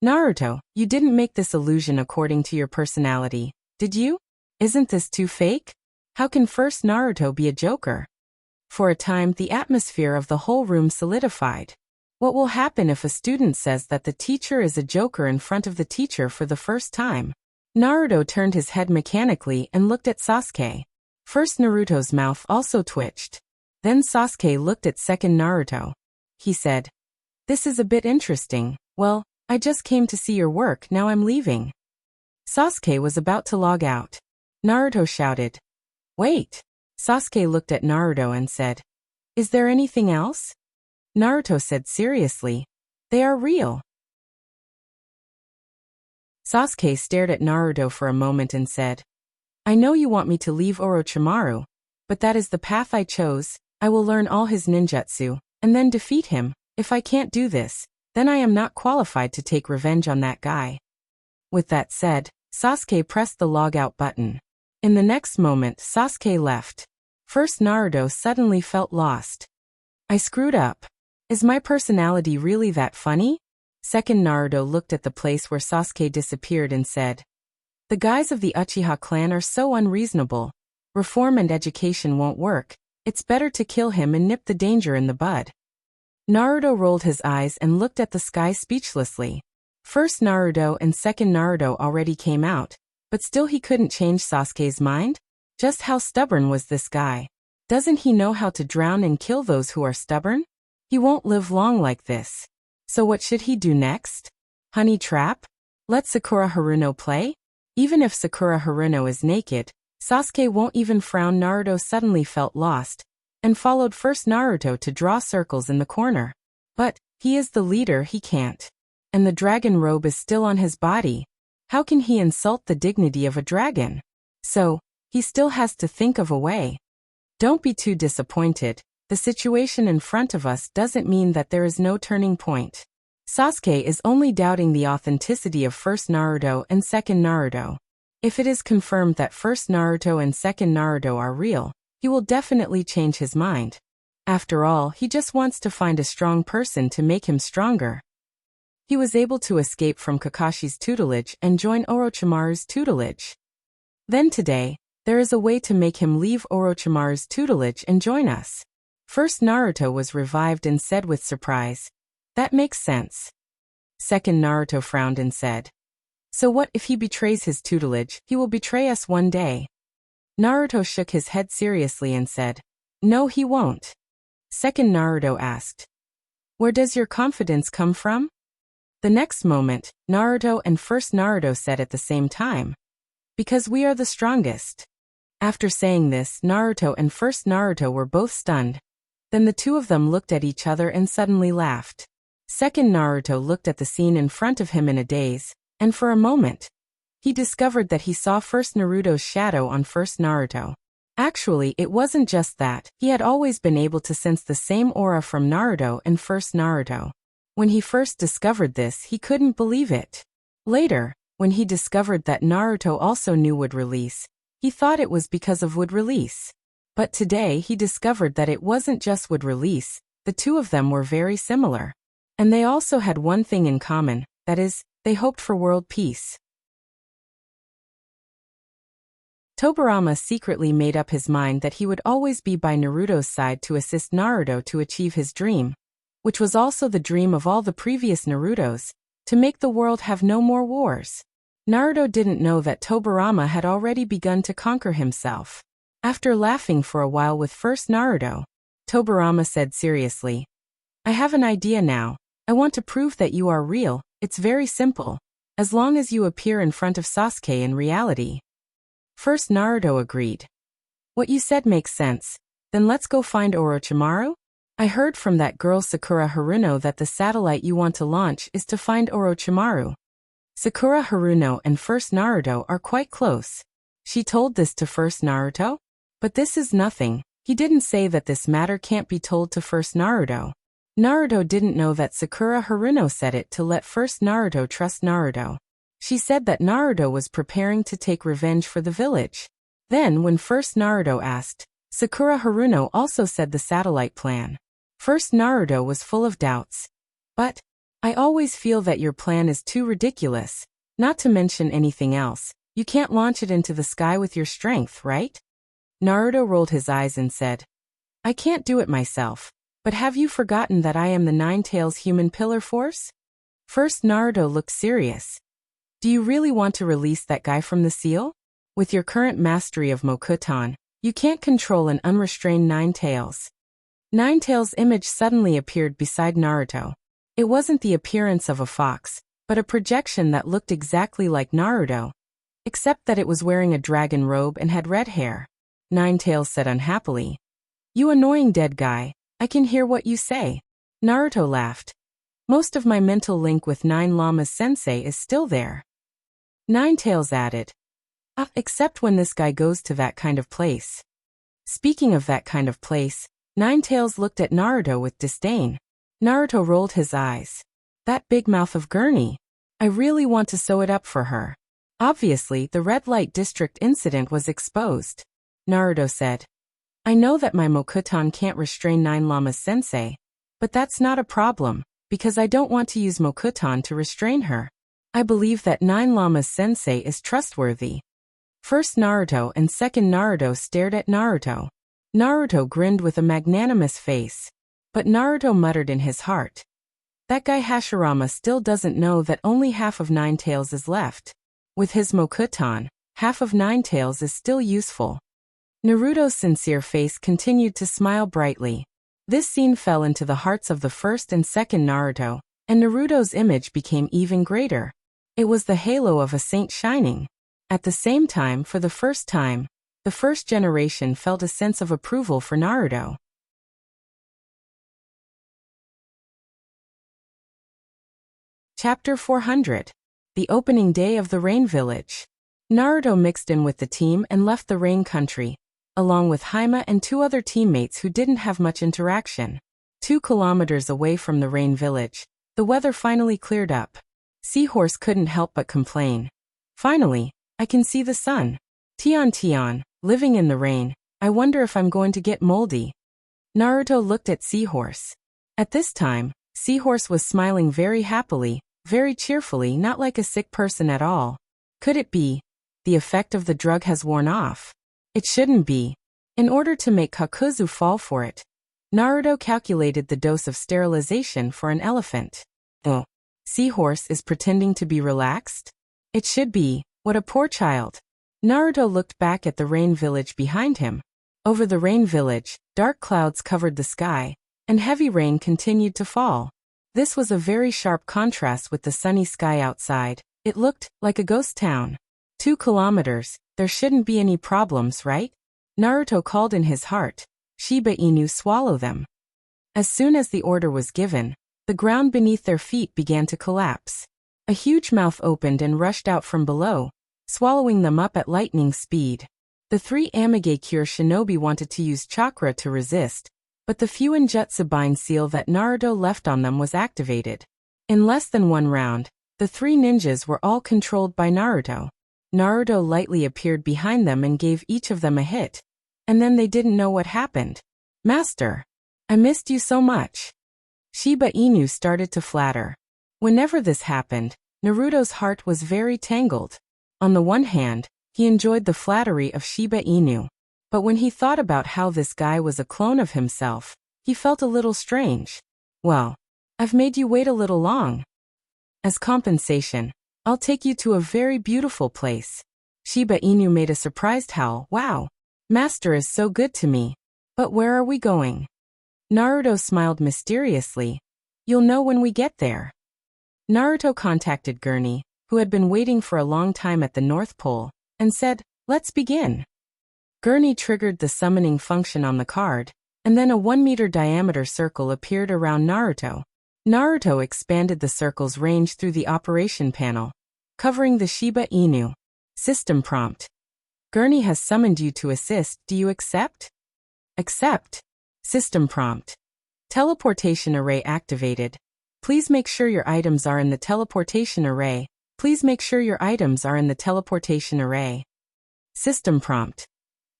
Naruto, you didn't make this illusion according to your personality, did you? Isn't this too fake? How can first Naruto be a joker? For a time, the atmosphere of the whole room solidified. What will happen if a student says that the teacher is a joker in front of the teacher for the first time? Naruto turned his head mechanically and looked at Sasuke. First Naruto's mouth also twitched. Then Sasuke looked at second Naruto. He said, This is a bit interesting. Well, I just came to see your work, now I'm leaving. Sasuke was about to log out. Naruto shouted, Wait! Sasuke looked at Naruto and said, Is there anything else? Naruto said seriously, They are real. Sasuke stared at Naruto for a moment and said, I know you want me to leave Orochimaru, but that is the path I chose. I will learn all his ninjutsu, and then defeat him. If I can't do this, then I am not qualified to take revenge on that guy. With that said, Sasuke pressed the log out button. In the next moment, Sasuke left. First Naruto suddenly felt lost. I screwed up. Is my personality really that funny? Second Naruto looked at the place where Sasuke disappeared and said, The guys of the Uchiha clan are so unreasonable. Reform and education won't work. It's better to kill him and nip the danger in the bud. Naruto rolled his eyes and looked at the sky speechlessly. First Naruto and second Naruto already came out, but still he couldn't change Sasuke's mind? Just how stubborn was this guy? Doesn't he know how to drown and kill those who are stubborn? He won't live long like this. So what should he do next? Honey trap? Let Sakura Haruno play? Even if Sakura Haruno is naked, Sasuke won't even frown. Naruto suddenly felt lost, and followed first Naruto to draw circles in the corner. But, he is the leader, he can't. And the dragon robe is still on his body. How can he insult the dignity of a dragon? So, he still has to think of a way. Don't be too disappointed. The situation in front of us doesn't mean that there is no turning point. Sasuke is only doubting the authenticity of first Naruto and second Naruto. If it is confirmed that first Naruto and second Naruto are real, he will definitely change his mind. After all, he just wants to find a strong person to make him stronger. He was able to escape from Kakashi's tutelage and join Orochimaru's tutelage. Then today, there is a way to make him leave Orochimaru's tutelage and join us. First Naruto was revived and said with surprise, That makes sense. Second Naruto frowned and said, So what if he betrays his tutelage? He will betray us one day. Naruto shook his head seriously and said, No, he won't. Second Naruto asked, Where does your confidence come from? The next moment, Naruto and first Naruto said at the same time, Because we are the strongest. After saying this, Naruto and first Naruto were both stunned. Then the two of them looked at each other and suddenly laughed. Second Naruto looked at the scene in front of him in a daze, and for a moment, he discovered that he saw first Naruto's shadow on first Naruto. Actually, it wasn't just that, he had always been able to sense the same aura from Naruto and first Naruto. When he first discovered this, he couldn't believe it. Later, when he discovered that Naruto also knew would release, he thought it was because of would release. But today he discovered that it wasn't just would release, the two of them were very similar. And they also had one thing in common, that is, they hoped for world peace. Tobirama secretly made up his mind that he would always be by Naruto's side to assist Naruto to achieve his dream, which was also the dream of all the previous Narutos, to make the world have no more wars. Naruto didn't know that Tobirama had already begun to conquer himself. After laughing for a while with first Naruto, Tobirama said seriously, I have an idea now. I want to prove that you are real. It's very simple. As long as you appear in front of Sasuke in reality. First Naruto agreed. What you said makes sense. Then let's go find Orochimaru? I heard from that girl Sakura Haruno that the satellite you want to launch is to find Orochimaru. Sakura Haruno and First Naruto are quite close. She told this to First Naruto? But this is nothing. He didn't say that this matter can't be told to First Naruto. Naruto didn't know that Sakura Haruno said it to let First Naruto trust Naruto. She said that Naruto was preparing to take revenge for the village. Then when First Naruto asked, Sakura Haruno also said the satellite plan. First Naruto was full of doubts. But, I always feel that your plan is too ridiculous. Not to mention anything else, you can't launch it into the sky with your strength, right? Naruto rolled his eyes and said, I can't do it myself. But have you forgotten that I am the Nine-Tails human pillar force? First Naruto looked serious. Do you really want to release that guy from the seal? With your current mastery of Mokuton, you can't control an unrestrained Nine-Tails. Nine-Tails' image suddenly appeared beside Naruto. It wasn't the appearance of a fox, but a projection that looked exactly like Naruto, except that it was wearing a dragon robe and had red hair. Nine-Tails said unhappily, You annoying dead guy, I can hear what you say. Naruto laughed. Most of my mental link with Nine Llamas Sensei is still there. Nine-Tails added, except when this guy goes to that kind of place. Speaking of that kind of place, Nine-Tails looked at Naruto with disdain. Naruto rolled his eyes. That big mouth of Gurney. I really want to sew it up for her. Obviously, the red light district incident was exposed. Naruto said, I know that my Mokuton can't restrain Nine Llamas Sensei, but that's not a problem, because I don't want to use Mokuton to restrain her. I believe that Nine Llamas Sensei is trustworthy. First Naruto and second Naruto stared at Naruto. Naruto grinned with a magnanimous face. But Naruto muttered in his heart. That guy Hashirama still doesn't know that only half of Nine-Tails is left. With his Mokuton, half of Nine-Tails is still useful. Naruto's sincere face continued to smile brightly. This scene fell into the hearts of the first and second Naruto, and Naruto's image became even greater. It was the halo of a saint shining. At the same time, for the first time, the first generation felt a sense of approval for Naruto. Chapter 400. The opening day of the Rain Village. Naruto mixed in with the team and left the Rain Country, along with Haima and two other teammates who didn't have much interaction. 2 kilometers away from the Rain Village, the weather finally cleared up. Seahorse couldn't help but complain. Finally, I can see the sun. Tion, living in the rain, I wonder if I'm going to get moldy. Naruto looked at Seahorse. At this time, Seahorse was smiling very happily, very cheerfully, not like a sick person at all. Could it be? The effect of the drug has worn off. It shouldn't be. In order to make Kakuzu fall for it, Naruto calculated the dose of sterilization for an elephant. Oh, Seahorse is pretending to be relaxed? It should be. What a poor child. Naruto looked back at the Rain Village behind him. Over the Rain Village, dark clouds covered the sky, and heavy rain continued to fall. This was a very sharp contrast with the sunny sky outside. It looked like a ghost town. 2 kilometers, there shouldn't be any problems, right? Naruto called in his heart. Shiba Inu swallow them. As soon as the order was given, the ground beneath their feet began to collapse. A huge mouth opened and rushed out from below, swallowing them up at lightning speed. The 3 Amigakure shinobi wanted to use chakra to resist, but the Fuinjutsu bind seal that Naruto left on them was activated. In less than 1 round, the 3 ninjas were all controlled by Naruto. Naruto lightly appeared behind them and gave each of them a hit. And then they didn't know what happened. Master, I missed you so much. Shiba Inu started to flatter. Whenever this happened, Naruto's heart was very tangled. On the one hand, he enjoyed the flattery of Shiba Inu. But when he thought about how this guy was a clone of himself, he felt a little strange. Well, I've made you wait a little long. As compensation, I'll take you to a very beautiful place. Shiba Inu made a surprised howl. Wow, Master is so good to me. But where are we going? Naruto smiled mysteriously. You'll know when we get there. Naruto contacted Gurney, who had been waiting for a long time at the North Pole, and said, let's begin. Gurney triggered the summoning function on the card, And then a 1-meter diameter circle appeared around Naruto. Naruto expanded the circle's range through the operation panel, covering the Shiba Inu. System prompt. Gurney has summoned you to assist. Do you accept? Accept. System prompt. Teleportation array activated. Please make sure your items are in the teleportation array. Please make sure your items are in the teleportation array. System prompt.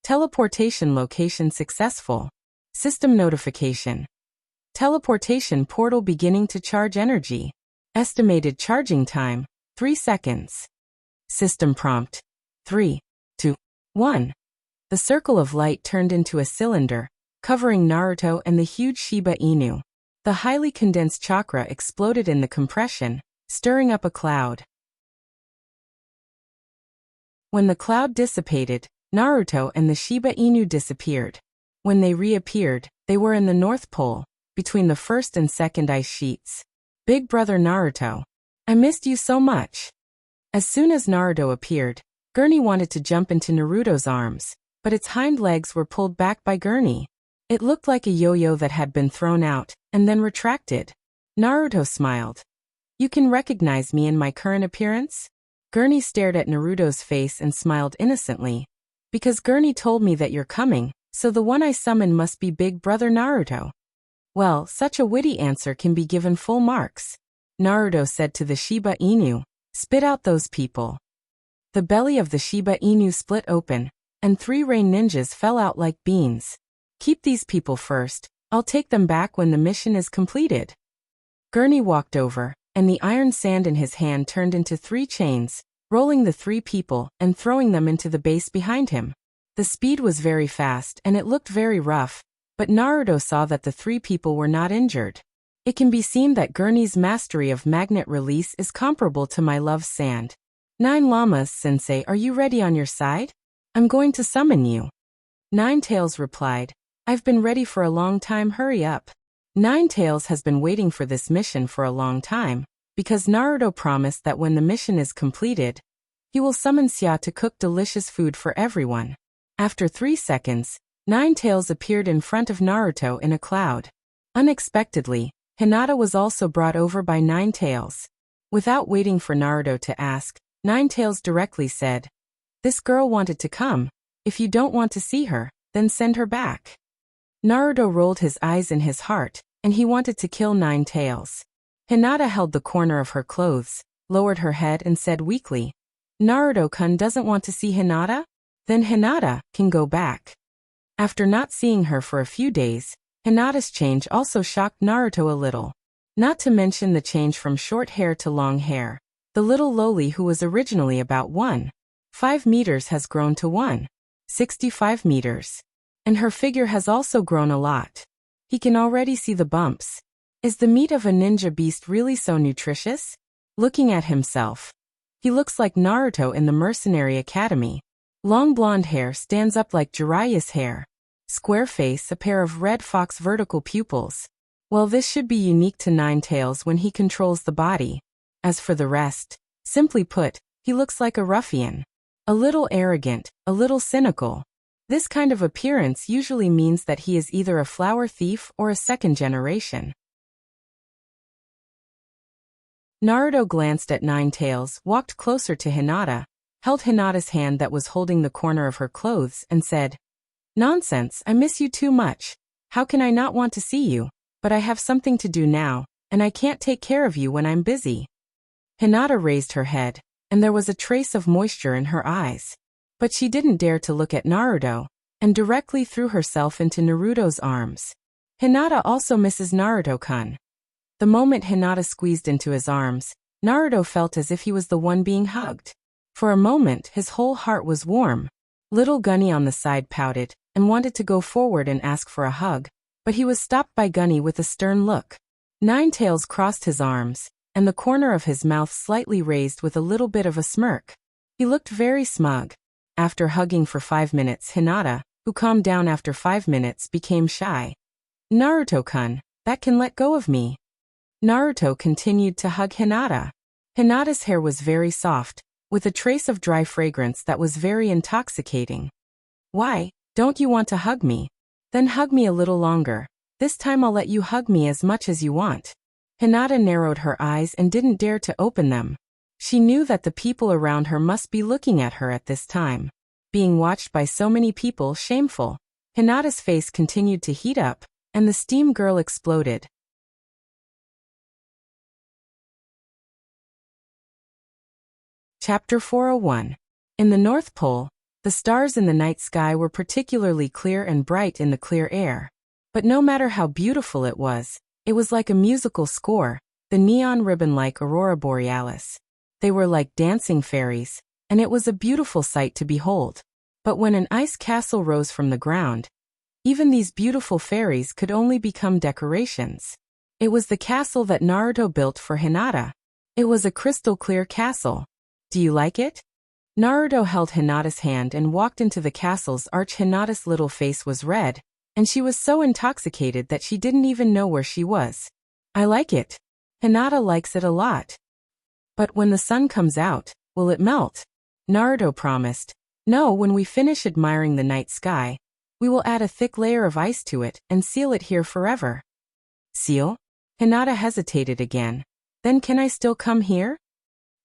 Teleportation location successful. System notification. Teleportation portal beginning to charge energy. Estimated charging time, 3 seconds. System prompt. 3, 2, 1. The circle of light turned into a cylinder, covering Naruto and the huge Shiba Inu. The highly condensed chakra exploded in the compression, stirring up a cloud. When the cloud dissipated, Naruto and the Shiba Inu disappeared. When they reappeared, they were in the North Pole, between the first and second ice sheets. Big brother Naruto. I missed you so much. As soon as Naruto appeared, Gurney wanted to jump into Naruto's arms, but its hind legs were pulled back by Gurney. It looked like a yo-yo that had been thrown out, and then retracted. Naruto smiled. You can recognize me in my current appearance? Gurney stared at Naruto's face and smiled innocently. Because Gurney told me that you're coming, so the one I summon must be Big Brother Naruto. Well, such a witty answer can be given full marks. Naruto said to the Shiba Inu, spit out those people. The belly of the Shiba Inu split open, and 3 rain ninjas fell out like beans. Keep these people first, I'll take them back when the mission is completed. Gurney walked over, and the iron sand in his hand turned into 3 chains, rolling the 3 people and throwing them into the base behind him. The speed was very fast and it looked very rough, but Naruto saw that the 3 people were not injured. It can be seen that Gurney's mastery of magnet release is comparable to my love's sand. 9 Llamas, Sensei, are you ready on your side? I'm going to summon you. 9 Tails replied, I've been ready for a long time, hurry up. 9 Tails has been waiting for this mission for a long time, because Naruto promised that when the mission is completed, he will summon Xia to cook delicious food for everyone. After 3 seconds, 9 Tails appeared in front of Naruto in a cloud. Unexpectedly, Hinata was also brought over by 9 Tails. Without waiting for Naruto to ask, 9 Tails directly said, This girl wanted to come. If you don't want to see her, then send her back. Naruto rolled his eyes in his heart, and he wanted to kill 9 Tails. Hinata held the corner of her clothes, lowered her head and said weakly, Naruto-kun doesn't want to see Hinata? Then Hinata can go back. After not seeing her for a few days, Hinata's change also shocked Naruto a little. Not to mention the change from short hair to long hair. The little loli who was originally about 1.5 meters has grown to 1.65 meters. And her figure has also grown a lot. He can already see the bumps. Is the meat of a ninja beast really so nutritious? Looking at himself, he looks like Naruto in the Mercenary Academy. Long blonde hair stands up like Jiraiya's hair. Square face, a pair of red fox vertical pupils. Well, this should be unique to 9 Tails when he controls the body. As for the rest, simply put, he looks like a ruffian. A little arrogant, a little cynical. This kind of appearance usually means that he is either a flower thief or a second generation. Naruto glanced at 9 Tails, walked closer to Hinata, held Hinata's hand that was holding the corner of her clothes, and said, Nonsense, I miss you too much. How can I not want to see you? But I have something to do now, and I can't take care of you when I'm busy. Hinata raised her head, and there was a trace of moisture in her eyes. But she didn't dare to look at Naruto, and directly threw herself into Naruto's arms. Hinata also misses Naruto-kun. The moment Hinata squeezed into his arms, Naruto felt as if he was the one being hugged. For a moment, his whole heart was warm. Little Gunny on the side pouted, and wanted to go forward and ask for a hug, but he was stopped by Gunny with a stern look. 9 Tails crossed his arms, and the corner of his mouth slightly raised with a little bit of a smirk. He looked very smug. After hugging for 5 minutes, Hinata, who calmed down after 5 minutes, became shy. Naruto-kun, that can let go of me. Naruto continued to hug Hinata. Hinata's hair was very soft, with a trace of dry fragrance that was very intoxicating. Why, don't you want to hug me? Then hug me a little longer. This time I'll let you hug me as much as you want. Hinata narrowed her eyes and didn't dare to open them. She knew that the people around her must be looking at her at this time. Being watched by so many people, shameful. Hinata's face continued to heat up, and the steam girl exploded. Chapter 401. In the North Pole, the stars in the night sky were particularly clear and bright in the clear air. But no matter how beautiful it was like a musical score, the neon ribbon like aurora borealis. They were like dancing fairies, and it was a beautiful sight to behold. But when an ice castle rose from the ground, even these beautiful fairies could only become decorations. It was the castle that Naruto built for Hinata. It was a crystal-clear castle. Do you like it? Naruto held Hinata's hand and walked into the castle's arch. Hinata's little face was red, and she was so intoxicated that she didn't even know where she was. I like it. Hinata likes it a lot. But when the sun comes out, will it melt? Naruto promised. No, when we finish admiring the night sky, we will add a thick layer of ice to it and seal it here forever. Seal? Hinata hesitated again. Then can I still come here?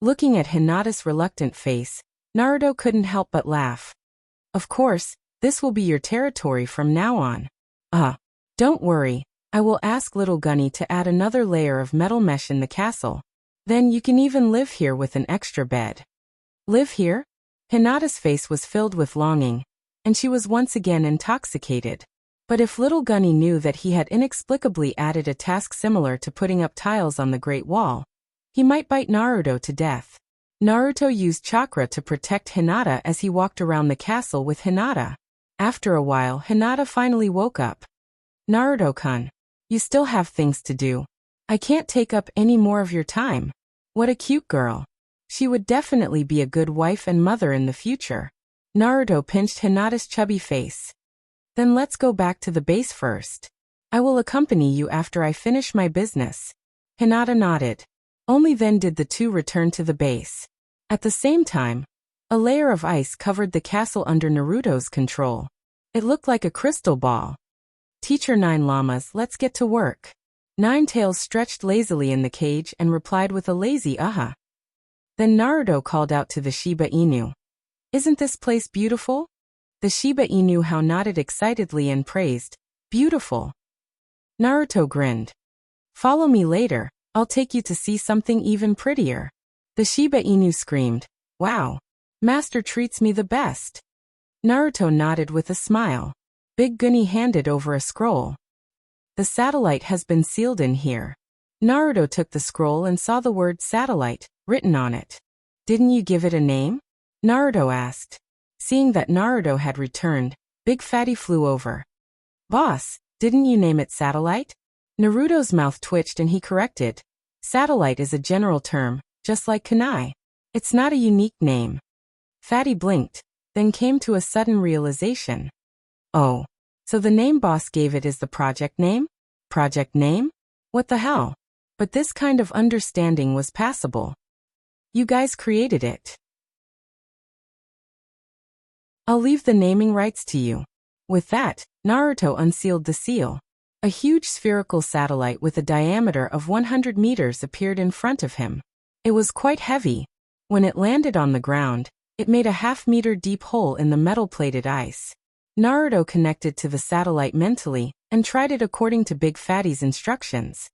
Looking at Hinata's reluctant face, Naruto couldn't help but laugh. Of course, this will be your territory from now on. Don't worry, I will ask little Gunny to add another layer of metal mesh in the castle. Then you can even live here with an extra bed. Live here? Hinata's face was filled with longing, and she was once again intoxicated. But if little Gunny knew that he had inexplicably added a task similar to putting up tiles on the Great Wall, he might bite Naruto to death. Naruto used chakra to protect Hinata as he walked around the castle with Hinata. After a while, Hinata finally woke up. Naruto-kun, you still have things to do. I can't take up any more of your time. What a cute girl. She would definitely be a good wife and mother in the future. Naruto pinched Hinata's chubby face. Then let's go back to the base first. I will accompany you after I finish my business. Hinata nodded. Only then did the two return to the base. At the same time, a layer of ice covered the castle under Naruto's control. It looked like a crystal ball. Teacher Nine Llamas, let's get to work. Nine Tails stretched lazily in the cage and replied with a lazy aha. Then Naruto called out to the Shiba Inu. Isn't this place beautiful? The Shiba Inu nodded excitedly and praised, beautiful. Naruto grinned. Follow me later, I'll take you to see something even prettier. The Shiba Inu screamed, wow, Master treats me the best. Naruto nodded with a smile. Big Gunny handed over a scroll. The satellite has been sealed in here. Naruto took the scroll and saw the word satellite written on it. Didn't you give it a name? Naruto asked. Seeing that Naruto had returned, Big Fatty flew over. Boss, didn't you name it satellite? Naruto's mouth twitched and he corrected. Satellite is a general term, just like kunai. It's not a unique name. Fatty blinked, then came to a sudden realization. Oh, so the name boss gave it is the project name? Project name? What the hell? But this kind of understanding was passable. You guys created it. I'll leave the naming rights to you. With that, Naruto unsealed the seal. A huge spherical satellite with a diameter of 100 meters appeared in front of him. It was quite heavy. When it landed on the ground, it made a half-meter deep hole in the metal-plated ice. Naruto connected to the satellite mentally and tried it according to Big Fatty's instructions.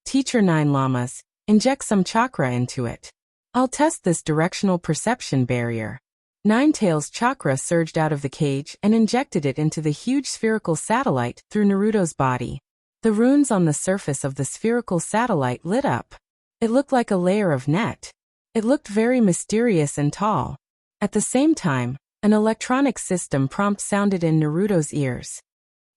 Teacher Nine Llamas, inject some chakra into it. I'll test this directional perception barrier. Nine Tails' chakra surged out of the cage and injected it into the huge spherical satellite through Naruto's body. The runes on the surface of the spherical satellite lit up. It looked like a layer of net. It looked very mysterious and tall. At the same time, an electronic system prompt sounded in Naruto's ears.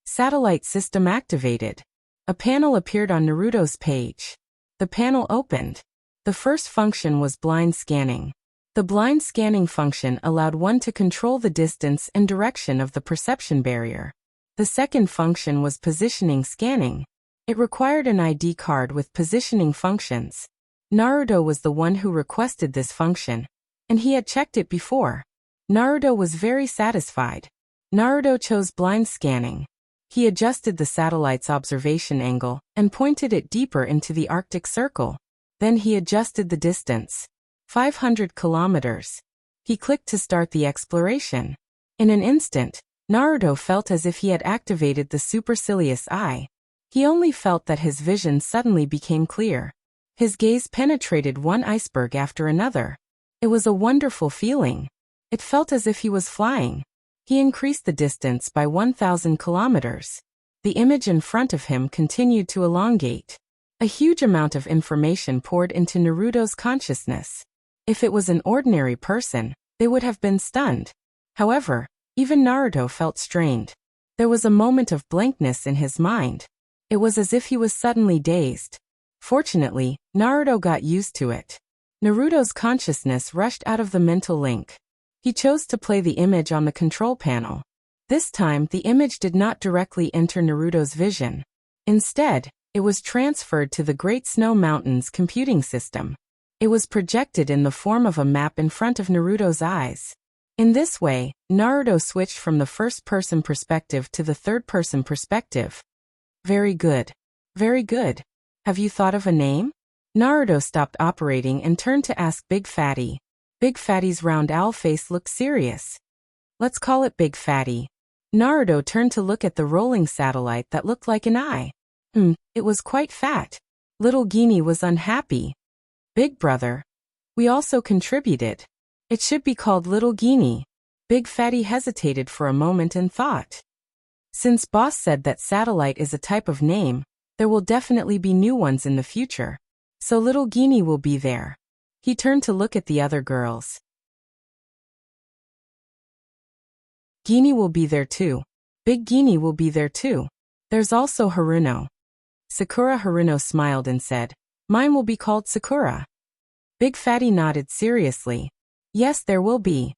Satellite system activated. A panel appeared on Naruto's page. The panel opened. The first function was blind scanning. The blind scanning function allowed one to control the distance and direction of the perception barrier. The second function was positioning scanning. It required an ID card with positioning functions. Naruto was the one who requested this function, and he had checked it before. Naruto was very satisfied. Naruto chose blind scanning. He adjusted the satellite's observation angle and pointed it deeper into the Arctic Circle. Then he adjusted the distance. 500 kilometers. He clicked to start the exploration. In an instant, Naruto felt as if he had activated the supercilious eye. He only felt that his vision suddenly became clear. His gaze penetrated one iceberg after another. It was a wonderful feeling. It felt as if he was flying. He increased the distance by 1,000 kilometers. The image in front of him continued to elongate. A huge amount of information poured into Naruto's consciousness. If it was an ordinary person, they would have been stunned. However, even Naruto felt strained. There was a moment of blankness in his mind. It was as if he was suddenly dazed. Fortunately, Naruto got used to it. Naruto's consciousness rushed out of the mental link. He chose to play the image on the control panel. This time, the image did not directly enter Naruto's vision. Instead, it was transferred to the Great Snow Mountain's computing system. It was projected in the form of a map in front of Naruto's eyes. In this way, Naruto switched from the first-person perspective to the third-person perspective. Very good. Very good. Have you thought of a name? Naruto stopped operating and turned to ask Big Fatty. Big Fatty's round owl face looked serious. Let's call it Big Fatty. Naruto turned to look at the rolling satellite that looked like an eye. It was quite fat. Little Genie was unhappy. Big brother. We also contributed. It should be called Little Genie. Big Fatty hesitated for a moment and thought. Since Boss said that satellite is a type of name, there will definitely be new ones in the future. So Little Genie will be there. He turned to look at the other girls. Genie will be there too. Big Genie will be there too. There's also Haruno. Sakura Haruno smiled and said, Mine will be called Sakura. Big Fatty nodded seriously. Yes, there will be.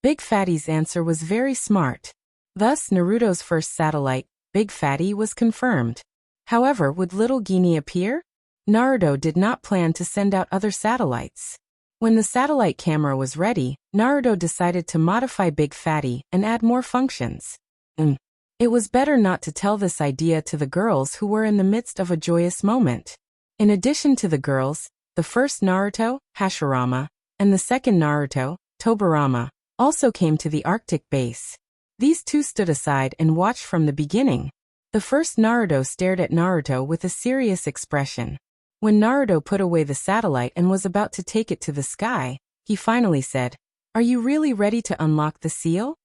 Big Fatty's answer was very smart. Thus, Naruto's first satellite, Big Fatty, was confirmed. However, would Little Genie appear? Naruto did not plan to send out other satellites. When the satellite camera was ready, Naruto decided to modify Big Fatty and add more functions. It was better not to tell this idea to the girls who were in the midst of a joyous moment. In addition to the girls, the first Naruto, Hashirama, and the second Naruto, Tobirama, also came to the Arctic base. These two stood aside and watched from the beginning. The first Naruto stared at Naruto with a serious expression. When Naruto put away the satellite and was about to take it to the sky, he finally said, Are you really ready to unlock the seal?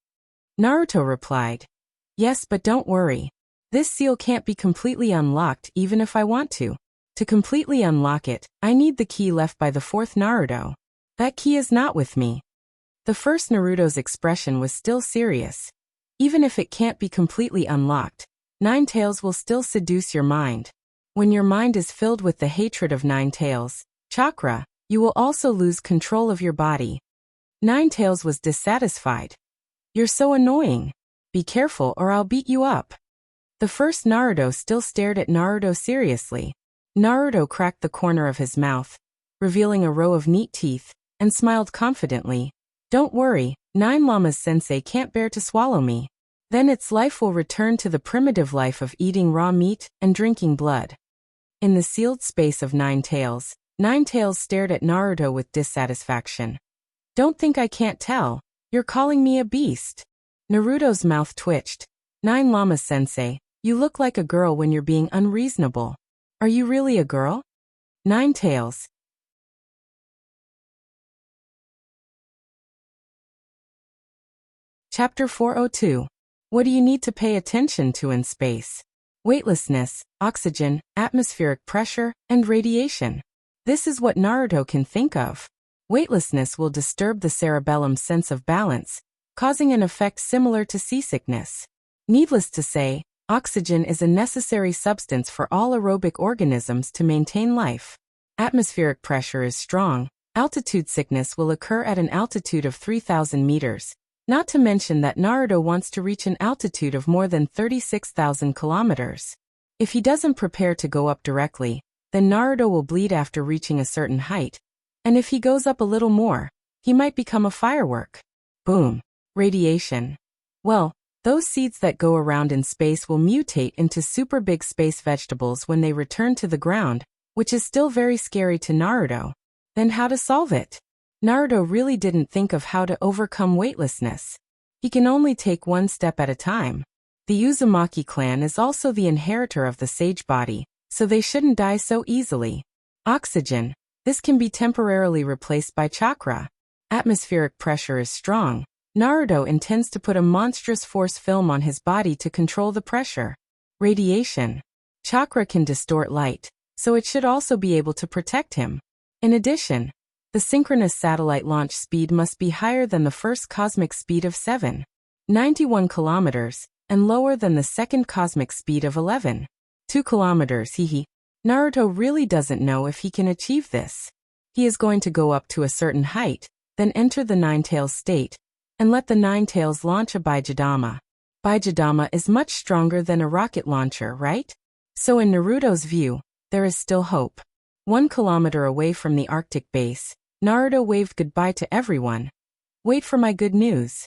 Naruto replied, Yes, but don't worry. This seal can't be completely unlocked even if I want to. To completely unlock it, I need the key left by the fourth Naruto. That key is not with me. The first Naruto's expression was still serious. Even if it can't be completely unlocked, Nine Tails will still seduce your mind. When your mind is filled with the hatred of Nine Tails, chakra, you will also lose control of your body. Nine Tails was dissatisfied. You're so annoying. Be careful or I'll beat you up. The first Naruto still stared at Naruto seriously. Naruto cracked the corner of his mouth, revealing a row of neat teeth, and smiled confidently. Don't worry, Nine Llamas Sensei can't bear to swallow me. Then its life will return to the primitive life of eating raw meat and drinking blood. In the sealed space of Nine Tails stared at Naruto with dissatisfaction. Don't think I can't tell. You're calling me a beast. Naruto's mouth twitched. Nine Llamas Sensei, you look like a girl when you're being unreasonable. Are you really a girl? Nine Tails. Chapter 402. What do you need to pay attention to in space? Weightlessness, oxygen, atmospheric pressure, and radiation. This is what Naruto can think of. Weightlessness will disturb the cerebellum's sense of balance, causing an effect similar to seasickness. Needless to say, oxygen is a necessary substance for all aerobic organisms to maintain life. Atmospheric pressure is strong. Altitude sickness will occur at an altitude of 3,000 meters. Not to mention that Naruto wants to reach an altitude of more than 36,000 kilometers. If he doesn't prepare to go up directly, then Naruto will bleed after reaching a certain height. And if he goes up a little more, he might become a firework. Boom. Radiation. Well, Those seeds that go around in space will mutate into super big space vegetables when they return to the ground, which is still very scary to Naruto. Then how to solve it? Naruto really didn't think of how to overcome weightlessness. He can only take one step at a time. The Uzumaki clan is also the inheritor of the sage body, so they shouldn't die so easily. Oxygen. This can be temporarily replaced by chakra. Atmospheric pressure is strong. Naruto intends to put a monstrous force film on his body to control the pressure. Radiation. Chakra can distort light, so it should also be able to protect him. In addition, the synchronous satellite launch speed must be higher than the first cosmic speed of 7.91 kilometers, and lower than the second cosmic speed of 11.2 kilometers. Naruto really doesn't know if he can achieve this. He is going to go up to a certain height, then enter the Nine-Tails state, and let the Nine-Tails launch a Bijidama. Bijidama is much stronger than a rocket launcher, right? So in Naruto's view, there is still hope. 1 kilometer away from the Arctic base, Naruto waved goodbye to everyone. Wait for my good news.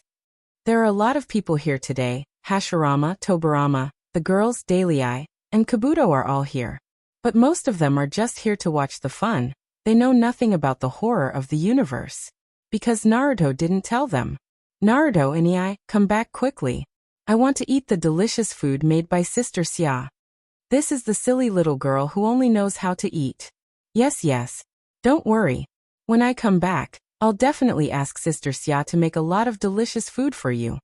There are a lot of people here today. Hashirama, Tobirama, the girls, Dayliai, and Kabuto are all here. But most of them are just here to watch the fun. They know nothing about the horror of the universe. Because Naruto didn't tell them. Naruto and I, come back quickly. I want to eat the delicious food made by Sister Xia. This is the silly little girl who only knows how to eat. Yes. Don't worry. When I come back, I'll definitely ask Sister Xia to make a lot of delicious food for you.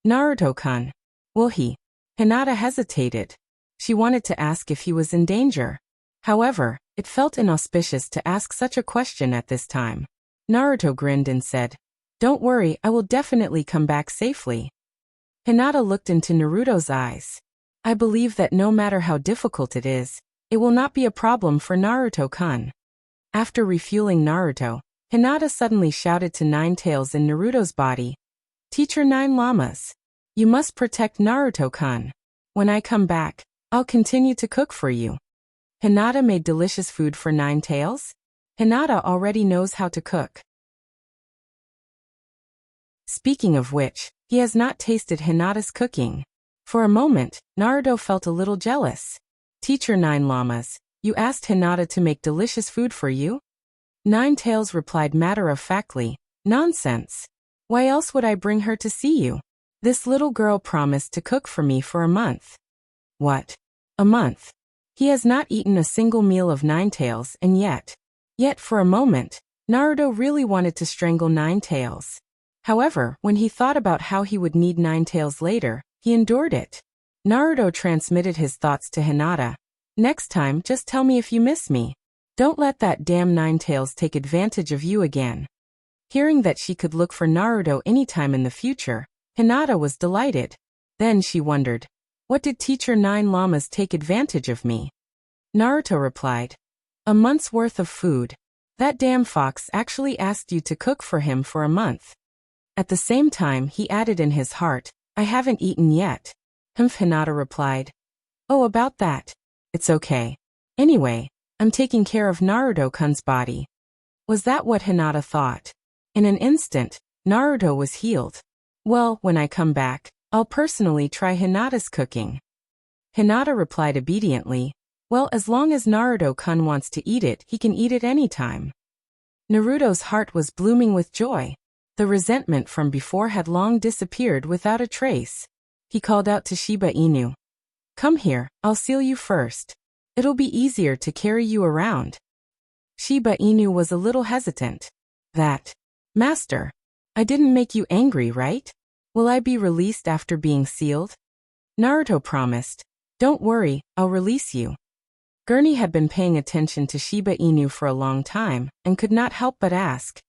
Naruto-kun. Will he? Hinata hesitated. She wanted to ask if he was in danger. However, it felt inauspicious to ask such a question at this time. Naruto grinned and said, "Don't worry, I will definitely come back safely." Hinata looked into Naruto's eyes. "I believe that no matter how difficult it is, it will not be a problem for Naruto-kun." After refueling Naruto, Hinata suddenly shouted to Nine-Tails in Naruto's body, "Teacher Nine Llamas, you must protect Naruto-kun. When I come back, I'll continue to cook for you." Hinata made delicious food for Nine-Tails? Hinata already knows how to cook. Speaking of which, he has not tasted Hinata's cooking. For a moment, Naruto felt a little jealous. "Teacher Nine Llamas, you asked Hinata to make delicious food for you?" Nine-Tails replied matter-of-factly, "Nonsense. Why else would I bring her to see you? This little girl promised to cook for me for a month." What? A month? He has not eaten a single meal of Nine-Tails, and yet for a moment, Naruto really wanted to strangle Nine-Tails. However, when he thought about how he would need Nine-Tails later, he endured it. Naruto transmitted his thoughts to Hinata. "Next time, just tell me if you miss me. Don't let that damn Nine-Tails take advantage of you again." Hearing that she could look for Naruto anytime in the future, Hinata was delighted. Then she wondered, what did Teacher Nine Llamas take advantage of me? Naruto replied, "A month's worth of food. That damn fox actually asked you to cook for him for a month." At the same time, he added in his heart, "I haven't eaten yet." Hinata replied, "Oh, about that. It's okay. Anyway, I'm taking care of Naruto-kun's body." Was that what Hinata thought? In an instant, Naruto was healed. "Well, when I come back, I'll personally try Hinata's cooking." Hinata replied obediently, "Well, as long as Naruto-kun wants to eat it, he can eat it anytime." Naruto's heart was blooming with joy. The resentment from before had long disappeared without a trace. He called out to Shiba Inu, "Come here, I'll seal you first. It'll be easier to carry you around." Shiba Inu was a little hesitant. "Master, I didn't make you angry, right? Will I be released after being sealed?" Naruto promised, "Don't worry, I'll release you." Gurney had been paying attention to Shiba Inu for a long time, and could not help but ask,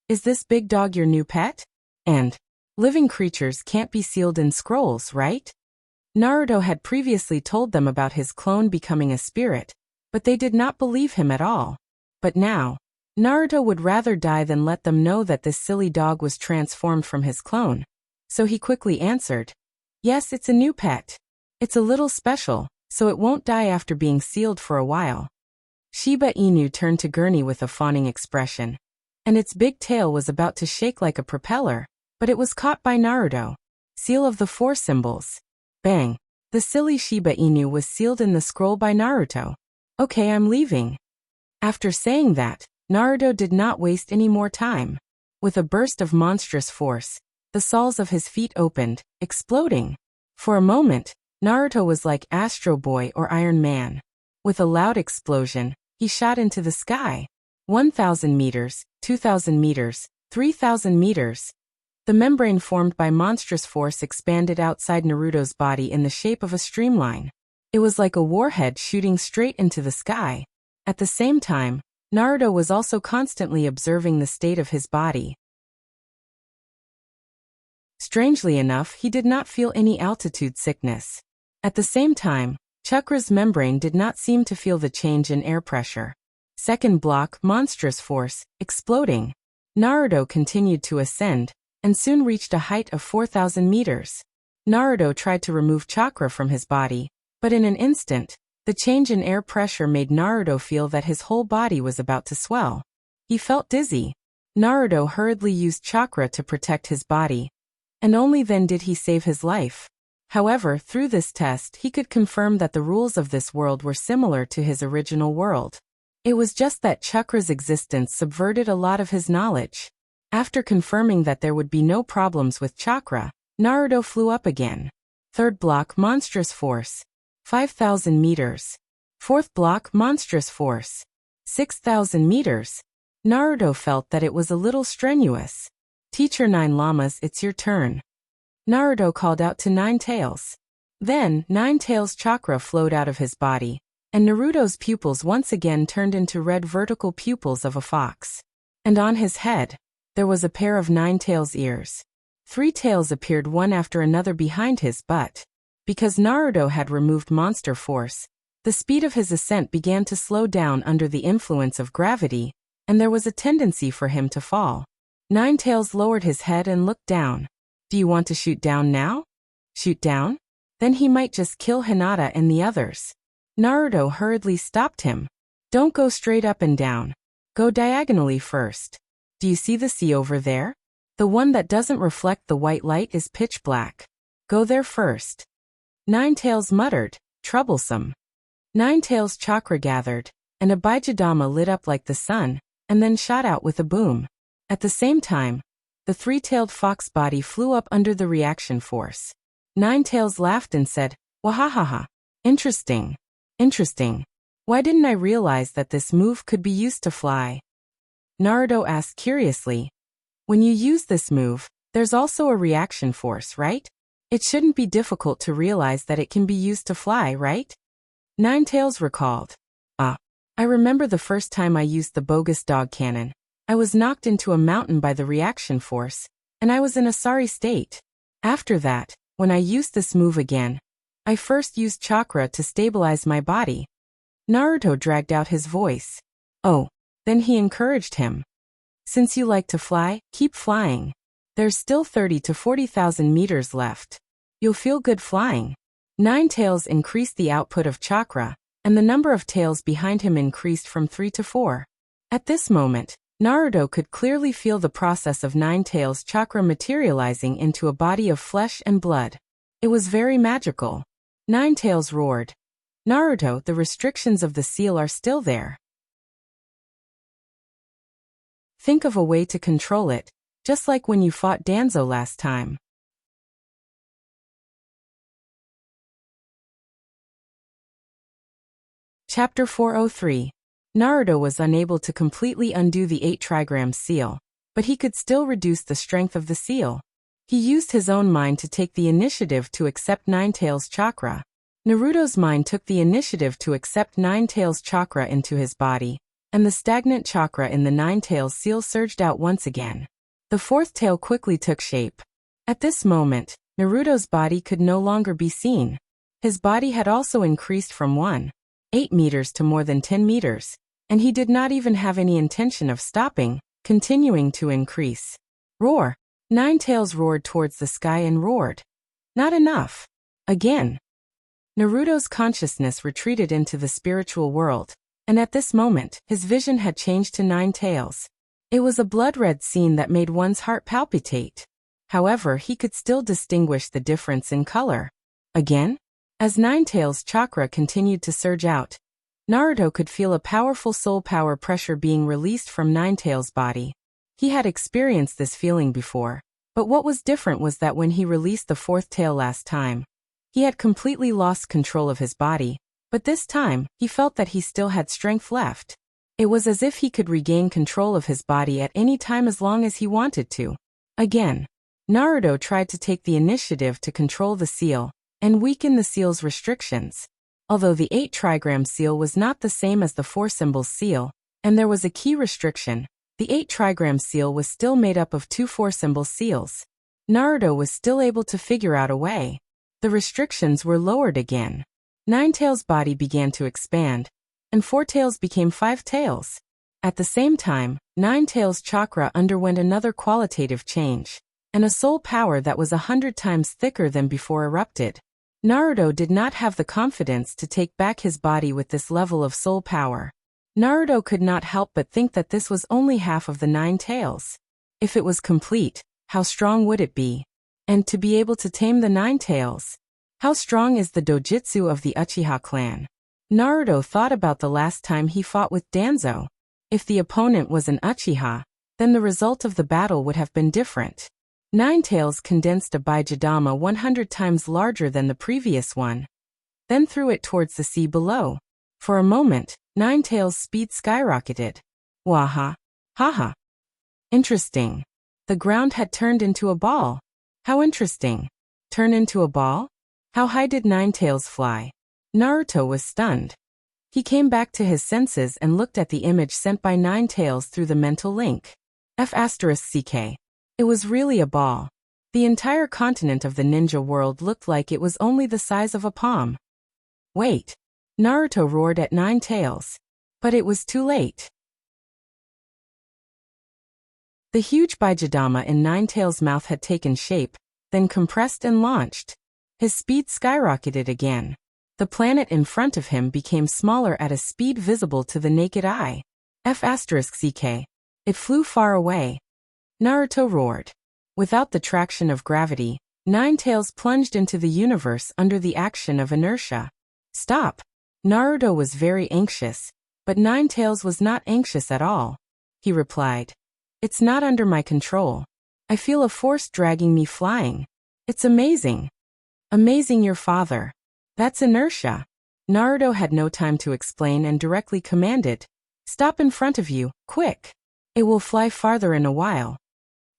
"Is this big dog your new pet? And living creatures can't be sealed in scrolls, right?" Naruto had previously told them about his clone becoming a spirit, but they did not believe him at all. But now, Naruto would rather die than let them know that this silly dog was transformed from his clone. So he quickly answered, "Yes, it's a new pet. It's a little special, so it won't die after being sealed for a while." Shiba Inu turned to Gurney with a fawning expression, and its big tail was about to shake like a propeller, but it was caught by Naruto. Seal of the Four Symbols. Bang. The silly Shiba Inu was sealed in the scroll by Naruto. Okay, I'm leaving. After saying that, Naruto did not waste any more time. With a burst of monstrous force, the soles of his feet opened, exploding. For a moment, Naruto was like Astro Boy or Iron Man. With a loud explosion, he shot into the sky. 1,000 meters, 2,000 meters, 3,000 meters. The membrane formed by monstrous force expanded outside Naruto's body in the shape of a streamline. It was like a warhead shooting straight into the sky. At the same time, Naruto was also constantly observing the state of his body. Strangely enough, he did not feel any altitude sickness. At the same time, Chakra's membrane did not seem to feel the change in air pressure. Second block, monstrous force, exploding. Naruto continued to ascend, and soon reached a height of 4,000 meters. Naruto tried to remove chakra from his body, but in an instant, the change in air pressure made Naruto feel that his whole body was about to swell. He felt dizzy. Naruto hurriedly used chakra to protect his body, and only then did he save his life. However, through this test, he could confirm that the rules of this world were similar to his original world. It was just that chakra's existence subverted a lot of his knowledge. After confirming that there would be no problems with chakra, Naruto flew up again. Third block, monstrous force. 5,000 meters. Fourth block, monstrous force. 6,000 meters. Naruto felt that it was a little strenuous. Teacher Nine Lamas, it's your turn. Naruto called out to Nine Tails. Then, Nine Tails' chakra flowed out of his body, and Naruto's pupils once again turned into red vertical pupils of a fox. And on his head, there was a pair of Nine Tails' ears. 3 tails appeared one after another behind his butt. Because Naruto had removed monster force, the speed of his ascent began to slow down under the influence of gravity, and there was a tendency for him to fall. Nine Tails lowered his head and looked down. Do you want to shoot down now? Shoot down? Then he might just kill Hinata and the others. Naruto hurriedly stopped him. Don't go straight up and down. Go diagonally first. Do you see the sea over there? The one that doesn't reflect the white light is pitch black. Go there first. Nine Tails muttered, troublesome. Nine Tails' chakra gathered, and a Bijidama lit up like the sun, and then shot out with a boom. At the same time, the 3-tailed fox body flew up under the reaction force. Nine Tails laughed and said, Wahahaha. Interesting. Interesting. Why didn't I realize that this move could be used to fly? Naruto asked curiously. When you use this move, there's also a reaction force, right? It shouldn't be difficult to realize that it can be used to fly, right? Nine Tails recalled. I remember the first time I used the bogus dog cannon. I was knocked into a mountain by the reaction force, and I was in a sorry state. After that, when I used this move again, I first used chakra to stabilize my body. Naruto dragged out his voice. Oh, then he encouraged him. Since you like to fly, keep flying. There's still 30 to 40,000 meters left. You'll feel good flying. Nine Tails increased the output of chakra, and the number of tails behind him increased from 3 to 4. At this moment, Naruto could clearly feel the process of Nine Tails' chakra materializing into a body of flesh and blood. It was very magical. Nine Tails roared. Naruto, the restrictions of the seal are still there. Think of a way to control it, just like when you fought Danzo last time. Chapter 403. Naruto was unable to completely undo the 8 trigram seal, but he could still reduce the strength of the seal. He used his own mind to take the initiative to accept Nine Tails' chakra. Naruto's mind took the initiative to accept Nine Tails' chakra into his body, and the stagnant chakra in the Nine Tails seal surged out once again. The 4th tail quickly took shape. At this moment, Naruto's body could no longer be seen. His body had also increased from 1.8 meters to more than 10 meters, and he did not even have any intention of stopping, continuing to increase. Roar! Nine Tails roared towards the sky and roared. Not enough. Again. Naruto's consciousness retreated into the spiritual world, and at this moment, his vision had changed to Nine Tails. It was a blood-red scene that made one's heart palpitate. However, he could still distinguish the difference in color. Again? As Ninetales' chakra continued to surge out, Naruto could feel a powerful soul power pressure being released from Ninetales' body. He had experienced this feeling before, but what was different was that when he released the fourth tail last time, he had completely lost control of his body, but this time, he felt that he still had strength left. It was as if he could regain control of his body at any time as long as he wanted to. Again, Naruto tried to take the initiative to control the seal and weaken the seal's restrictions. Although the 8 trigram seal was not the same as the 4 symbols seal, and there was a key restriction, the 8 trigram seal was still made up of 2 4 symbol seals. Naruto was still able to figure out a way. The restrictions were lowered again. Ninetales' body began to expand, and 4 tails became 5 tails. At the same time, Ninetales' chakra underwent another qualitative change, and a soul power that was 100 times thicker than before erupted. Naruto did not have the confidence to take back his body with this level of soul power. Naruto could not help but think that this was only half of the 9 tails. If it was complete, how strong would it be? And to be able to tame the 9 tails, how strong is the dojutsu of the Uchiha clan? Naruto thought about the last time he fought with Danzo. If the opponent was an Uchiha, then the result of the battle would have been different. Ninetales condensed a Bijidama 100 times larger than the previous one, then threw it towards the sea below. For a moment, Ninetales' speed skyrocketed. Waha! Haha! Interesting. The ground had turned into a ball. How interesting. Turn into a ball? How high did Ninetales fly? Naruto was stunned. He came back to his senses and looked at the image sent by Ninetales through the mental link. F***CK. It was really a ball. The entire continent of the ninja world looked like it was only the size of a palm. Wait! Naruto roared at Ninetales. But it was too late. The huge Bijidama in Ninetales' mouth had taken shape, then compressed and launched. His speed skyrocketed again. The planet in front of him became smaller at a speed visible to the naked eye. F***CK. It flew far away. Naruto roared. Without the traction of gravity, Ninetales plunged into the universe under the action of inertia. Stop! Naruto was very anxious, but Ninetales was not anxious at all. He replied, "It's not under my control. I feel a force dragging me flying. It's amazing." Amazing your father. That's inertia. Naruto had no time to explain and directly commanded, "Stop in front of you, quick. It will fly farther in a while."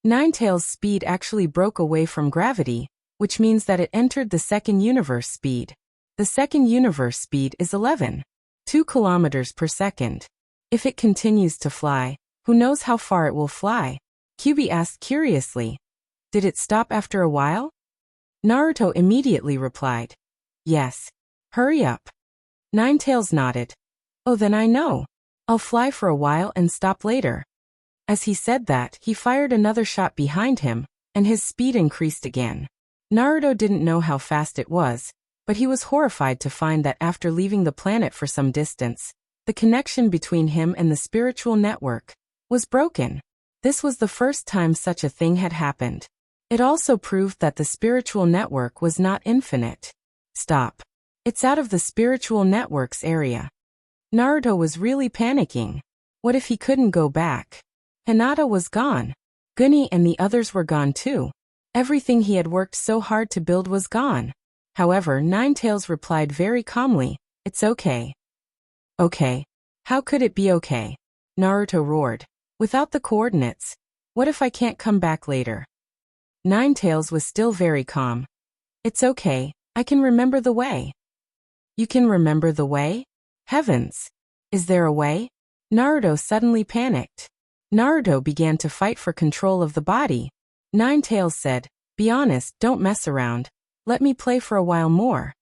Ninetales' speed actually broke away from gravity, which means that it entered the second universe speed. The second universe speed is 11.2 kilometers per second. If it continues to fly, who knows how far it will fly? Kyubi asked curiously. Did it stop after a while? Naruto immediately replied, "Yes. Hurry up." Ninetales nodded. "Oh, then I know. I'll fly for a while and stop later." As he said that, he fired another shot behind him, and his speed increased again. Naruto didn't know how fast it was, but he was horrified to find that after leaving the planet for some distance, the connection between him and the spiritual network was broken. This was the first time such a thing had happened. It also proved that the spiritual network was not infinite. Stop. It's out of the spiritual network's area. Naruto was really panicking. What if he couldn't go back? Hinata was gone. Guni and the others were gone too. Everything he had worked so hard to build was gone. However, Ninetales replied very calmly, "It's okay." Okay. How could it be okay? Naruto roared. Without the coordinates. What if I can't come back later? Ninetales was still very calm. "It's okay. I can remember the way." You can remember the way? Heavens! Is there a way? Naruto suddenly panicked. Naruto began to fight for control of the body. Ninetales said, "Be honest, don't mess around. Let me play for a while more."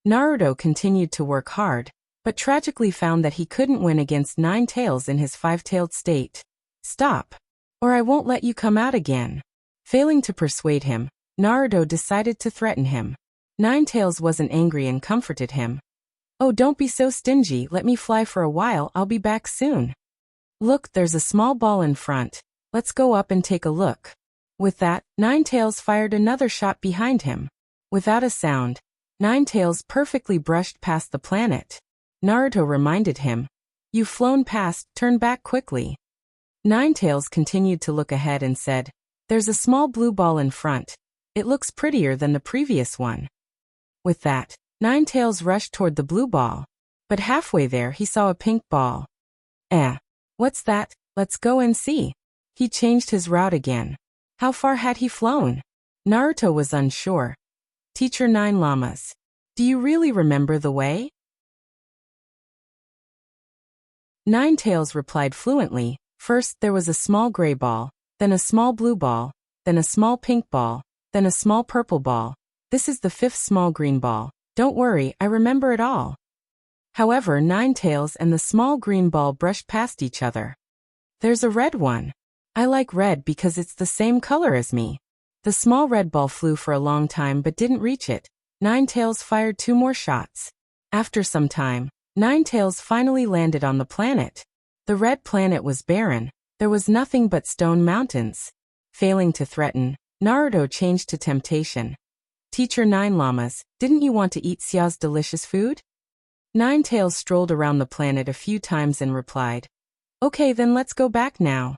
Naruto continued to work hard, but tragically found that he couldn't win against Ninetales in his 5-tailed state. "Stop, or I won't let you come out again." Failing to persuade him, Naruto decided to threaten him. Ninetales wasn't angry and comforted him. "Oh, don't be so stingy, let me fly for a while, I'll be back soon." "Look, there's a small ball in front. Let's go up and take a look." With that, Ninetails fired another shot behind him. Without a sound, Ninetails perfectly brushed past the planet. Naruto reminded him, "You've flown past, turn back quickly." Ninetails continued to look ahead and said, "There's a small blue ball in front. It looks prettier than the previous one." With that, Ninetails rushed toward the blue ball. But halfway there he saw a pink ball. What's that? Let's go and see." He changed his route again. How far had he flown? Naruto was unsure. "Teacher Nine Llamas, do you really remember the way?" Ninetails replied fluently. First there was a small gray ball, then a small blue ball, then a small pink ball, then a small purple ball. This is the 5th small green ball. Don't worry, I remember it all. However, Ninetails and the small green ball brushed past each other. "There's a red one. I like red because it's the same color as me." The small red ball flew for a long time but didn't reach it. Ninetails fired 2 more shots. After some time, Ninetails finally landed on the planet. The red planet was barren. There was nothing but stone mountains. Failing to threaten, Naruto changed to temptation. "Teacher Nine Llamas, didn't you want to eat Xiao's delicious food?" Ninetails strolled around the planet a few times and replied, "Okay, then let's go back now."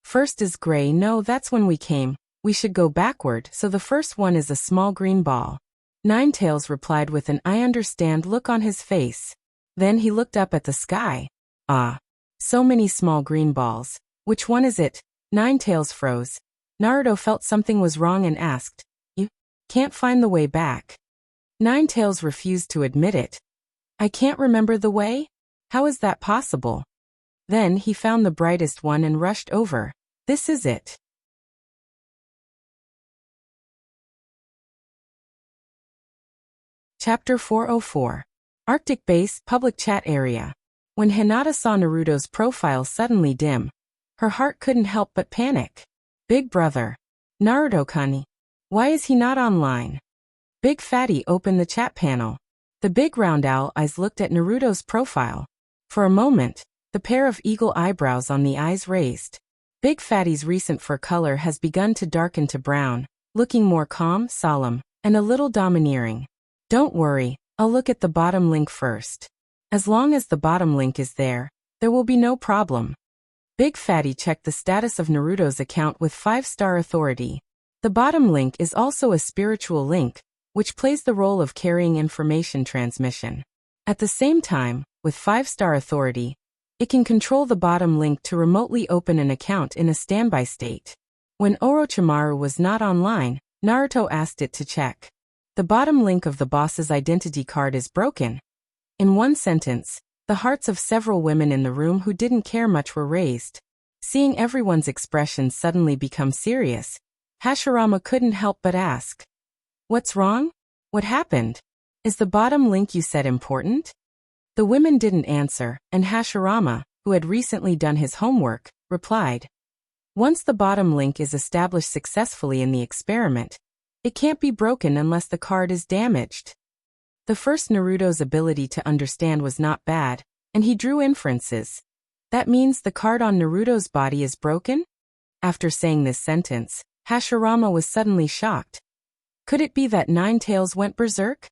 First is gray. No, that's when we came. We should go backward, so the first one is a small green ball." Ninetails replied with an "I understand" look on his face. Then he looked up at the sky. So many small green balls. Which one is it? Ninetails froze. Naruto felt something was wrong and asked, "You can't find the way back?" Ninetails refused to admit it. "I can't remember the way? How is that possible?" Then he found the brightest one and rushed over. "This is it." Chapter 404. Arctic Base Public Chat Area. When Hinata saw Naruto's profile suddenly dim, her heart couldn't help but panic. "Big brother. Naruto-kun. Why is he not online?" Big Fatty opened the chat panel. The big round owl eyes looked at Naruto's profile. For a moment, the pair of eagle eyebrows on the eyes raised. Big Fatty's recent fur color has begun to darken to brown, looking more calm, solemn, and a little domineering. "Don't worry, I'll look at the bottom link first. As long as the bottom link is there will be no problem." Big Fatty checked the status of Naruto's account with 5-star authority. The bottom link is also a spiritual link, which plays the role of carrying information transmission. At the same time, with 5-star authority, it can control the bottom link to remotely open an account in a standby state. When Orochimaru was not online, Naruto asked it to check. The bottom link of the boss's identity card is broken. In one sentence, the hearts of several women in the room who didn't care much were raised. Seeing everyone's expressions suddenly become serious, Hashirama couldn't help but ask, "What's wrong? What happened? Is the bottom link you said important?" The women didn't answer, and Hashirama, who had recently done his homework, replied, "Once the bottom link is established successfully in the experiment, it can't be broken unless the card is damaged." The first Naruto's ability to understand was not bad, and he drew inferences. That means the card on Naruto's body is broken? After saying this sentence, Hashirama was suddenly shocked. Could it be that Ninetails went berserk?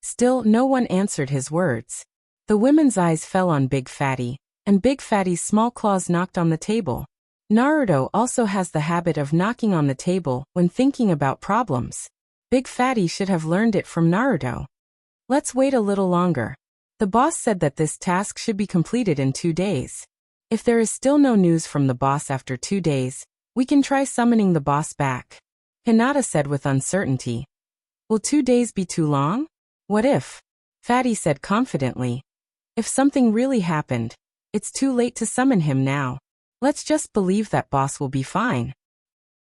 Still, no one answered his words. The women's eyes fell on Big Fatty, and Big Fatty's small claws knocked on the table. Naruto also has the habit of knocking on the table when thinking about problems. Big Fatty should have learned it from Naruto. Let's wait a little longer. The boss said that this task should be completed in 2 days. If there is still no news from the boss after 2 days, we can try summoning the boss back. Hinata said with uncertainty. Will 2 days be too long? What if? Fatty said confidently. If something really happened, it's too late to summon him now. Let's just believe that boss will be fine.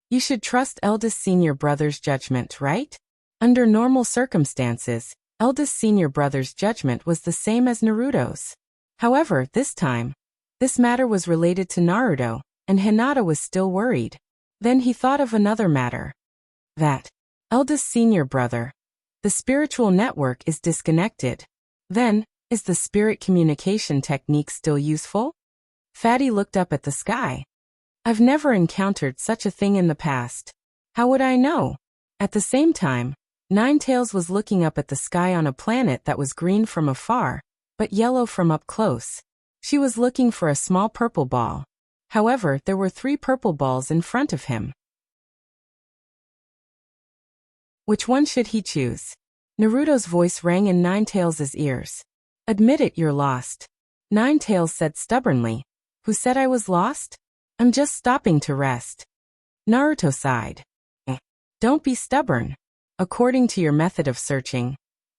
You should trust eldest senior brother's judgment, right? Under normal circumstances, eldest senior brother's judgment was the same as Naruto's. However, this time, this matter was related to Naruto, and Hinata was still worried. Then he thought of another matter. That eldest senior brother, the spiritual network is disconnected. Then, is the spirit communication technique still useful? Fatty looked up at the sky. I've never encountered such a thing in the past. How would I know? At the same time, Ninetales was looking up at the sky on a planet that was green from afar, but yellow from up close. She was looking for a small purple ball. However, there were 3 purple balls in front of him. Which one should he choose? Naruto's voice rang in Ninetales' ears. Admit it, you're lost. Ninetales said stubbornly. Who said I was lost? I'm just stopping to rest. Naruto sighed. Don't be stubborn. According to your method of searching,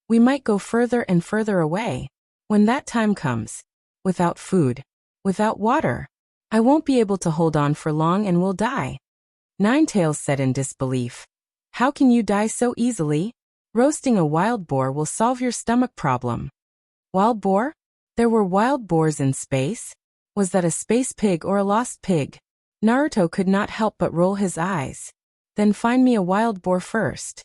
we might go further and further away. When that time comes, without food, without water, I won't be able to hold on for long and will die. Ninetales said in disbelief. How can you die so easily? Roasting a wild boar will solve your stomach problem. Wild boar? There were wild boars in space? Was that a space pig or a lost pig? Naruto could not help but roll his eyes. Then find me a wild boar first.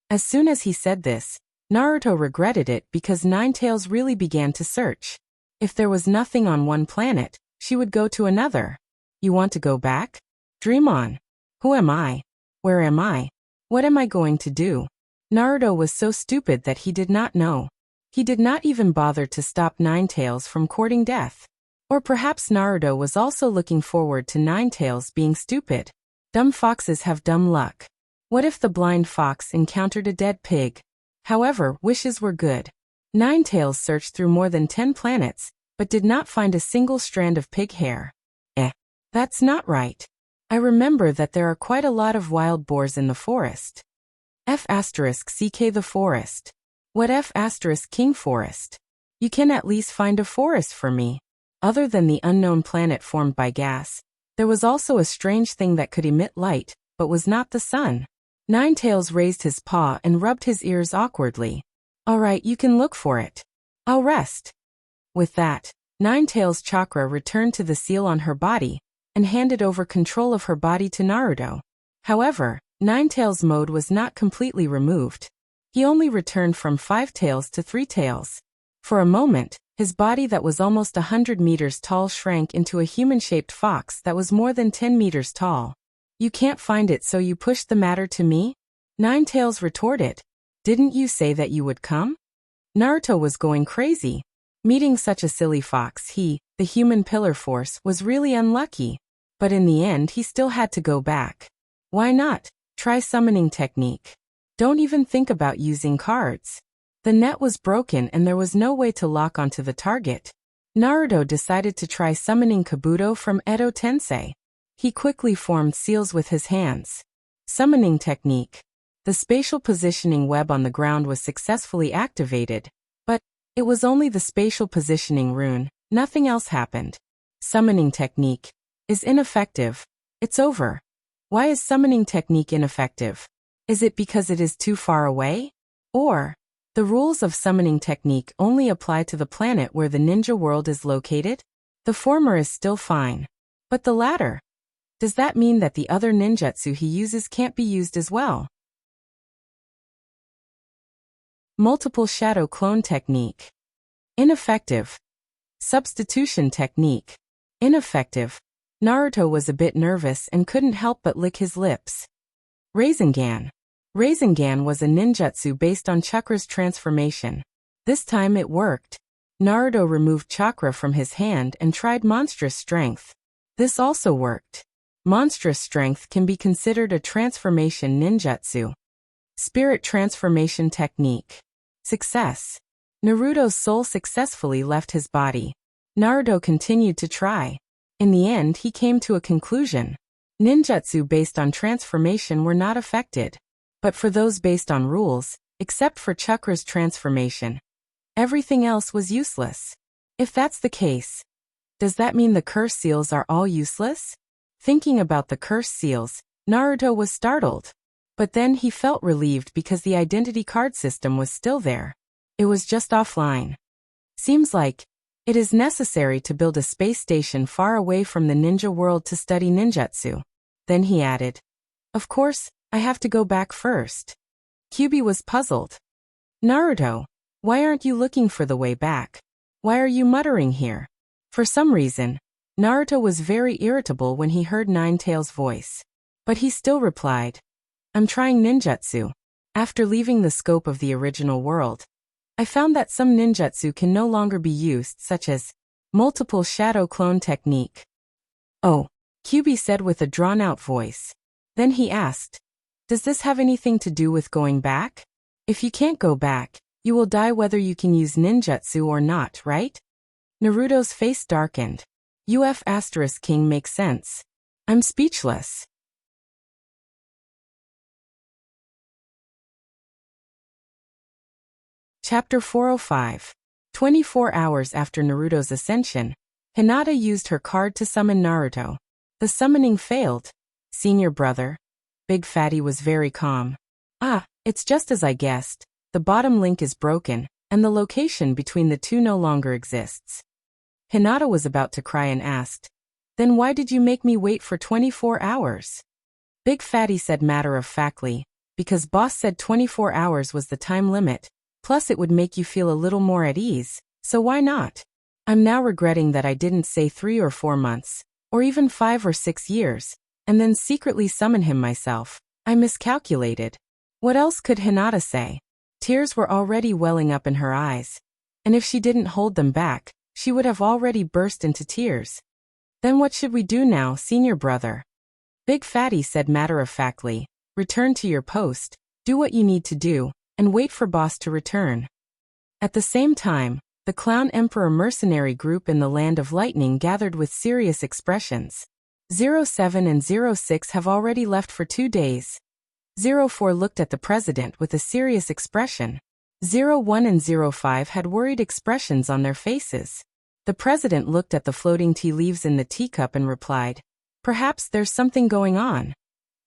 As soon as he said this, Naruto regretted it because Ninetales really began to search. If there was nothing on one planet, she would go to another. You want to go back? Dream on. Who am I? Where am I? What am I going to do? Naruto was so stupid that he did not know. He did not even bother to stop Ninetales from courting death. Or perhaps Naruto was also looking forward to Ninetales being stupid. Dumb foxes have dumb luck. What if the blind fox encountered a dead pig? However, wishes were good. Ninetales searched through more than 10 planets, but did not find a single strand of pig hair. That's not right. I remember that there are quite a lot of wild boars in the forest. F***CK the forest. What F***King forest? You can at least find a forest for me. Other than the unknown planet formed by gas, there was also a strange thing that could emit light, but was not the sun. Ninetales raised his paw and rubbed his ears awkwardly. Alright, you can look for it. I'll rest. With that, Ninetales' chakra returned to the seal on her body, and handed over control of her body to Naruto. However, Ninetales' mode was not completely removed. He only returned from 5 tails to 3 tails. For a moment, his body that was almost 100 meters tall shrank into a human-shaped fox that was more than 10 meters tall. You can't find it, so you pushed the matter to me? Ninetales retorted. Didn't you say that you would come? Naruto was going crazy. Meeting such a silly fox, the human pillar force, was really unlucky. But in the end he still had to go back. Why not? Try summoning technique. Don't even think about using cards. The net was broken and there was no way to lock onto the target. Naruto decided to try summoning Kabuto from Edo Tensei. He quickly formed seals with his hands. Summoning technique. The spatial positioning web on the ground was successfully activated, but it was only the spatial positioning rune, nothing else happened. Summoning technique is ineffective. It's over. Why is summoning technique ineffective? Is it because it is too far away? Or, the rules of summoning technique only apply to the planet where the ninja world is located? The former is still fine. But the latter? Does that mean that the other ninjutsu he uses can't be used as well? Multiple shadow clone technique. Ineffective. Substitution technique. Ineffective. Naruto was a bit nervous and couldn't help but lick his lips. Rasengan. Rasengan was a ninjutsu based on chakra's transformation. This time it worked. Naruto removed chakra from his hand and tried monstrous strength. This also worked. Monstrous strength can be considered a transformation ninjutsu. Spirit transformation technique. Success. Naruto's soul successfully left his body. Naruto continued to try. In the end he came to a conclusion. Ninjutsu based on transformation were not affected. But for those based on rules, except for chakra's transformation, everything else was useless. If that's the case, does that mean the curse seals are all useless? Thinking about the curse seals, Naruto was startled. But then he felt relieved because the identity card system was still there. It was just offline. Seems like it is necessary to build a space station far away from the ninja world to study ninjutsu. Then he added, of course, I have to go back first. Kyubi was puzzled. Naruto, why aren't you looking for the way back? Why are you muttering here? For some reason, Naruto was very irritable when he heard Nine-Tails' voice. But he still replied, "I'm trying ninjutsu. After leaving the scope of the original world, I found that some ninjutsu can no longer be used, such as multiple shadow clone technique." "Oh," Kyubi said with a drawn-out voice. Then he asked, "Does this have anything to do with going back? If you can't go back, you will die whether you can use ninjutsu or not, right?" Naruto's face darkened. King makes sense. I'm speechless. Chapter 405. 24 hours after Naruto's ascension, Hinata used her card to summon Naruto. The summoning failed. "Senior brother." Big Fatty was very calm. "Ah, it's just as I guessed. The bottom link is broken, and the location between the two no longer exists." Hinata was about to cry and asked, "Then why did you make me wait for 24 hours? Big Fatty said matter-of-factly, "Because boss said 24 hours was the time limit, plus it would make you feel a little more at ease, so why not? I'm now regretting that I didn't say 3 or 4 months, or even 5 or 6 years, and then secretly summon him myself. I miscalculated." What else could Hinata say? Tears were already welling up in her eyes, and if she didn't hold them back, she would have already burst into tears. "Then what should we do now, senior brother?" Big Fatty said matter-of-factly, "Return to your post, do what you need to do, and wait for boss to return." At the same time, the Clown Emperor mercenary group in the Land of Lightning gathered with serious expressions. 07 and 06 have already left for 2 days. 04 looked at the president with a serious expression. 01 and 05 had worried expressions on their faces. The president looked at the floating tea leaves in the teacup and replied, "Perhaps there's something going on."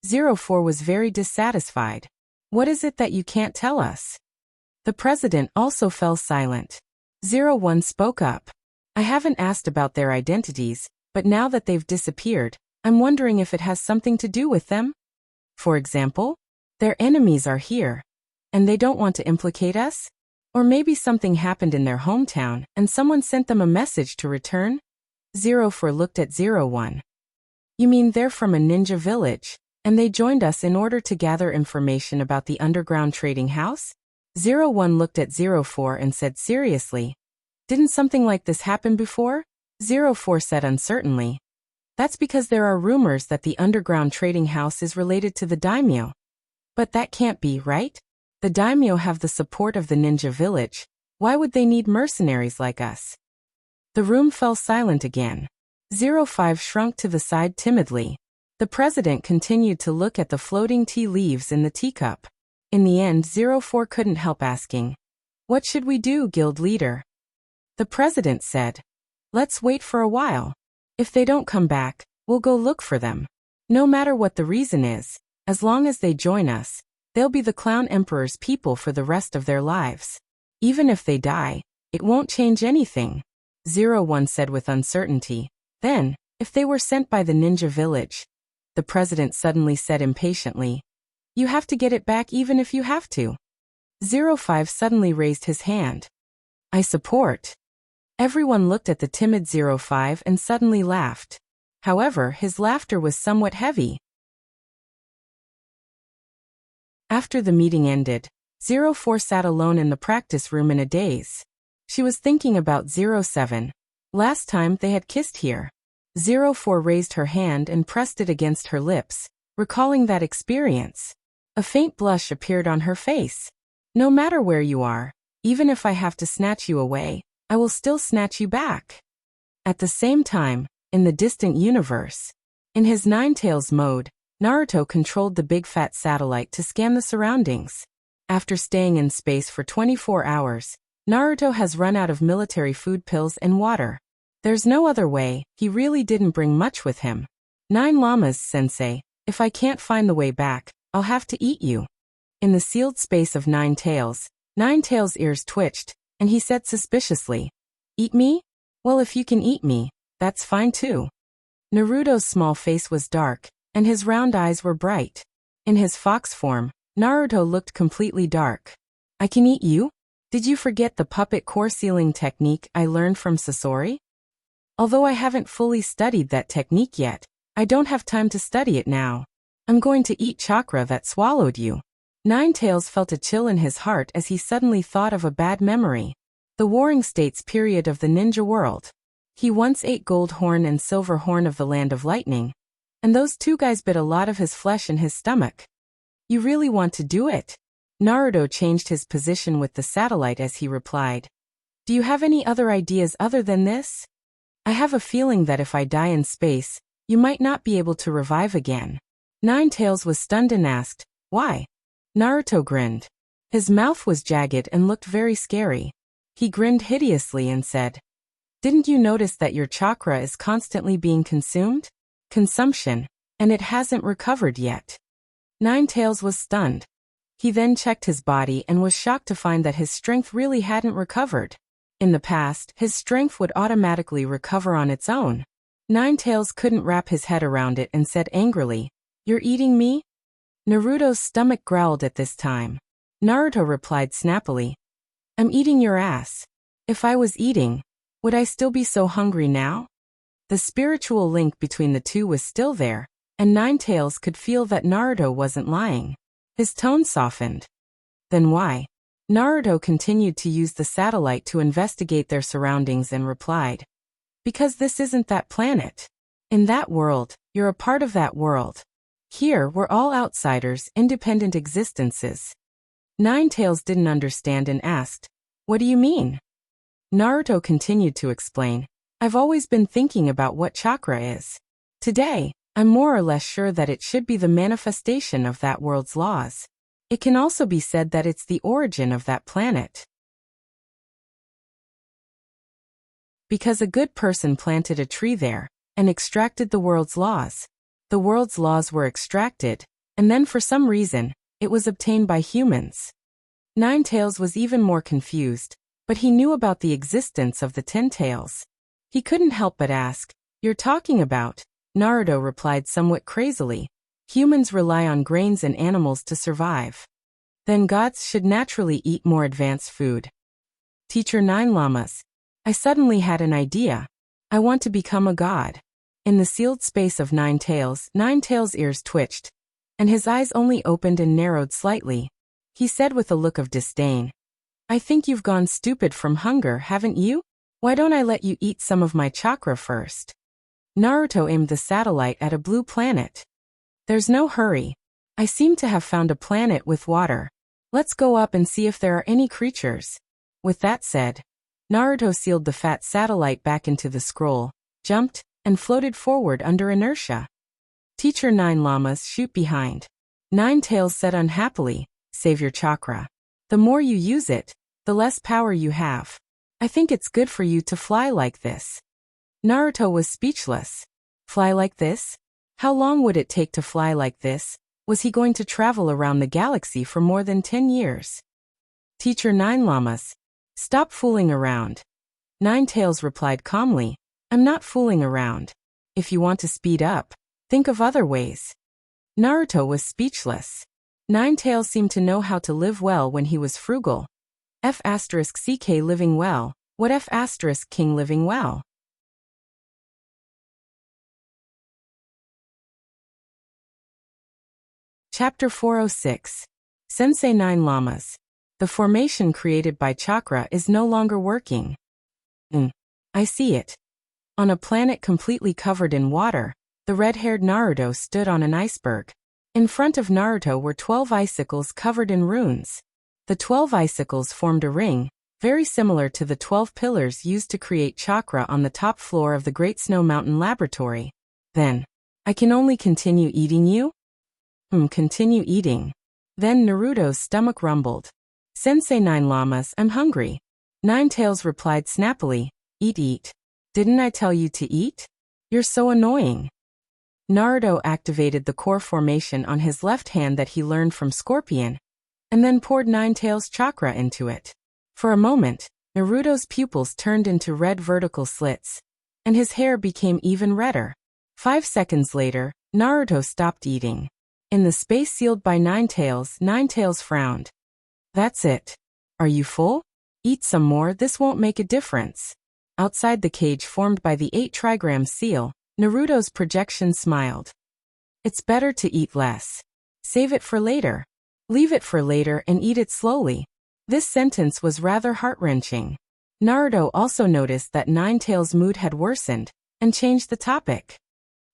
04 was very dissatisfied. "What is it that you can't tell us?" The president also fell silent. 01 spoke up. "I haven't asked about their identities, but now that they've disappeared, I'm wondering if it has something to do with them. For example, their enemies are here, and they don't want to implicate us? Or maybe something happened in their hometown, and someone sent them a message to return?" 04 looked at 01. "You mean they're from a ninja village, and they joined us in order to gather information about the underground trading house?" 01 looked at 04 and said seriously, "Didn't something like this happen before?" 04 said uncertainly, "That's because there are rumors that the underground trading house is related to the daimyo." "But that can't be, right? The daimyo have the support of the ninja village. Why would they need mercenaries like us?" The room fell silent again. 05 shrunk to the side timidly. The president continued to look at the floating tea leaves in the teacup. In the end, 04 couldn't help asking, "What should we do, guild leader?" The president said, "Let's wait for a while. If they don't come back, we'll go look for them. No matter what the reason is, as long as they join us, they'll be the Clown Emperor's people for the rest of their lives. Even if they die, it won't change anything." 01 said with uncertainty. "Then, if they were sent by the ninja village," the president suddenly said impatiently, "you have to get it back even if you have to." 05 suddenly raised his hand. "I support." Everyone looked at the timid 05 and suddenly laughed. However, his laughter was somewhat heavy. After the meeting ended, 04 sat alone in the practice room in a daze. She was thinking about 07. Last time they had kissed here. 04 raised her hand and pressed it against her lips, recalling that experience. A faint blush appeared on her face. "No matter where you are, even if I have to snatch you away, I will still snatch you back." At the same time, in the distant universe, in his Nine-Tails mode, Naruto controlled the big fat satellite to scan the surroundings. After staying in space for 24 hours, Naruto has run out of military food, pills, and water. There's no other way, he really didn't bring much with him. 9 llamas, sensei, if I can't find the way back, I'll have to eat you. In the sealed space of Nine-Tails' ears twitched, and he said suspiciously, "Eat me? Well, if you can eat me, that's fine too." Naruto's small face was dark, and his round eyes were bright. In his fox form, Naruto looked completely dark. "I can eat you? Did you forget the puppet core sealing technique I learned from Sasori?" Although I haven't fully studied that technique yet, I don't have time to study it now. I'm going to eat chakra that swallowed you. Ninetales felt a chill in his heart as he suddenly thought of a bad memory. The Warring States period of the ninja world. He once ate Gold Horn and Silver Horn of the Land of Lightning, and those two guys bit a lot of his flesh in his stomach. You really want to do it? Naruto changed his position with the satellite as he replied. Do you have any other ideas other than this? I have a feeling that if I die in space, you might not be able to revive again. Ninetales was stunned and asked, why? Naruto grinned. His mouth was jagged and looked very scary. He grinned hideously and said, didn't you notice that your chakra is constantly being consumed? Consumption, and it hasn't recovered yet. Ninetales was stunned. He then checked his body and was shocked to find that his strength really hadn't recovered. In the past, his strength would automatically recover on its own. Ninetales couldn't wrap his head around it and said angrily, you're eating me? Naruto's stomach growled at this time. Naruto replied snappily, I'm eating your ass. If I was eating, would I still be so hungry now? The spiritual link between the two was still there, and Ninetales could feel that Naruto wasn't lying. His tone softened. Then why? Naruto continued to use the satellite to investigate their surroundings and replied, because this isn't that planet. In that world, you're a part of that world. Here, we're all outsiders, independent existences. Ninetales didn't understand and asked, what do you mean? Naruto continued to explain, I've always been thinking about what chakra is. Today, I'm more or less sure that it should be the manifestation of that world's laws. It can also be said that it's the origin of that planet. Because a good person planted a tree there and extracted the world's laws. The world's laws were extracted, and then for some reason, it was obtained by humans. Ninetales was even more confused, but he knew about the existence of the 10 tails. He couldn't help but ask, you're talking about? Naruto replied somewhat crazily, humans rely on grains and animals to survive. Then gods should naturally eat more advanced food. Teacher Nine Llamas. I suddenly had an idea. I want to become a god. In the sealed space of Ninetales' ears twitched, and his eyes only opened and narrowed slightly. He said with a look of disdain, I think you've gone stupid from hunger, haven't you? Why don't I let you eat some of my chakra first? Naruto aimed the satellite at a blue planet. There's no hurry. I seem to have found a planet with water. Let's go up and see if there are any creatures. With that said, Naruto sealed the fat satellite back into the scroll, jumped, and floated forward under inertia. Teacher Nine Llamas shoot behind. Ninetales said unhappily, save your chakra. The more you use it, the less power you have. I think it's good for you to fly like this. Naruto was speechless. Fly like this? How long would it take to fly like this? Was he going to travel around the galaxy for more than 10 years? Teacher Nine Llamas. Stop fooling around. Ninetales replied calmly, I'm not fooling around. If you want to speed up, think of other ways. Naruto was speechless. Ninetales seemed to know how to live well when he was frugal. F***ck living well, what F***king living well? Chapter 406. Sensei Nine Llamas. The formation created by chakra is no longer working. I see it. On a planet completely covered in water, the red-haired Naruto stood on an iceberg. In front of Naruto were 12 icicles covered in runes. The 12 icicles formed a ring, very similar to the 12 pillars used to create chakra on the top floor of the Great Snow Mountain Laboratory. Then, I can only continue eating you? Continue eating. Then Naruto's stomach rumbled. Sensei Nine Llamas, I'm hungry. Ninetales replied snappily, eat. Didn't I tell you to eat? You're so annoying. Naruto activated the core formation on his left hand that he learned from Scorpion, and then poured Ninetales' chakra into it. For a moment, Naruto's pupils turned into red vertical slits, and his hair became even redder. 5 seconds later, Naruto stopped eating. In the space sealed by Ninetales frowned. That's it. Are you full? Eat some more, this won't make a difference. Outside the cage formed by the 8 trigram seal, Naruto's projection smiled. It's better to eat less. Save it for later. Leave it for later and eat it slowly. This sentence was rather heart-wrenching. Naruto also noticed that Ninetales' mood had worsened, and changed the topic.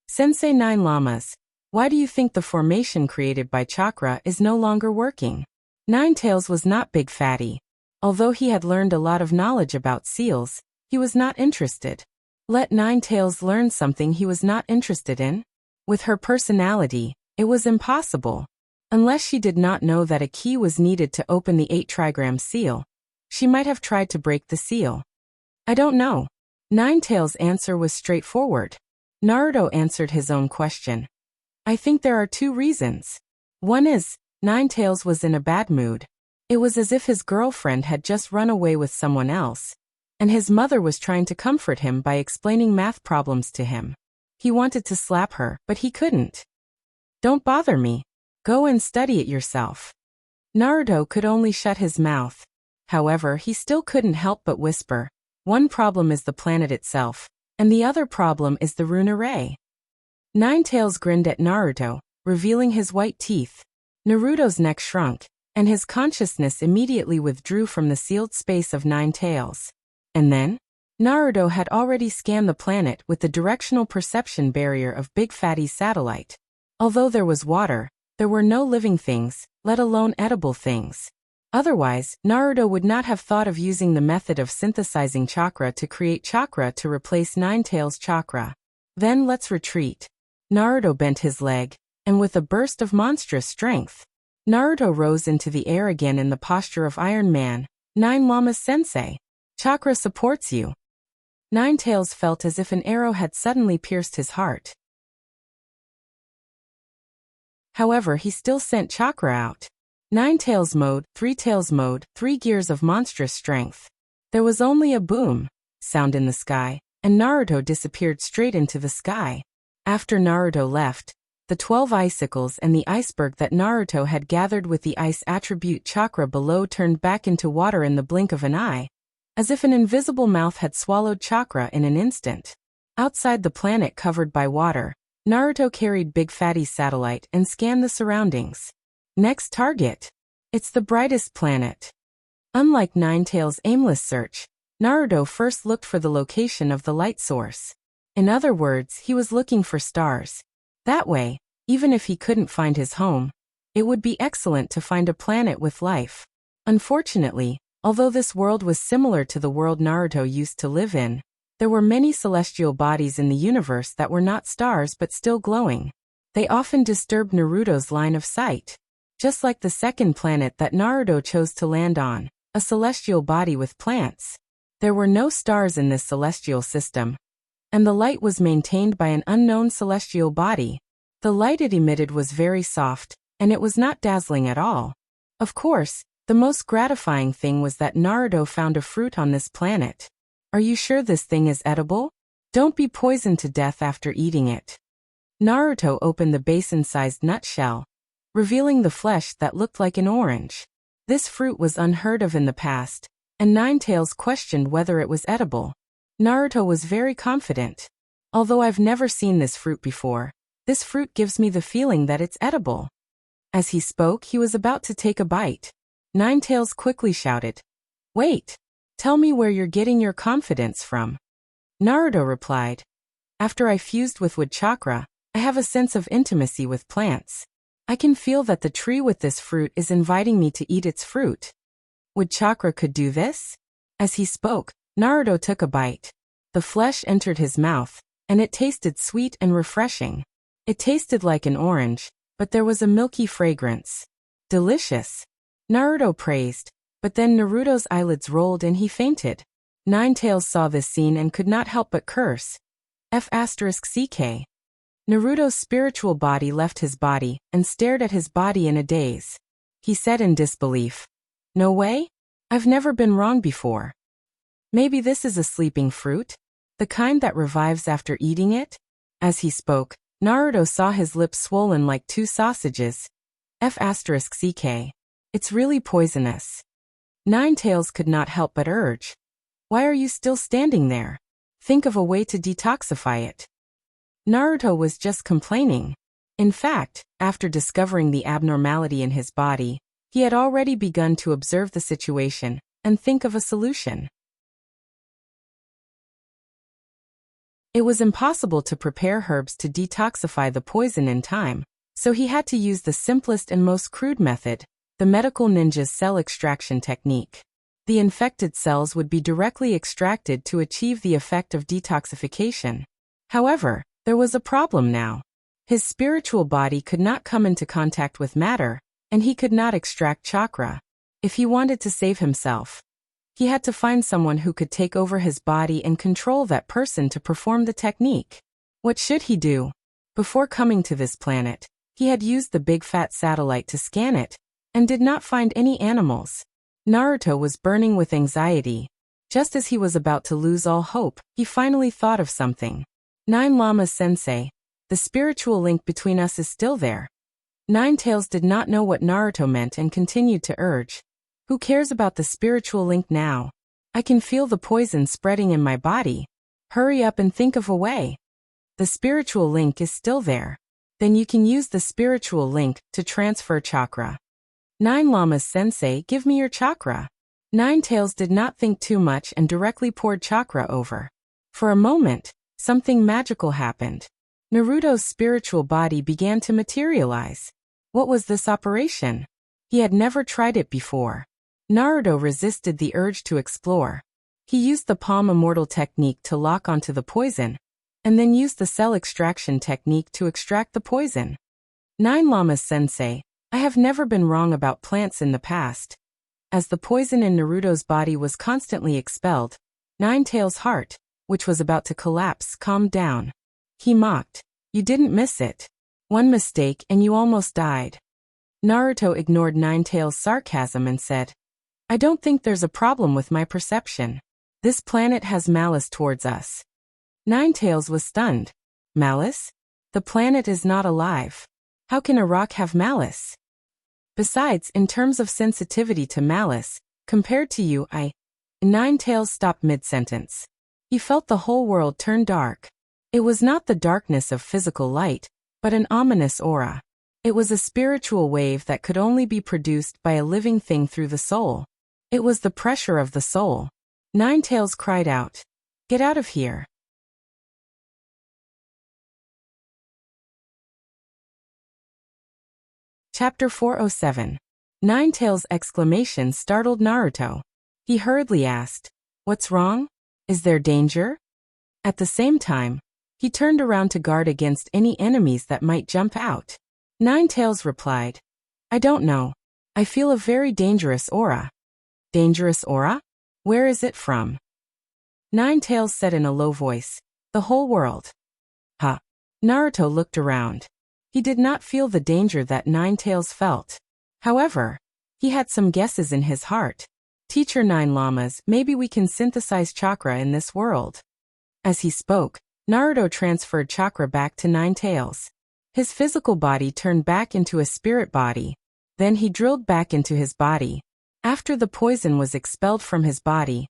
Sensei Nine Llamas, why do you think the formation created by chakra is no longer working? Ninetales was not Big Fatty. Although he had learned a lot of knowledge about seals, he was not interested. Let Ninetales learn something he was not interested in? With her personality, it was impossible. Unless she did not know that a key was needed to open the 8 trigram seal, she might have tried to break the seal. I don't know. Ninetales' answer was straightforward. Naruto answered his own question. I think there are 2 reasons. One is, Ninetales was in a bad mood. It was as if his girlfriend had just run away with someone else, and his mother was trying to comfort him by explaining math problems to him. He wanted to slap her, but he couldn't. Don't bother me. Go and study it yourself. Naruto could only shut his mouth. However, he still couldn't help but whisper, one problem is the planet itself, and the other problem is the rune array. Ninetales grinned at Naruto, revealing his white teeth. Naruto's neck shrunk, and his consciousness immediately withdrew from the sealed space of Ninetales. And then, Naruto had already scanned the planet with the directional perception barrier of Big Fatty's satellite. Although there was water, there were no living things, let alone edible things. Otherwise, Naruto would not have thought of using the method of synthesizing chakra to create chakra to replace Ninetales' chakra. Then let's retreat. Naruto bent his leg, and with a burst of monstrous strength, Naruto rose into the air again in the posture of Iron Man. Nine Llamas Sensei. Chakra supports you. Ninetales felt as if an arrow had suddenly pierced his heart. However, he still sent chakra out. Ninetales mode, 3 tails mode, 3 gears of monstrous strength. There was only a boom sound in the sky, and Naruto disappeared straight into the sky. After Naruto left, the 12 icicles and the iceberg that Naruto had gathered with the ice attribute chakra below turned back into water in the blink of an eye, as if an invisible mouth had swallowed chakra in an instant. Outside the planet covered by water, Naruto carried Big Fatty's satellite and scanned the surroundings. Next target. It's the brightest planet. Unlike Ninetales' aimless search, Naruto first looked for the location of the light source. In other words, he was looking for stars. That way, even if he couldn't find his home, it would be excellent to find a planet with life. Unfortunately, although this world was similar to the world Naruto used to live in, there were many celestial bodies in the universe that were not stars but still glowing. They often disturbed Naruto's line of sight. Just like the second planet that Naruto chose to land on, a celestial body with plants. There were no stars in this celestial system, and the light was maintained by an unknown celestial body. The light it emitted was very soft, and it was not dazzling at all. Of course, the most gratifying thing was that Naruto found a fruit on this planet. Are you sure this thing is edible? Don't be poisoned to death after eating it. Naruto opened the basin-sized nutshell, revealing the flesh that looked like an orange. This fruit was unheard of in the past, and Ninetales questioned whether it was edible. Naruto was very confident. Although I've never seen this fruit before, this fruit gives me the feeling that it's edible. As he spoke, he was about to take a bite. Ninetales quickly shouted, "Wait! Tell me where you're getting your confidence from." Naruto replied, "After I fused with wood chakra, I have a sense of intimacy with plants. I can feel that the tree with this fruit is inviting me to eat its fruit. Wood chakra could do this?" As he spoke, Naruto took a bite. The flesh entered his mouth, and it tasted sweet and refreshing. It tasted like an orange, but there was a milky fragrance. Delicious. Naruto praised, but then Naruto's eyelids rolled and he fainted. Ninetales saw this scene and could not help but curse. F***ck. Naruto's spiritual body left his body and stared at his body in a daze. He said in disbelief, "No way? I've never been wrong before. Maybe this is a sleeping fruit? The kind that revives after eating it?" As he spoke, Naruto saw his lips swollen like 2 sausages. F***ck. It's really poisonous. Ninetales could not help but urge, Why are you still standing there? Think of a way to detoxify it. Naruto was just complaining. In fact, after discovering the abnormality in his body, he had already begun to observe the situation and think of a solution. It was impossible to prepare herbs to detoxify the poison in time, so he had to use the simplest and most crude method, the medical ninja's cell extraction technique. The infected cells would be directly extracted to achieve the effect of detoxification. However, there was a problem now. His spiritual body could not come into contact with matter, and he could not extract chakra. If he wanted to save himself, he had to find someone who could take over his body and control that person to perform the technique. What should he do? Before coming to this planet, he had used the big fat satellite to scan it, and did not find any animals. Naruto was burning with anxiety. Just as he was about to lose all hope, he finally thought of something. Nine Lamas Sensei, the spiritual link between us is still there. Nine Tails did not know what Naruto meant and continued to urge. Who cares about the spiritual link now? I can feel the poison spreading in my body. Hurry up and think of a way. The spiritual link is still there. Then you can use the spiritual link to transfer chakra. Nine Lamas Sensei, give me your chakra. Nine Tails did not think too much and directly poured chakra over. For a moment, something magical happened. Naruto's spiritual body began to materialize. What was this operation? He had never tried it before. Naruto resisted the urge to explore. He used the palm immortal technique to lock onto the poison, and then used the cell extraction technique to extract the poison. Nine Lamas Sensei, I have never been wrong about plants in the past. As the poison in Naruto's body was constantly expelled, Nine Tails' heart, which was about to collapse, calmed down. He mocked, you didn't miss it. One mistake and you almost died. Naruto ignored Nine Tails' sarcasm and said, I don't think there's a problem with my perception. This planet has malice towards us. Nine Tails was stunned. Malice? The planet is not alive. How can a rock have malice? Besides, in terms of sensitivity to malice, compared to you, Nine Tails stopped mid-sentence. He felt the whole world turn dark. It was not the darkness of physical light, but an ominous aura. It was a spiritual wave that could only be produced by a living thing through the soul. It was the pressure of the soul. Nine Tails cried out, get out of here. Chapter 407. Nine Tails' exclamation startled Naruto. He hurriedly asked, what's wrong? Is there danger? At the same time, he turned around to guard against any enemies that might jump out. Nine Tails replied, I don't know. I feel a very dangerous aura. Dangerous aura? Where is it from? Nine Tails said in a low voice, the whole world. Huh. Naruto looked around. He did not feel the danger that Nine Tails felt. However, he had some guesses in his heart. Teacher Nine Lamas, maybe we can synthesize chakra in this world. As he spoke, Naruto transferred chakra back to Nine Tails. His physical body turned back into a spirit body. Then he drilled back into his body. After the poison was expelled from his body,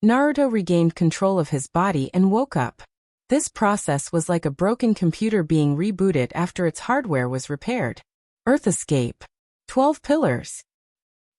Naruto regained control of his body and woke up. This process was like a broken computer being rebooted after its hardware was repaired. Earth escape. 12 pillars.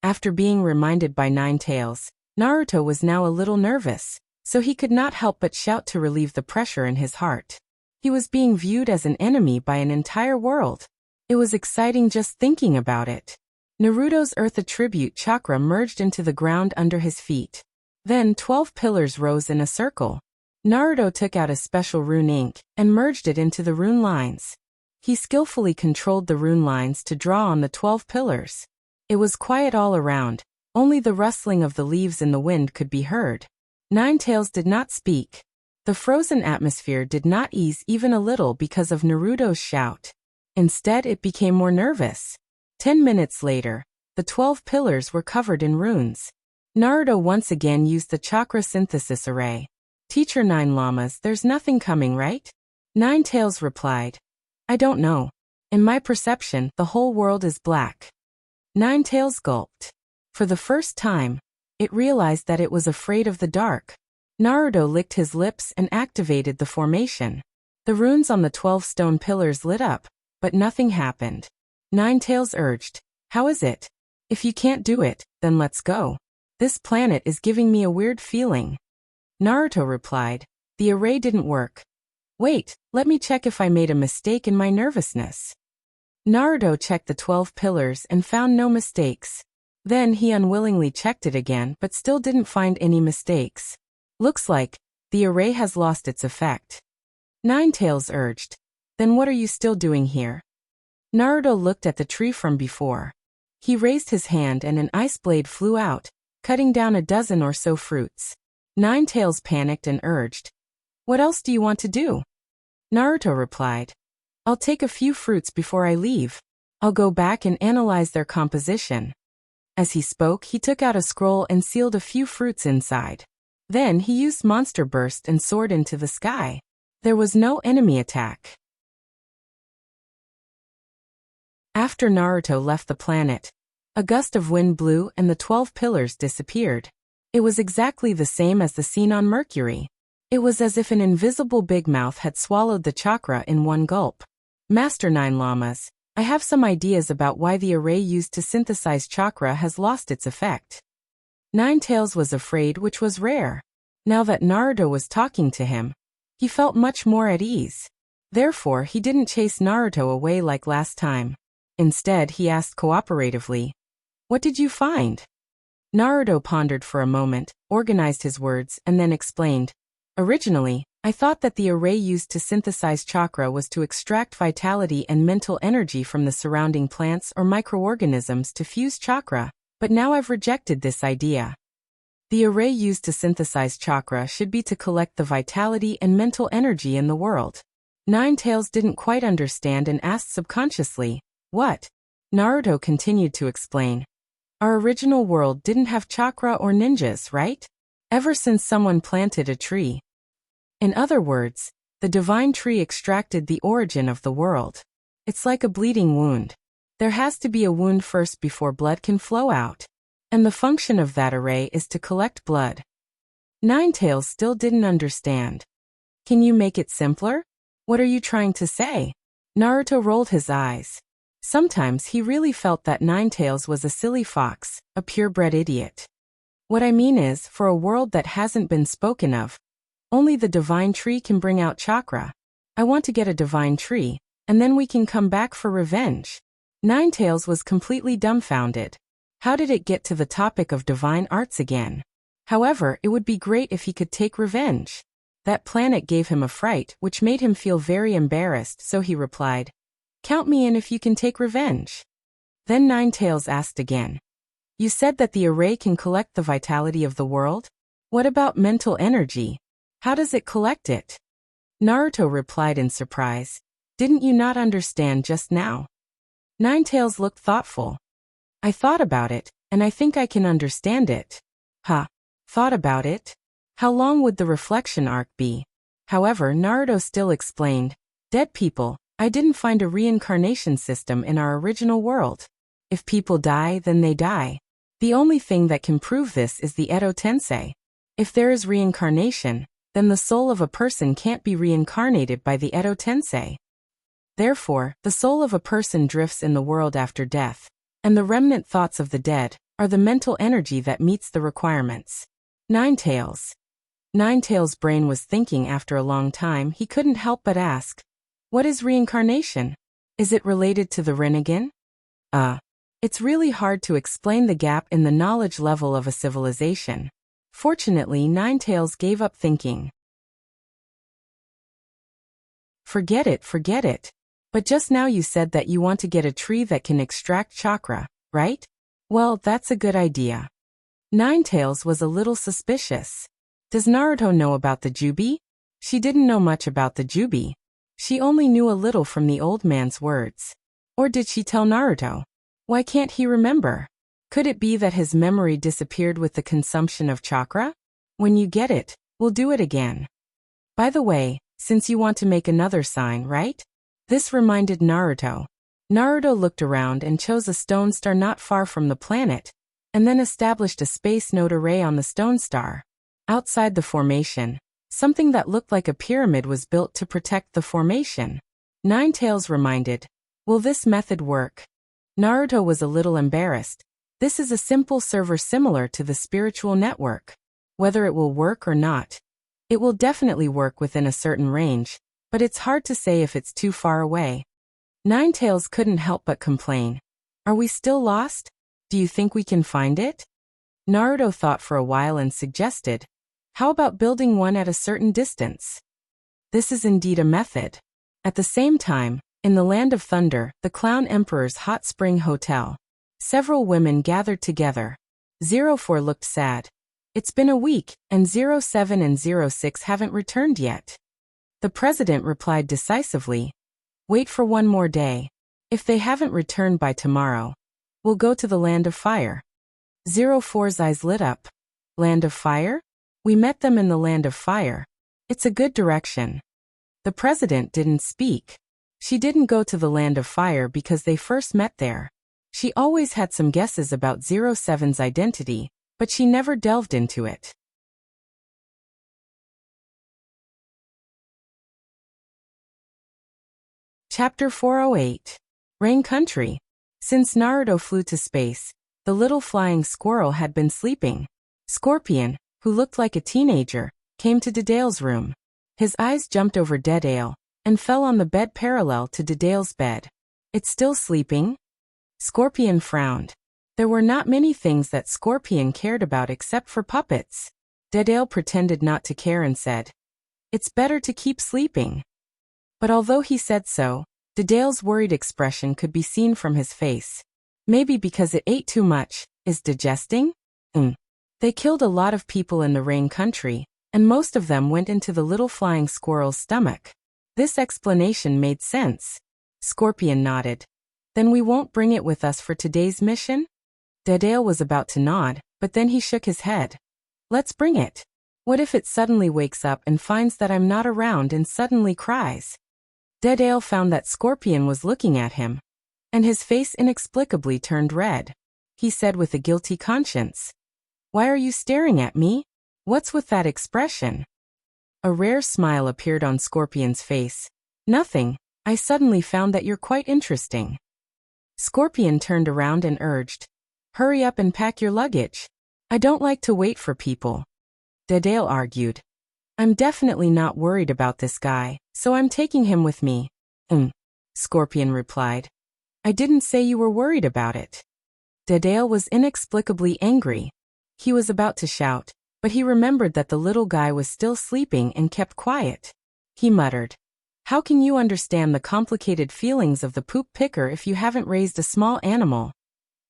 After being reminded by Nine Tails, Naruto was now a little nervous, so he could not help but shout to relieve the pressure in his heart. He was being viewed as an enemy by an entire world. It was exciting just thinking about it. Naruto's earth attribute chakra merged into the ground under his feet. Then 12 pillars rose in a circle. Naruto took out a special rune ink and merged it into the rune lines. He skillfully controlled the rune lines to draw on the 12 pillars. It was quiet all around, only the rustling of the leaves in the wind could be heard. Nine Tails did not speak. The frozen atmosphere did not ease even a little because of Naruto's shout. Instead, it became more nervous. 10 minutes later, the 12 pillars were covered in runes. Naruto once again used the chakra synthesis array. Teacher Nine Lamas, there's nothing coming, right? Nine Tails replied, I don't know. In my perception, the whole world is black. Nine Tails gulped. For the first time, it realized that it was afraid of the dark. Naruto licked his lips and activated the formation. The runes on the 12 stone pillars lit up, but nothing happened. Ninetales urged, "How is it? If you can't do it, then let's go. This planet is giving me a weird feeling." Naruto replied, "The array didn't work. Wait, let me check if I made a mistake in my nervousness." Naruto checked the 12 pillars and found no mistakes. Then he unwillingly checked it again but still didn't find any mistakes. "Looks like the array has lost its effect." Ninetales urged, "Then what are you still doing here?" Naruto looked at the tree from before. He raised his hand and an ice blade flew out, cutting down a dozen or so fruits. Ninetales panicked and urged, "What else do you want to do?" Naruto replied, "I'll take a few fruits before I leave. I'll go back and analyze their composition." As he spoke, he took out a scroll and sealed a few fruits inside. Then he used Monster Burst and soared into the sky. There was no enemy attack. After Naruto left the planet, a gust of wind blew and the 12 pillars disappeared. It was exactly the same as the scene on Mercury. It was as if an invisible big mouth had swallowed the chakra in one gulp. "Master Nine Lamas, I have some ideas about why the array used to synthesize chakra has lost its effect." Ninetales was afraid, which was rare. Now that Naruto was talking to him, he felt much more at ease. Therefore, he didn't chase Naruto away like last time. Instead, he asked cooperatively, "What did you find?" Naruto pondered for a moment, organized his words, and then explained, "Originally, I thought that the array used to synthesize chakra was to extract vitality and mental energy from the surrounding plants or microorganisms to fuse chakra, but now I've rejected this idea. The array used to synthesize chakra should be to collect the vitality and mental energy in the world." Ninetales didn't quite understand and asked subconsciously, "What?" Naruto continued to explain, "Our original world didn't have chakra or ninjas, right? Ever since someone planted a tree. In other words, the divine tree extracted the origin of the world. It's like a bleeding wound. There has to be a wound first before blood can flow out. And the function of that array is to collect blood." Ninetales still didn't understand. "Can you make it simpler? What are you trying to say?" Naruto rolled his eyes. Sometimes he really felt that Ninetales was a silly fox, a purebred idiot. "What I mean is, for a world that hasn't been spoken of, only the divine tree can bring out chakra. I want to get a divine tree, and then we can come back for revenge." Ninetales was completely dumbfounded. How did it get to the topic of divine arts again? However, it would be great if he could take revenge. That planet gave him a fright, which made him feel very embarrassed, so he replied, "Count me in if you can take revenge." Then Ninetales asked again, "You said that the array can collect the vitality of the world? What about mental energy? How does it collect it?" Naruto replied in surprise, "Didn't you not understand just now?" Ninetales looked thoughtful. "I thought about it, and I think I can understand it." "Huh? Thought about it? How long would the reflection arc be?" However, Naruto still explained, "Dead people, I didn't find a reincarnation system in our original world. If people die, then they die. The only thing that can prove this is the Edo Tensei. If there is reincarnation, then the soul of a person can't be reincarnated by the Edo Tensei. Therefore, the soul of a person drifts in the world after death, and the remnant thoughts of the dead are the mental energy that meets the requirements." Ninetales. Ninetales' brain was thinking after a long time. He couldn't help but ask, "What is reincarnation? Is it related to the Rinnegan?" It's really hard to explain the gap in the knowledge level of a civilization. Fortunately, Ninetales gave up thinking. Forget it. But just now you said that you want to get a tree that can extract chakra, right? Well, that's a good idea." Ninetales was a little suspicious. Does Naruto know about the Jubi? She didn't know much about the Jubi. She only knew a little from the old man's words. Or did she tell Naruto? Why can't he remember? Could it be that his memory disappeared with the consumption of chakra? When you get it, we'll do it again. By the way, since you want to make another sign, right? This reminded Naruto. Naruto looked around and chose a stone star not far from the planet, and then established a space node array on the stone star. Outside the formation, something that looked like a pyramid was built to protect the formation. Ninetales reminded, "Will this method work?" Naruto was a little embarrassed. This is a simple server similar to the spiritual network. Whether it will work or not. It will definitely work within a certain range, but it's hard to say if it's too far away. Ninetales couldn't help but complain. Are we still lost? Do you think we can find it? Naruto thought for a while and suggested, how about building one at a certain distance? This is indeed a method. At the same time, in the Land of Thunder, the Clown Emperor's hot spring hotel, several women gathered together. 04 looked sad. It's been a week, and 07 and 06 haven't returned yet. The president replied decisively, wait for one more day. If they haven't returned by tomorrow, we'll go to the Land of Fire. 04's eyes lit up. Land of Fire? We met them in the Land of Fire. It's a good direction. The president didn't speak. She didn't go to the Land of Fire because they first met there. She always had some guesses about 07's identity, but she never delved into it. Chapter 408. Rain Country. Since Naruto flew to space, the little flying squirrel had been sleeping. Scorpion, who looked like a teenager, came to Dedale's room. His eyes jumped over Dedale and fell on the bed parallel to Dedale's bed. It's still sleeping? Scorpion frowned. There were not many things that Scorpion cared about except for puppets. Dedale pretended not to care and said, it's better to keep sleeping. But although he said so, Dedale's worried expression could be seen from his face. Maybe because it ate too much, is digesting? They killed a lot of people in the Rain Country, and most of them went into the little flying squirrel's stomach. This explanation made sense. Scorpion nodded. Then we won't bring it with us for today's mission? Dedale was about to nod, but then he shook his head. Let's bring it. What if it suddenly wakes up and finds that I'm not around and suddenly cries? Dedale found that Scorpion was looking at him, and his face inexplicably turned red. He said with a guilty conscience, why are you staring at me? What's with that expression? A rare smile appeared on Scorpion's face. Nothing. I suddenly found that you're quite interesting. Scorpion turned around and urged, hurry up and pack your luggage. I don't like to wait for people. Dedale argued, I'm definitely not worried about this guy, so I'm taking him with me. Scorpion replied. I didn't say you were worried about it. Dedale was inexplicably angry. He was about to shout, but he remembered that the little guy was still sleeping and kept quiet. He muttered, how can you understand the complicated feelings of the poop picker if you haven't raised a small animal?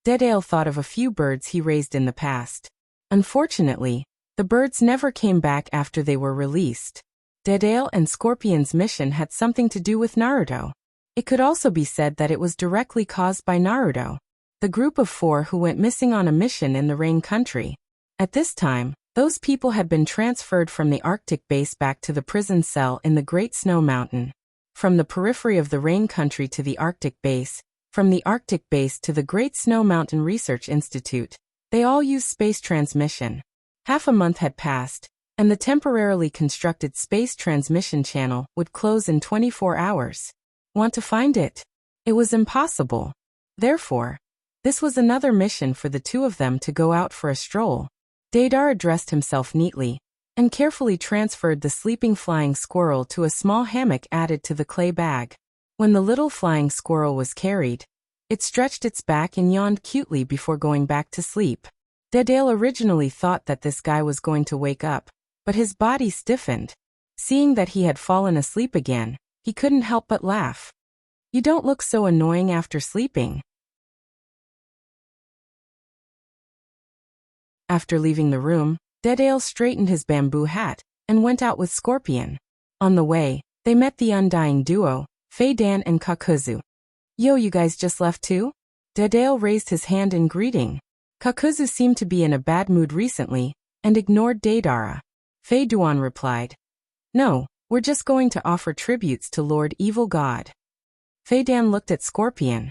Dedale thought of a few birds he raised in the past. Unfortunately, the birds never came back after they were released. Dedale and Scorpion's mission had something to do with Naruto. It could also be said that it was directly caused by Naruto, the group of 4 who went missing on a mission in the Rain Country. At this time, those people had been transferred from the Arctic base back to the prison cell in the Great Snow Mountain. From the periphery of the Rain Country to the Arctic base, from the Arctic base to the Great Snow Mountain Research Institute, they all used space transmission. Half a month had passed, and the temporarily constructed space transmission channel would close in 24 hours. Want to find it? It was impossible. Therefore, this was another mission for the two of them to go out for a stroll. Deidara dressed himself neatly, and carefully transferred the sleeping flying squirrel to a small hammock added to the clay bag. When the little flying squirrel was carried, it stretched its back and yawned cutely before going back to sleep. Dedale originally thought that this guy was going to wake up, but his body stiffened. Seeing that he had fallen asleep again, he couldn't help but laugh. You don't look so annoying after sleeping. After leaving the room, Dedale straightened his bamboo hat and went out with Scorpion. On the way, they met the undying duo, Feidan and Kakuzu. Yo, you guys just left too? Dedale raised his hand in greeting. Kakuzu seemed to be in a bad mood recently and ignored Deidara. Feidan replied, no, we're just going to offer tributes to Lord Evil God. Feidan looked at Scorpion.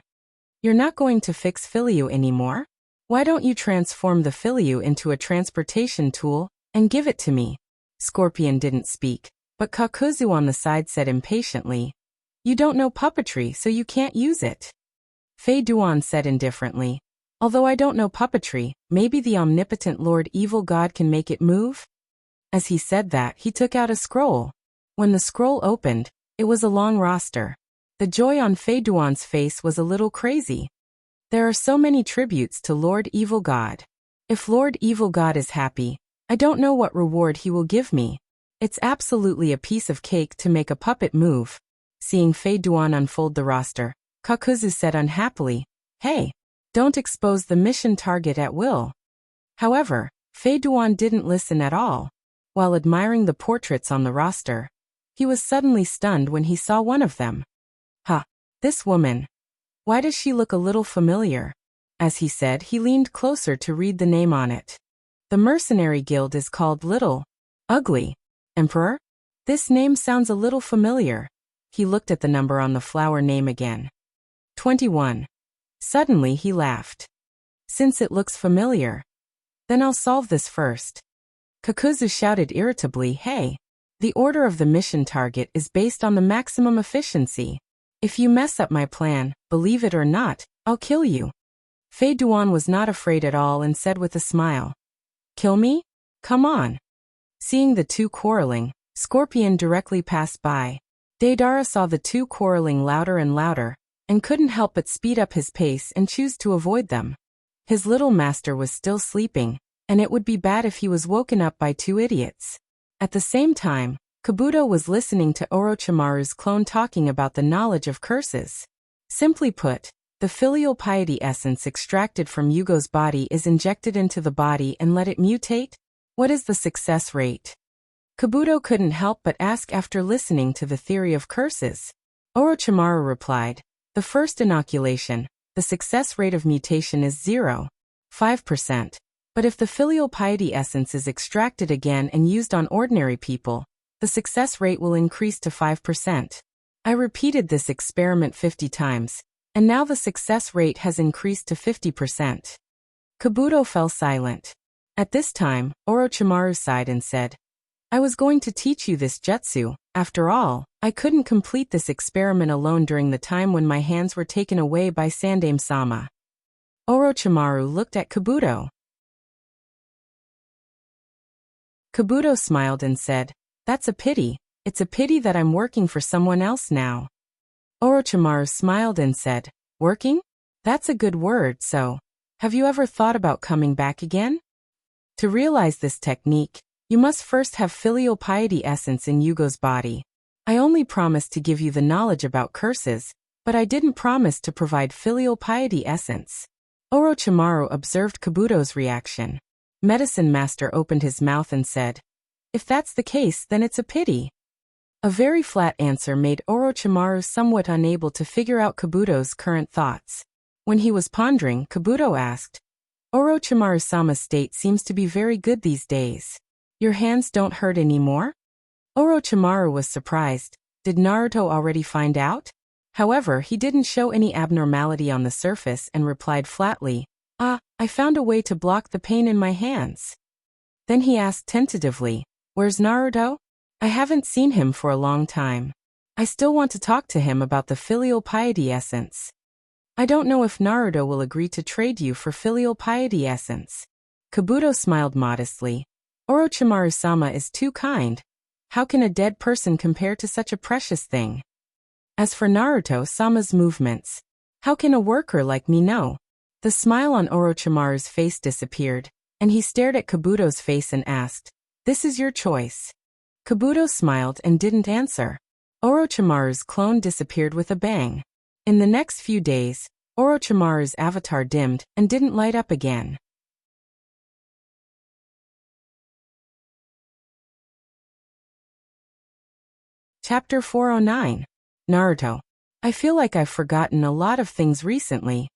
You're not going to fix Filio anymore? Why don't you transform the Filio into a transportation tool and give it to me. Scorpion didn't speak, but Kakuzu on the side said impatiently, "You don't know puppetry, so you can't use it." Fei Duan said indifferently, "Although I don't know puppetry, maybe the omnipotent Lord Evil God can make it move?" As he said that, he took out a scroll. When the scroll opened, it was a long roster. The joy on Fei Duan's face was a little crazy. There are so many tributes to Lord Evil God. If Lord Evil God is happy, I don't know what reward he will give me. It's absolutely a piece of cake to make a puppet move. Seeing Fei Duan unfold the roster, Kakuzu said unhappily, "Hey, don't expose the mission target at will." However, Fei Duan didn't listen at all. While admiring the portraits on the roster, he was suddenly stunned when he saw one of them. "Huh, this woman. Why does she look a little familiar?" As he said, he leaned closer to read the name on it. The mercenary guild is called Little Ugly Emperor? This name sounds a little familiar. He looked at the number on the flower name again. 21. Suddenly he laughed. "Since it looks familiar, then I'll solve this first." Kakuzu shouted irritably, "Hey! The order of the mission target is based on the maximum efficiency. If you mess up my plan, believe it or not, I'll kill you." Fei Duan was not afraid at all and said with a smile, "Kill me? Come on." Seeing the two quarreling, Scorpion directly passed by. Deidara saw the two quarreling louder and louder, and couldn't help but speed up his pace and choose to avoid them. His little master was still sleeping, and it would be bad if he was woken up by two idiots. At the same time, Kabuto was listening to Orochimaru's clone talking about the knowledge of curses. Simply put, the filial piety essence extracted from Yugo's body is injected into the body and let it mutate? What is the success rate? Kabuto couldn't help but ask after listening to the theory of curses. Orochimaru replied, "The first inoculation, the success rate of mutation is 0.5%. But if the filial piety essence is extracted again and used on ordinary people, the success rate will increase to 5%. I repeated this experiment 50 times, and now the success rate has increased to 50%. Kabuto fell silent. At this time, Orochimaru sighed and said, "I was going to teach you this jutsu. After all, I couldn't complete this experiment alone during the time when my hands were taken away by Sandaime-sama." Orochimaru looked at Kabuto. Kabuto smiled and said, "That's a pity. It's a pity that I'm working for someone else now." Orochimaru smiled and said, "Working? That's a good word, so. Have you ever thought about coming back again? To realize this technique, you must first have filial piety essence in Yugo's body. I only promised to give you the knowledge about curses, but I didn't promise to provide filial piety essence." Orochimaru observed Kabuto's reaction. Medicine Master opened his mouth and said, "If that's the case, then it's a pity." A very flat answer made Orochimaru somewhat unable to figure out Kabuto's current thoughts. When he was pondering, Kabuto asked, "Orochimaru-sama's state seems to be very good these days. Your hands don't hurt anymore?" Orochimaru was surprised. Did Naruto already find out? However, he didn't show any abnormality on the surface and replied flatly, I found a way to block the pain in my hands." Then he asked tentatively, "Where's Naruto? I haven't seen him for a long time. I still want to talk to him about the filial piety essence. I don't know if Naruto will agree to trade you for filial piety essence." Kabuto smiled modestly. Orochimaru-sama is too kind. How can a dead person compare to such a precious thing? As for Naruto-sama's movements, how can a worker like me know? The smile on Orochimaru's face disappeared, and he stared at Kabuto's face and asked, "This is your choice." Kabuto smiled and didn't answer. Orochimaru's clone disappeared with a bang. In the next few days, Orochimaru's avatar dimmed and didn't light up again. Chapter 409. Naruto. I feel like I've forgotten a lot of things recently.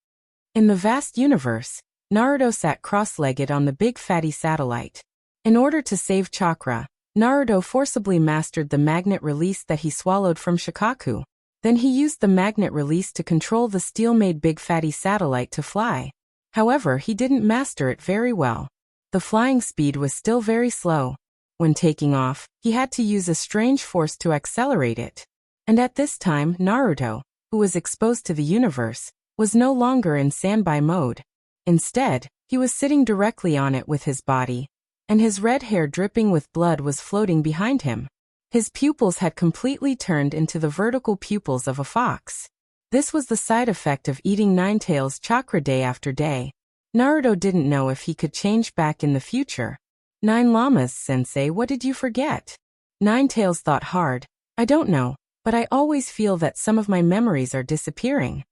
In the vast universe, Naruto sat cross-legged on the big fatty satellite. In order to save chakra, Naruto forcibly mastered the magnet release that he swallowed from Shikaku. Then he used the magnet release to control the steel-made big fatty satellite to fly. However, he didn't master it very well. The The flying speed was still very slow. When taking off, he had to use a strange force to accelerate it. And at this time, Naruto, who was exposed to the universe, was no longer in standby mode. Instead, he was sitting directly on it with his body, and his red hair dripping with blood was floating behind him. His pupils had completely turned into the vertical pupils of a fox. This was the side effect of eating Ninetales chakra day after day. Naruto didn't know if he could change back in the future. Nine Llamas, sensei, what did you forget? Ninetales thought hard. I don't know, but I always feel that some of my memories are disappearing.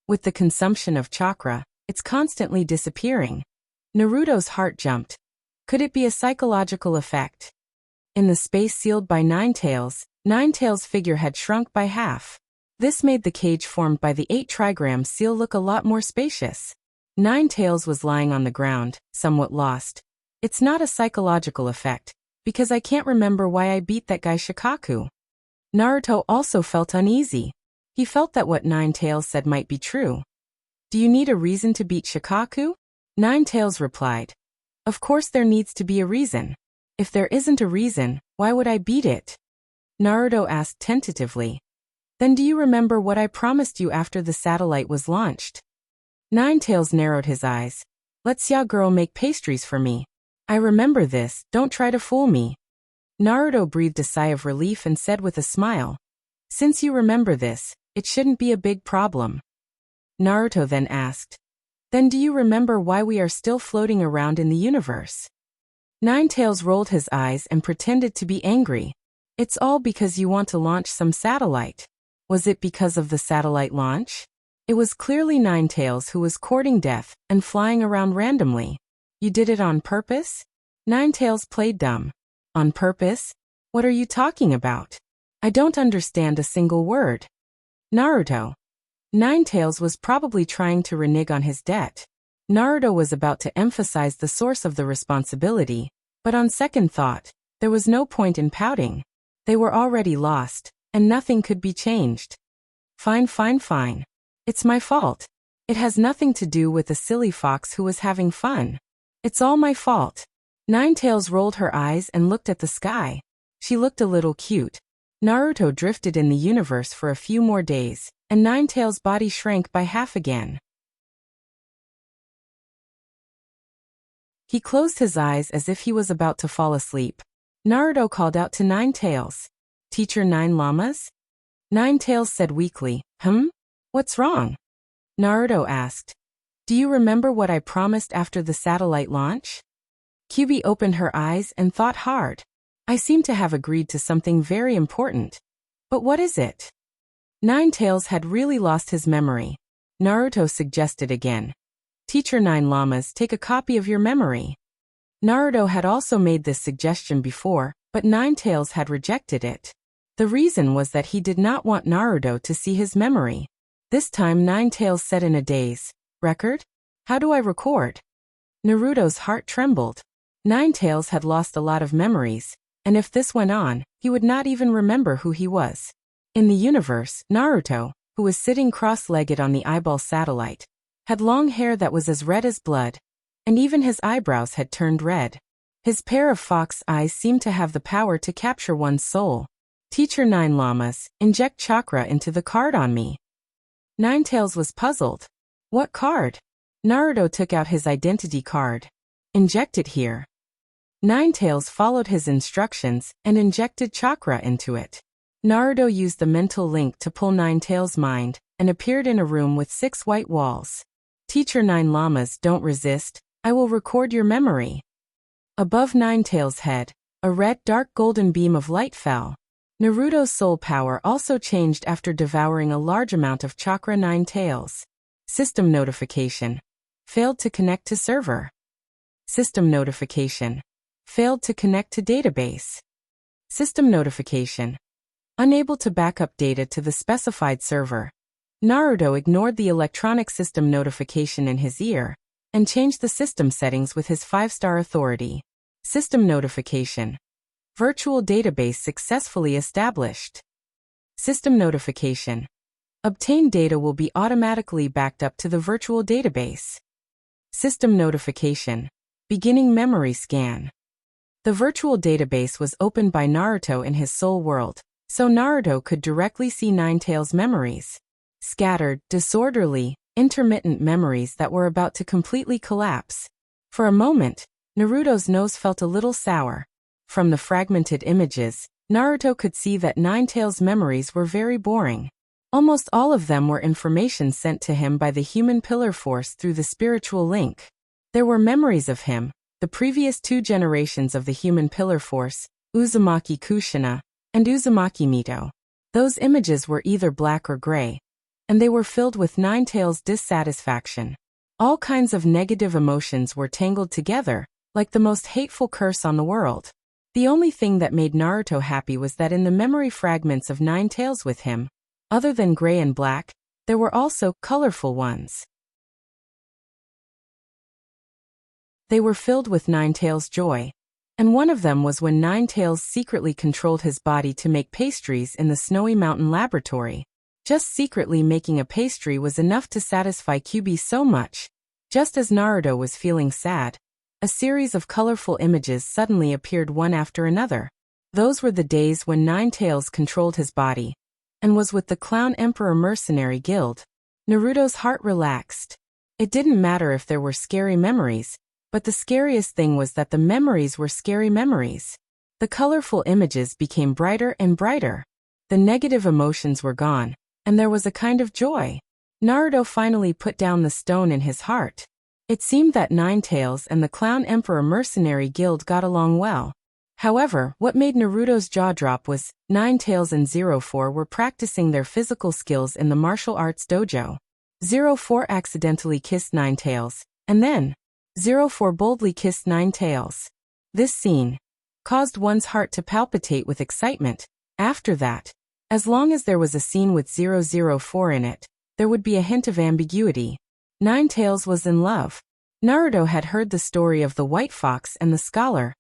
With the consumption of chakra, it's constantly disappearing. Naruto's heart jumped. Could it be a psychological effect? In the space sealed by Ninetales, Ninetales' figure had shrunk by half. This made the cage formed by the 8 trigram seal look a lot more spacious. Ninetales was lying on the ground, somewhat lost. It's not a psychological effect, because I can't remember why I beat that guy Shikaku. Naruto also felt uneasy. He felt that what Ninetales said might be true. Do you need a reason to beat Shikaku? Ninetales replied. Of course there needs to be a reason. If there isn't a reason, why would I beat it? Naruto asked tentatively. Then do you remember what I promised you after the satellite was launched? Ninetales narrowed his eyes. Let's ya girl make pastries for me. I remember this, don't try to fool me. Naruto breathed a sigh of relief and said with a smile. Since you remember this, it shouldn't be a big problem. Naruto then asked. Then do you remember why we are still floating around in the universe? Ninetales rolled his eyes and pretended to be angry. It's all because you want to launch some satellite. Was it because of the satellite launch? It was clearly Ninetales who was courting death and flying around randomly. You did it on purpose? Ninetales played dumb. On purpose? What are you talking about? I don't understand a single word. Naruto. Ninetales was probably trying to renege on his debt. Naruto was about to emphasize the source of the responsibility, but on second thought, there was no point in pouting. They were already lost, and nothing could be changed. Fine. It's my fault. It has nothing to do with the silly fox who was having fun. It's all my fault. Ninetales rolled her eyes and looked at the sky. She looked a little cute. Naruto drifted in the universe for a few more days, and Ninetales' body shrank by half again. He closed his eyes as if he was about to fall asleep. Naruto called out to Ninetales. Teacher Nine Llamas? Ninetales said weakly, What's wrong? Naruto asked. Do you remember what I promised after the satellite launch? Kyubi opened her eyes and thought hard. I seem to have agreed to something very important. But what is it? Ninetales had really lost his memory. Naruto suggested again. Teacher Nine Llamas, take a copy of your memory. Naruto had also made this suggestion before, but Ninetales had rejected it. The reason was that he did not want Naruto to see his memory. This time Ninetales said in a daze, Record? How do I record? Naruto's heart trembled. Ninetales had lost a lot of memories, and if this went on, he would not even remember who he was. In the universe, Naruto, who was sitting cross-legged on the eyeball satellite, had long hair that was as red as blood, and even his eyebrows had turned red. His pair of fox eyes seemed to have the power to capture one's soul. Teacher Nine Llamas, inject chakra into the card on me. Ninetales was puzzled. What card? Naruto took out his identity card. Inject it here. Ninetales followed his instructions and injected chakra into it. Naruto used the mental link to pull Ninetales' mind and appeared in a room with 6 white walls. Teacher Nine Llamas, don't resist, I will record your memory. Above Ninetales' head, a red dark golden beam of light fell. Naruto's soul power also changed after devouring a large amount of chakra. Ninetales. System notification. Failed to connect to server. System notification. Failed to connect to database. System notification. Unable to backup data to the specified server. Naruto ignored the electronic system notification in his ear and changed the system settings with his 5-star authority. System notification. Virtual database successfully established. System notification. Obtained data will be automatically backed up to the virtual database. System notification. Beginning memory scan. The virtual database was opened by Naruto in his soul world, so Naruto could directly see Ninetales' memories. Scattered, disorderly, intermittent memories that were about to completely collapse. For a moment, Naruto's nose felt a little sour. From the fragmented images, Naruto could see that Ninetales' memories were very boring. Almost all of them were information sent to him by the human pillar force through the spiritual link. There were memories of him, the previous 2 generations of the human pillar force, Uzumaki Kushina and Uzumaki Mito. Those images were either black or gray, and they were filled with Ninetales' dissatisfaction. All kinds of negative emotions were tangled together, like the most hateful curse on the world. The only thing that made Naruto happy was that in the memory fragments of Ninetales with him, other than gray and black, there were also colorful ones. They were filled with Ninetales' joy, and one of them was when Ninetales secretly controlled his body to make pastries in the Snowy Mountain laboratory. Just secretly making a pastry was enough to satisfy QB so much. Just as Naruto was feeling sad, a series of colorful images suddenly appeared one after another. Those were the days when Ninetales controlled his body, and was with the Clown Emperor Mercenary Guild. Naruto's heart relaxed. It didn't matter if there were scary memories, but the scariest thing was that the memories were scary memories. The colorful images became brighter and brighter. The negative emotions were gone, and there was a kind of joy. Naruto finally put down the stone in his heart. It seemed that Ninetales and the Clown Emperor Mercenary Guild got along well. However, what made Naruto's jaw drop was, Ninetales and 04 were practicing their physical skills in the martial arts dojo. 04 accidentally kissed Ninetales, and then 04 boldly kissed Ninetales. This scene caused one's heart to palpitate with excitement. After that, as long as there was a scene with 004 in it, there would be a hint of ambiguity. Ninetales was in love. Naruto had heard the story of the White Fox and the Scholar.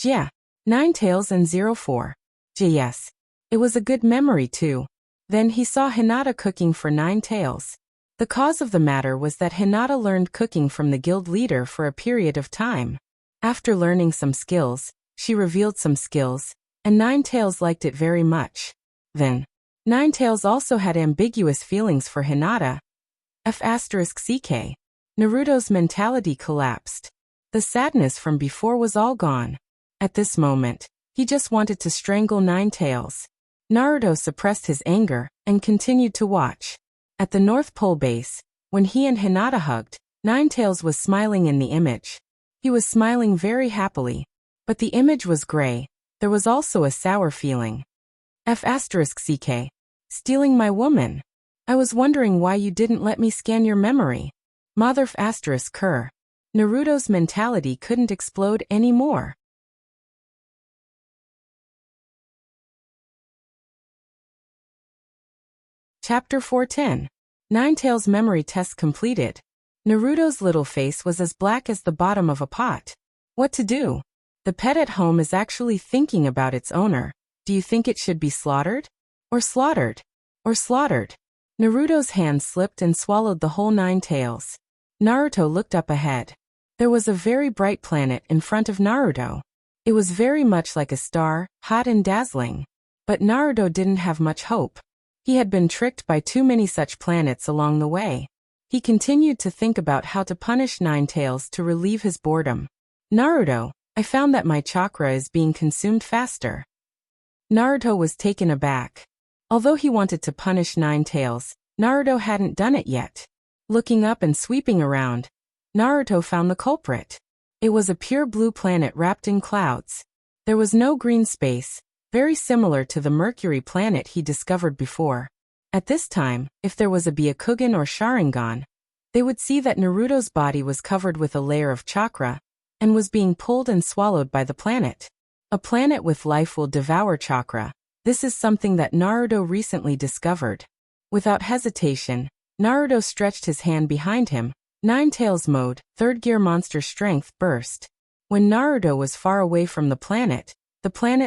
Yeah, Ninetales and 04. Yes. It was a good memory too. Then he saw Hinata cooking for Ninetales. The cause of the matter was that Hinata learned cooking from the guild leader for a period of time. After learning some skills, she revealed some skills, and Ninetales liked it very much. Then, Ninetales also had ambiguous feelings for Hinata. F***ck. Naruto's mentality collapsed. The sadness from before was all gone. At this moment, he just wanted to strangle Ninetales. Naruto suppressed his anger and continued to watch. At the North Pole base, when he and Hinata hugged, Ninetales was smiling in the image. He was smiling very happily. But the image was gray. There was also a sour feeling. F***ck. Stealing my woman. I was wondering why you didn't let me scan your memory. Mother ***ker. Naruto's mentality couldn't explode anymore. Chapter 410. Ninetales memory test completed. Naruto's little face was as black as the bottom of a pot. What to do? The pet at home is actually thinking about its owner. Do you think it should be slaughtered? Or slaughtered? Or slaughtered? Naruto's hand slipped and swallowed the whole Ninetales. Naruto looked up ahead. There was a very bright planet in front of Naruto. It was very much like a star, hot and dazzling. But Naruto didn't have much hope. He had been tricked by too many such planets along the way. He continued to think about how to punish Ninetales to relieve his boredom. Naruto, I found that my chakra is being consumed faster. Naruto was taken aback. Although he wanted to punish Ninetales, Naruto hadn't done it yet. Looking up and sweeping around, Naruto found the culprit. It was a pure blue planet wrapped in clouds. There was no green space, very similar to the Mercury planet he discovered before. At this time, if there was a Byakugan or Sharingan, they would see that Naruto's body was covered with a layer of chakra, and was being pulled and swallowed by the planet. A planet with life will devour chakra. This is something that Naruto recently discovered. Without hesitation, Naruto stretched his hand behind him. Ninetales mode, third gear monster strength burst. When Naruto was far away from the planet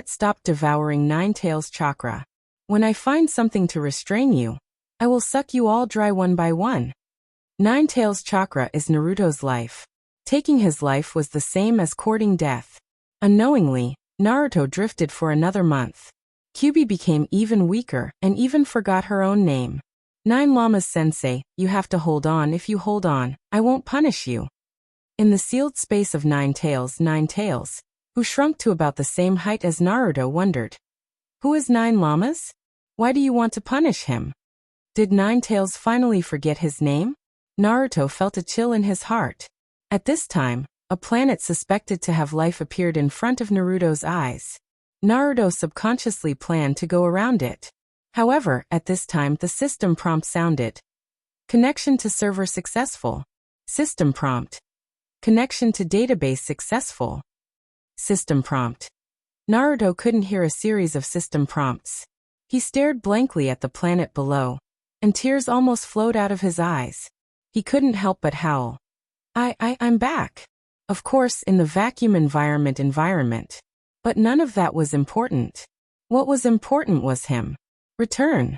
stopped devouring Ninetales' chakra. When I find something to restrain you, I will suck you all dry one by one. Ninetales' chakra is Naruto's life. Taking his life was the same as courting death. Unknowingly, Naruto drifted for another month. Kyubi became even weaker and even forgot her own name. Nine Llamas Sensei, you have to hold on. If you hold on, I won't punish you. In the sealed space of Nine Tails, who shrunk to about the same height as Naruto, wondered. Who is Nine Llamas? Why do you want to punish him? Did Nine Tails finally forget his name? Naruto felt a chill in his heart. At this time, a planet suspected to have life appeared in front of Naruto's eyes. Naruto subconsciously planned to go around it. However, at this time the system prompt sounded. Connection to server successful. System prompt. Connection to database successful. System prompt. Naruto couldn't hear a series of system prompts. He stared blankly at the planet below, and tears almost flowed out of his eyes. He couldn't help but howl. I'm back. Of course, in the vacuum environment. But none of that was important. What was important was him. Return.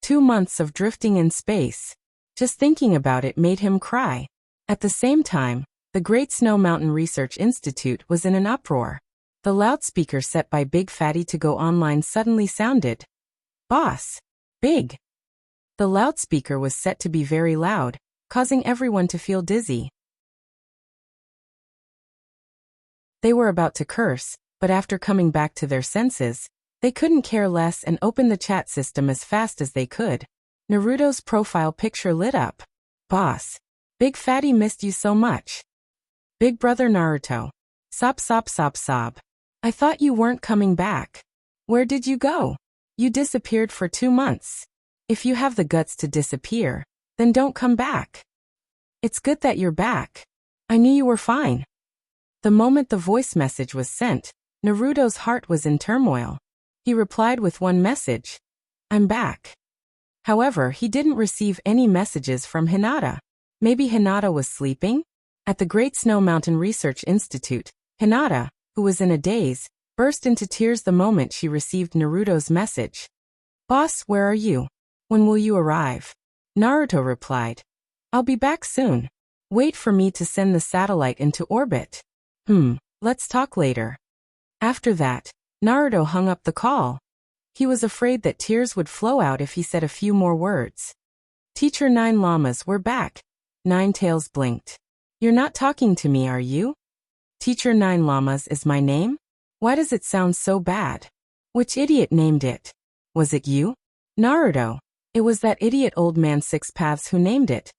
2 months of drifting in space. Just thinking about it made him cry. At the same time, the Great Snow Mountain Research Institute was in an uproar. The loudspeaker set by Big Fatty to go online suddenly sounded. Boss. Big. The loudspeaker was set to be very loud, causing everyone to feel dizzy. They were about to curse, but after coming back to their senses, they couldn't care less and opened the chat system as fast as they could. Naruto's profile picture lit up. Boss. Big Fatty missed you so much. Big brother Naruto. Sob. I thought you weren't coming back. Where did you go? You disappeared for 2 months. If you have the guts to disappear, then don't come back. It's good that you're back. I knew you were fine. The moment the voice message was sent, Naruto's heart was in turmoil. He replied with one message. I'm back. However, he didn't receive any messages from Hinata. Maybe Hinata was sleeping? At the Great Snow Mountain Research Institute, Hinata, who was in a daze, burst into tears the moment she received Naruto's message. Boss, where are you? When will you arrive? Naruto replied. I'll be back soon. Wait for me to send the satellite into orbit. Let's talk later. After that, Naruto hung up the call. He was afraid that tears would flow out if he said a few more words. Teacher Nine Llamas, we're back. Nine Tails blinked. You're not talking to me, are you? Teacher Nine Llamas is my name? Why does it sound so bad? Which idiot named it? Was it you? Naruto. It was that idiot old man Six Paths who named it.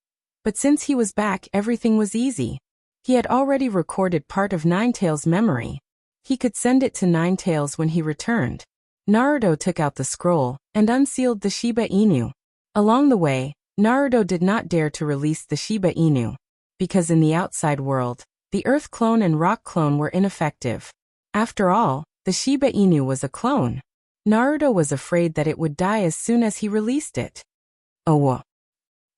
But since he was back, everything was easy. He had already recorded part of Nine Tails' memory. He could send it to Nine Tails when he returned. Naruto took out the scroll and unsealed the Shiba Inu. Along the way, Naruto did not dare to release the Shiba Inu, because in the outside world, the Earth clone and Rock clone were ineffective. After all, the Shiba Inu was a clone. Naruto was afraid that it would die as soon as he released it. Oh,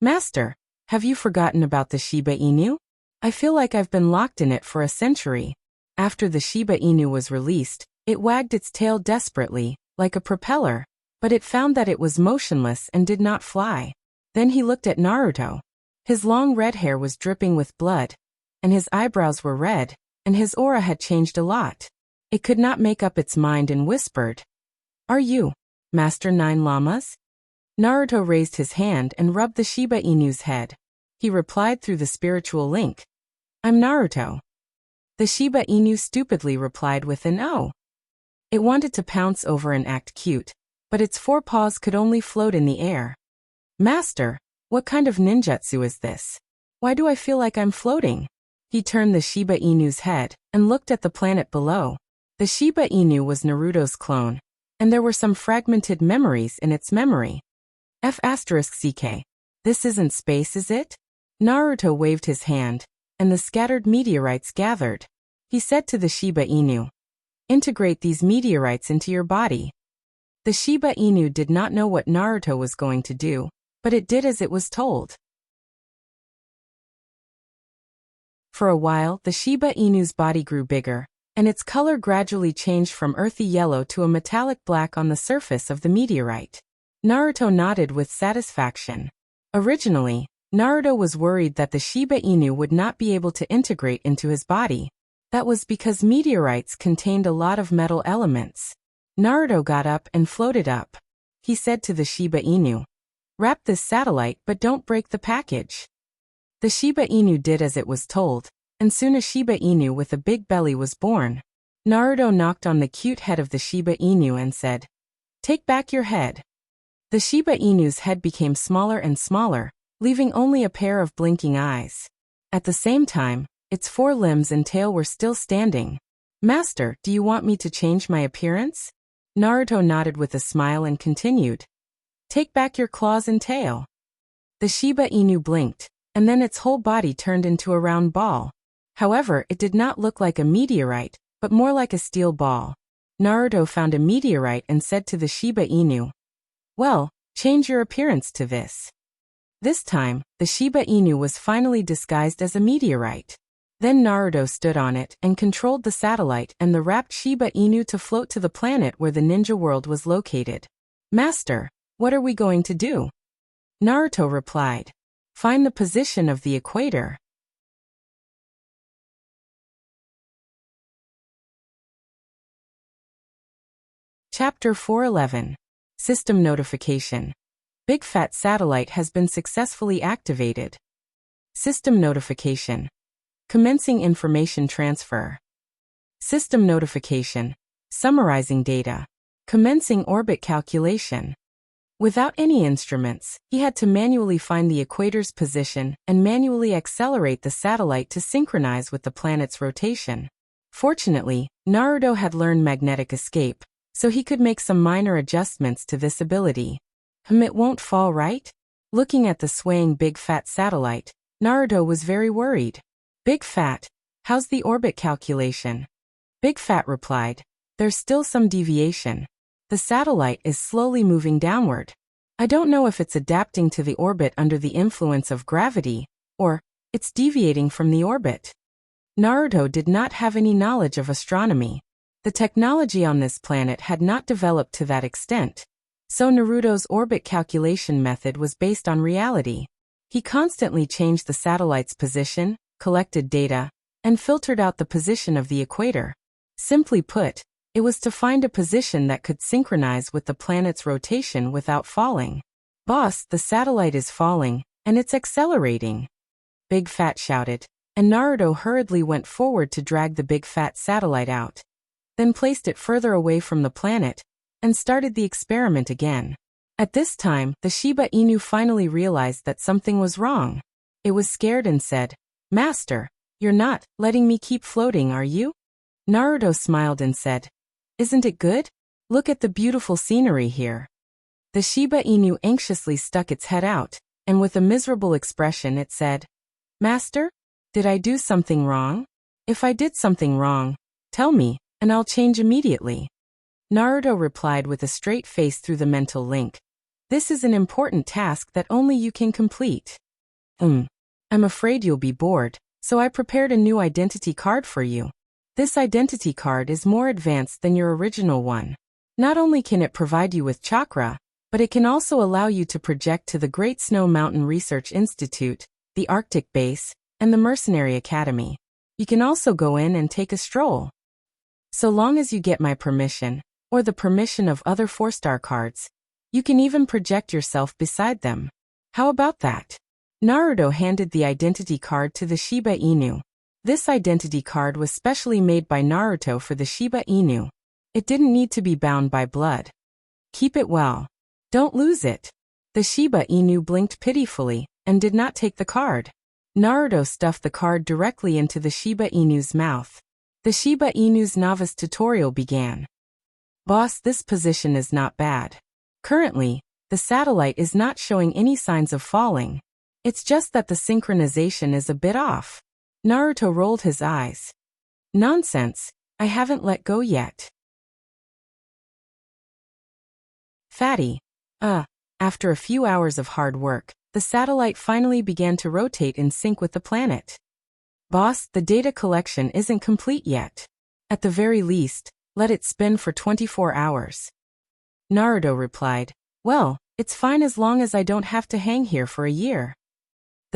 Master, have you forgotten about the Shiba Inu? I feel like I've been locked in it for a century. After the Shiba Inu was released, it wagged its tail desperately, like a propeller, but it found that it was motionless and did not fly. Then he looked at Naruto. His long red hair was dripping with blood, and his eyebrows were red, and his aura had changed a lot. It could not make up its mind and whispered, Are you, Master Nine Llamas? Naruto raised his hand and rubbed the Shiba Inu's head. He replied through the spiritual link, I'm Naruto. The Shiba Inu stupidly replied with an O. It wanted to pounce over and act cute, but its 4 paws could only float in the air. Master, what kind of ninjutsu is this? Why do I feel like I'm floating? He turned the Shiba Inu's head and looked at the planet below. The Shiba Inu was Naruto's clone, and there were some fragmented memories in its memory. F***ck. This isn't space, is it? Naruto waved his hand, and the scattered meteorites gathered. He said to the Shiba Inu, Integrate these meteorites into your body. The Shiba Inu did not know what Naruto was going to do, but it did as it was told. For a while, the Shiba Inu's body grew bigger, and its color gradually changed from earthy yellow to a metallic black on the surface of the meteorite. Naruto nodded with satisfaction. Originally, Naruto was worried that the Shiba Inu would not be able to integrate into his body. That was because meteorites contained a lot of metal elements. Naruto got up and floated up. He said to the Shiba Inu, "Wrap this satellite but don't break the package." The Shiba Inu did as it was told, and soon a Shiba Inu with a big belly was born. Naruto knocked on the cute head of the Shiba Inu and said, "Take back your head." The Shiba Inu's head became smaller and smaller, leaving only a pair of blinking eyes. At the same time, its 4 limbs and tail were still standing. "Master, do you want me to change my appearance?" Naruto nodded with a smile and continued, "Take back your claws and tail." The Shiba Inu blinked, and then its whole body turned into a round ball. However, it did not look like a meteorite, but more like a steel ball. Naruto found a meteorite and said to the Shiba Inu, "Well, change your appearance to this." This time, the Shiba Inu was finally disguised as a meteorite. Then Naruto stood on it and controlled the satellite and the wrapped Shiba Inu to float to the planet where the ninja world was located. "Master, what are we going to do?" Naruto replied, "Find the position of the equator." Chapter 411. System Notification. Big Fat Satellite has been successfully activated. System Notification. Commencing information transfer. System Notification. Summarizing data. Commencing orbit calculation. Without any instruments, he had to manually find the equator's position and manually accelerate the satellite to synchronize with the planet's rotation. Fortunately, Naruto had learned magnetic escape, so he could make some minor adjustments to this ability. It won't fall, right? Looking at the swaying Big Fat Satellite, Naruto was very worried. "Big Fat, how's the orbit calculation?" Big Fat replied, "There's still some deviation. The satellite is slowly moving downward. I don't know if it's adapting to the orbit under the influence of gravity, or it's deviating from the orbit." Naruto did not have any knowledge of astronomy. The technology on this planet had not developed to that extent. So Naruto's orbit calculation method was based on reality. He constantly changed the satellite's position, collected data, and filtered out the position of the equator. Simply put, it was to find a position that could synchronize with the planet's rotation without falling. "Boss, the satellite is falling, and it's accelerating," Big Fat shouted, and Naruto hurriedly went forward to drag the Big Fat Satellite out, then placed it further away from the planet, and started the experiment again. At this time, the Shiba Inu finally realized that something was wrong. It was scared and said, "Master, you're not letting me keep floating, are you?" Naruto smiled and said, "Isn't it good? Look at the beautiful scenery here." The Shiba Inu anxiously stuck its head out, and with a miserable expression it said, "Master, did I do something wrong? If I did something wrong, tell me, and I'll change immediately." Naruto replied with a straight face through the mental link, "This is an important task that only you can complete." I'm afraid you'll be bored, so I prepared a new identity card for you. This identity card is more advanced than your original one. Not only can it provide you with chakra, but it can also allow you to project to the Great Snow Mountain Research Institute, the Arctic Base, and the Mercenary Academy. You can also go in and take a stroll. So long as you get my permission, or the permission of other 4-star cards, you can even project yourself beside them. How about that? Naruto handed the identity card to the Shiba Inu. This identity card was specially made by Naruto for the Shiba Inu. It didn't need to be bound by blood. "Keep it well. Don't lose it." The Shiba Inu blinked pitifully and did not take the card. Naruto stuffed the card directly into the Shiba Inu's mouth. The Shiba Inu's novice tutorial began. "Boss, this position is not bad. Currently, the satellite is not showing any signs of falling. It's just that the synchronization is a bit off." Naruto rolled his eyes. "Nonsense, I haven't let go yet." Fatty. After a few hours of hard work, the satellite finally began to rotate in sync with the planet. "Boss, the data collection isn't complete yet. At the very least, let it spin for 24 hours. Naruto replied, "Well, it's fine as long as I don't have to hang here for a year."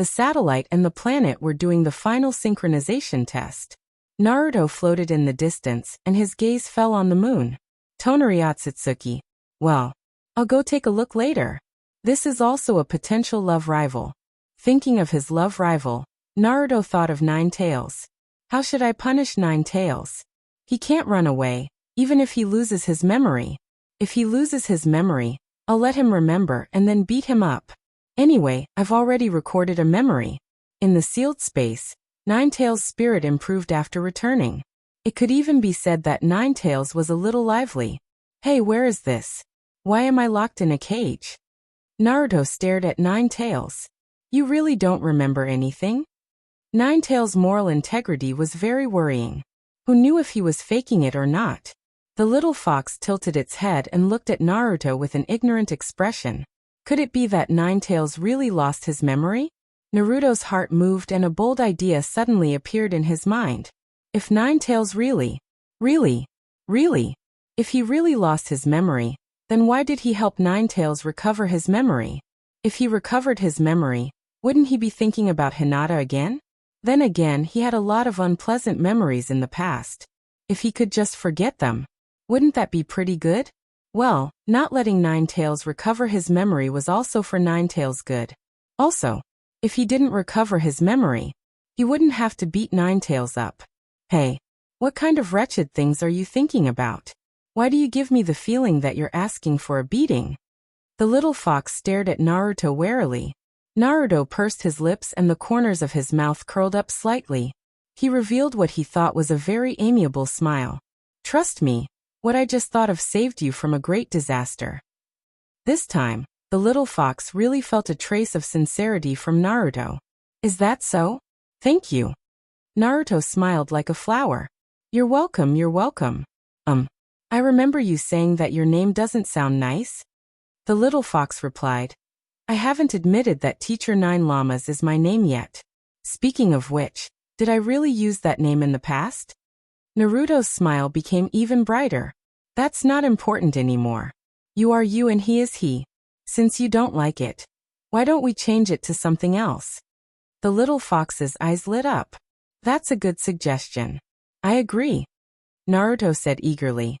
The satellite and the planet were doing the final synchronization test. Naruto floated in the distance, and his gaze fell on the moon. Tonari Otsutsuki. Well, I'll go take a look later. This is also a potential love rival. Thinking of his love rival, Naruto thought of Nine Tails. How should I punish Nine Tails? He can't run away, even if he loses his memory. If he loses his memory, I'll let him remember and then beat him up. Anyway, I've already recorded a memory. In the sealed space, Ninetails' spirit improved after returning. It could even be said that Ninetails was a little lively. Hey, where is this? Why am I locked in a cage? Naruto stared at Ninetails. You really don't remember anything? Ninetails' moral integrity was very worrying. Who knew if he was faking it or not? The little fox tilted its head and looked at Naruto with an ignorant expression. Could it be that Ninetails really lost his memory? Naruto's heart moved and a bold idea suddenly appeared in his mind. If Ninetails really, if he really lost his memory, then why did he help Ninetails recover his memory? If he recovered his memory, wouldn't he be thinking about Hinata again? Then again, he had a lot of unpleasant memories in the past. If he could just forget them, wouldn't that be pretty good? Well, not letting Ninetails recover his memory was also for Ninetails' good. Also, if he didn't recover his memory, he wouldn't have to beat Ninetails up. Hey, what kind of wretched things are you thinking about? Why do you give me the feeling that you're asking for a beating? The little fox stared at Naruto warily. Naruto pursed his lips and the corners of his mouth curled up slightly. He revealed what he thought was a very amiable smile. Trust me, what I just thought of saved you from a great disaster. This time, the little fox really felt a trace of sincerity from Naruto. Is that so? Thank you. Naruto smiled like a flower. You're welcome, you're welcome. I remember you saying that your name doesn't sound nice. The little fox replied. I haven't admitted that Teacher Nine Llamas is my name yet. Speaking of which, did I really use that name in the past? Naruto's smile became even brighter. That's not important anymore. You are you and he is he. Since you don't like it, why don't we change it to something else? The little fox's eyes lit up. That's a good suggestion. I agree. Naruto said eagerly.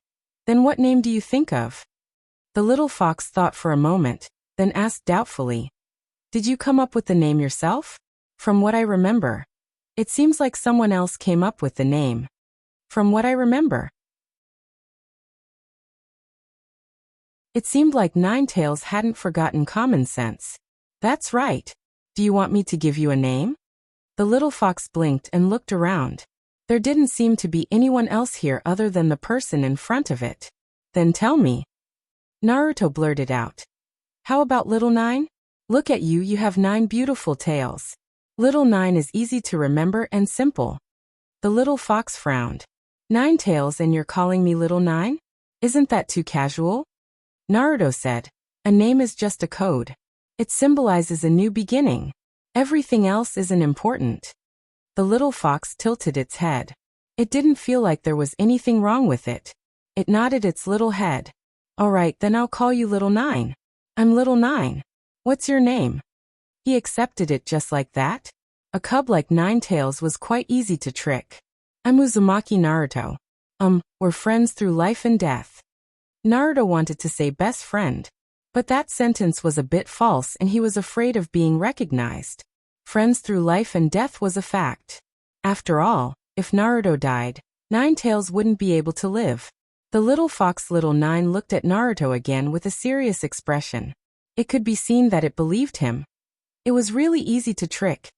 Then what name do you think of? The little fox thought for a moment, then asked doubtfully. Did you come up with the name yourself? From what I remember, it seems like someone else came up with the name. From what I remember, it seemed like Ninetails hadn't forgotten common sense. That's right. Do you want me to give you a name? The little fox blinked and looked around. There didn't seem to be anyone else here other than the person in front of it. Then tell me. Naruto blurted out. How about Little Nine? Look at you, you have 9 beautiful tails. Little Nine is easy to remember and simple. The little fox frowned. 9 tails and you're calling me Little Nine? Isn't that too casual? Naruto said. A name is just a code. It symbolizes a new beginning. Everything else isn't important. The little fox tilted its head. It didn't feel like there was anything wrong with it. It nodded its little head. All right, then I'll call you Little Nine. I'm Little Nine. What's your name? He accepted it just like that. A cub like Ninetails was quite easy to trick. I'm Uzumaki Naruto. We're friends through life and death. Naruto wanted to say best friend, but that sentence was a bit false and he was afraid of being recognized. Friends through life and death was a fact. After all, if Naruto died, Ninetails wouldn't be able to live. The little fox Little Nine looked at Naruto again with a serious expression. It could be seen that it believed him. It was really easy to trick.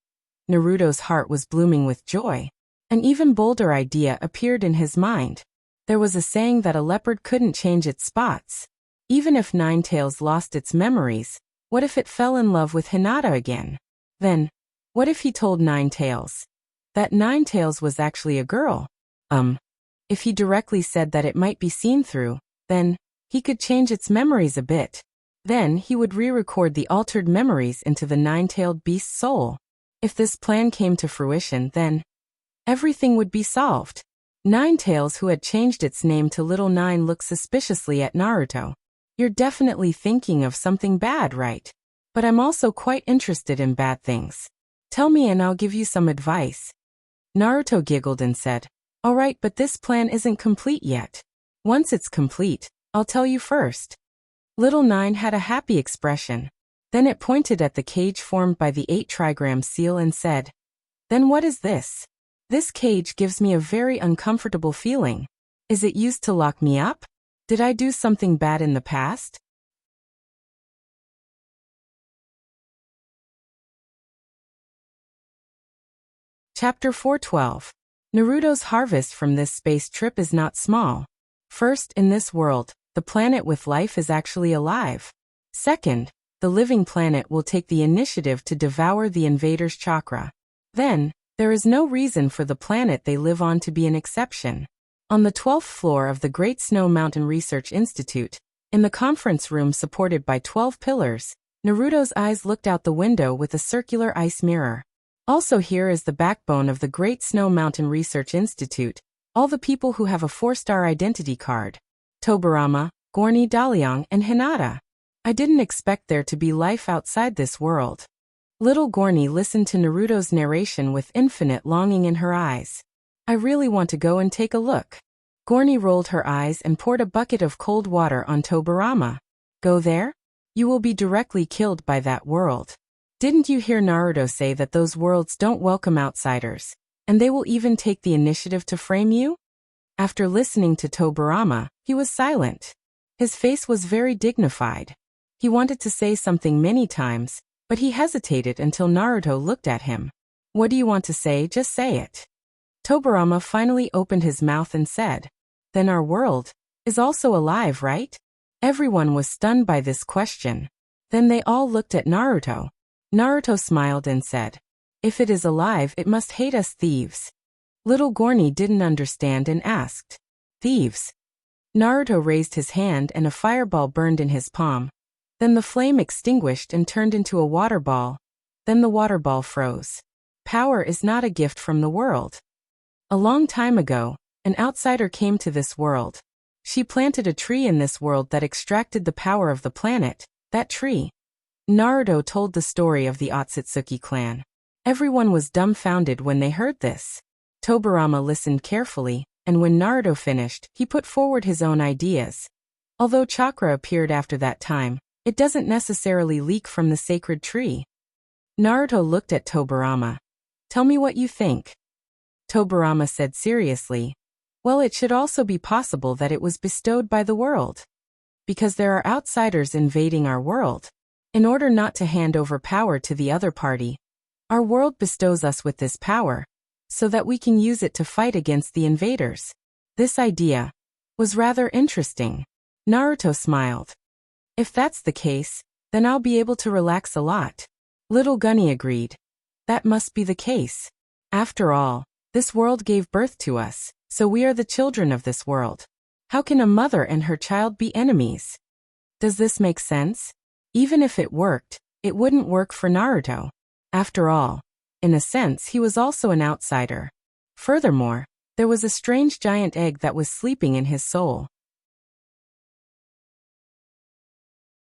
Naruto's heart was blooming with joy. An even bolder idea appeared in his mind. There was a saying that a leopard couldn't change its spots. Even if Ninetails lost its memories, what if it fell in love with Hinata again? Then, what if he told Ninetails that Ninetails was actually a girl? If he directly said that it might be seen through, then he could change its memories a bit. Then he would re-record the altered memories into the nine-tailed beast's soul. If this plan came to fruition, then everything would be solved. Ninetails, who had changed its name to Little Nine, looked suspiciously at Naruto. You're definitely thinking of something bad, right? But I'm also quite interested in bad things. Tell me and I'll give you some advice. Naruto giggled and said, All right, but this plan isn't complete yet. Once it's complete, I'll tell you first. Little Nine had a happy expression. Then it pointed at the cage formed by the 8 trigram seal and said, Then what is this? This cage gives me a very uncomfortable feeling. Is it used to lock me up? Did I do something bad in the past? Chapter 412. Naruto's harvest from this space trip is not small. First, in this world, the planet with life is actually alive. Second, the living planet will take the initiative to devour the invader's chakra. Then, there is no reason for the planet they live on to be an exception. On the 12th floor of the Great Snow Mountain Research Institute, in the conference room supported by 12 pillars, Naruto's eyes looked out the window with a circular ice mirror. Also here is the backbone of the Great Snow Mountain Research Institute, all the people who have a 4-star identity card. Tobirama, Gorny Daliang, and Hinata. I didn't expect there to be life outside this world. Little Gorny listened to Naruto's narration with infinite longing in her eyes. I really want to go and take a look. Gorny rolled her eyes and poured a bucket of cold water on Tobirama. Go there? You will be directly killed by that world. Didn't you hear Naruto say that those worlds don't welcome outsiders, and they will even take the initiative to frame you? After listening to Tobirama, he was silent. His face was very dignified. He wanted to say something many times, but he hesitated until Naruto looked at him. What do you want to say? Just say it. Tobirama finally opened his mouth and said, Then our world is also alive, right? Everyone was stunned by this question. Then they all looked at Naruto. Naruto smiled and said, If it is alive, it must hate us thieves. Little Gorny didn't understand and asked, Thieves? Naruto raised his hand and a fireball burned in his palm. Then the flame extinguished and turned into a water ball. Then the water ball froze. Power is not a gift from the world. A long time ago, an outsider came to this world. She planted a tree in this world that extracted the power of the planet, that tree. Naruto told the story of the Otsutsuki clan. Everyone was dumbfounded when they heard this. Tobirama listened carefully, and when Naruto finished, he put forward his own ideas. Although chakra appeared after that time, it doesn't necessarily leak from the sacred tree. Naruto looked at Tobirama. Tell me what you think. Tobirama said seriously, Well, it should also be possible that it was bestowed by the world. Because there are outsiders invading our world. In order not to hand over power to the other party, our world bestows us with this power, so that we can use it to fight against the invaders. This idea was rather interesting. Naruto smiled. If that's the case, then I'll be able to relax a lot. Little Gunny agreed. That must be the case. After all, this world gave birth to us, so we are the children of this world. How can a mother and her child be enemies? Does this make sense? Even if it worked, it wouldn't work for Naruto. After all, in a sense he was also an outsider. Furthermore, there was a strange giant egg that was sleeping in his soul.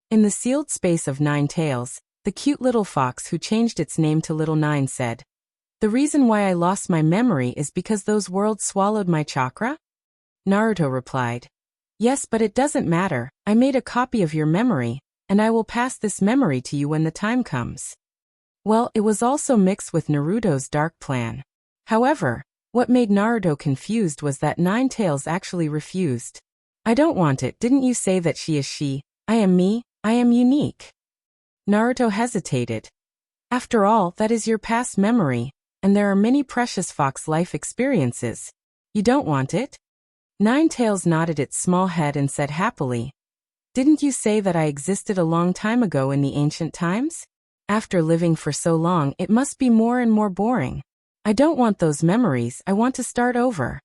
In the sealed space of 9 tails, the cute little fox who changed its name to Little Nine said, The reason why I lost my memory is because those worlds swallowed my chakra? Naruto replied, Yes, but it doesn't matter. I made a copy of your memory, and I will pass this memory to you when the time comes. Well, it was also mixed with Naruto's dark plan. However, what made Naruto confused was that 9 tails actually refused. I don't want it. Didn't you say that she is she? I am me. I am unique. Naruto hesitated. After all, that is your past memory, and there are many precious fox life experiences. You don't want it? 9 tails nodded its small head and said happily, Didn't you say that I existed a long time ago in the ancient times? After living for so long, it must be more and more boring. I don't want those memories. I want to start over.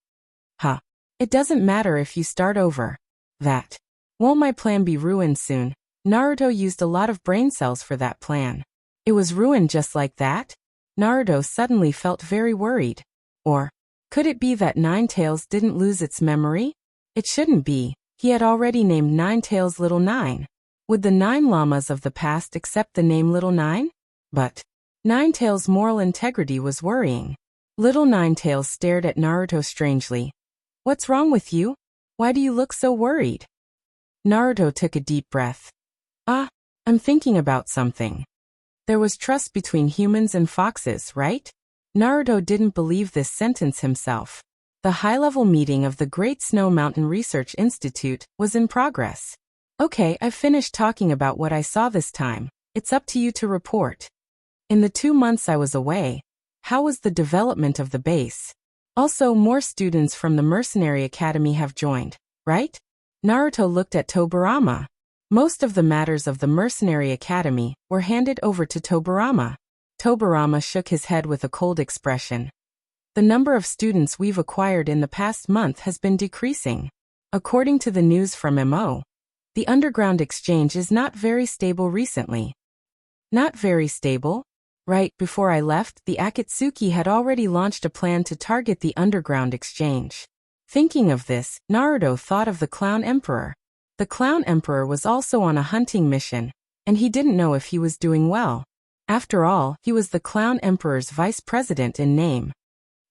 Huh. It doesn't matter if you start over. That. Won't my plan be ruined soon? Naruto used a lot of brain cells for that plan. It was ruined just like that? Naruto suddenly felt very worried. Or, could it be that 9 tails didn't lose its memory? It shouldn't be. He had already named 9 tails Little Nine. Would the 9 llamas of the past accept the name Little Nine? But Ninetales' moral integrity was worrying. Little Ninetales stared at Naruto strangely. What's wrong with you? Why do you look so worried? Naruto took a deep breath. I'm thinking about something. There was trust between humans and foxes, right? Naruto didn't believe this sentence himself. The high-level meeting of the Great Snow Mountain Research Institute was in progress. Okay, I've finished talking about what I saw this time. It's up to you to report. In the 2 months I was away, how was the development of the base? Also, more students from the Mercenary Academy have joined, right? Naruto looked at Tobirama. Most of the matters of the Mercenary Academy were handed over to Tobirama. Tobirama shook his head with a cold expression. The number of students we've acquired in the past month has been decreasing. According to the news from MO, the underground exchange is not very stable recently. Not very stable? Right before I left, the Akatsuki had already launched a plan to target the underground exchange. Thinking of this, Naruto thought of the Clown Emperor. The Clown Emperor was also on a hunting mission, and he didn't know if he was doing well. After all, he was the Clown Emperor's vice president in name.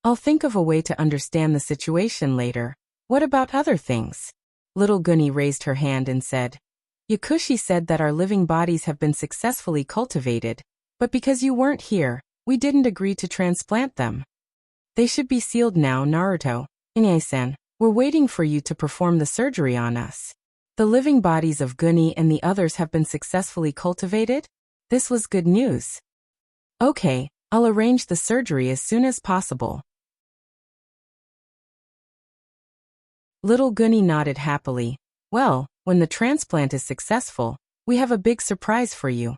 I'll think of a way to understand the situation later. What about other things? Little Gunny raised her hand and said, Yakushi said that our living bodies have been successfully cultivated, but because you weren't here, we didn't agree to transplant them. They should be sealed now, Naruto. Ine-san, we're waiting for you to perform the surgery on us. The living bodies of Gunny and the others have been successfully cultivated? This was good news. Okay, I'll arrange the surgery as soon as possible. Little Gunny nodded happily. Well, when the transplant is successful, we have a big surprise for you.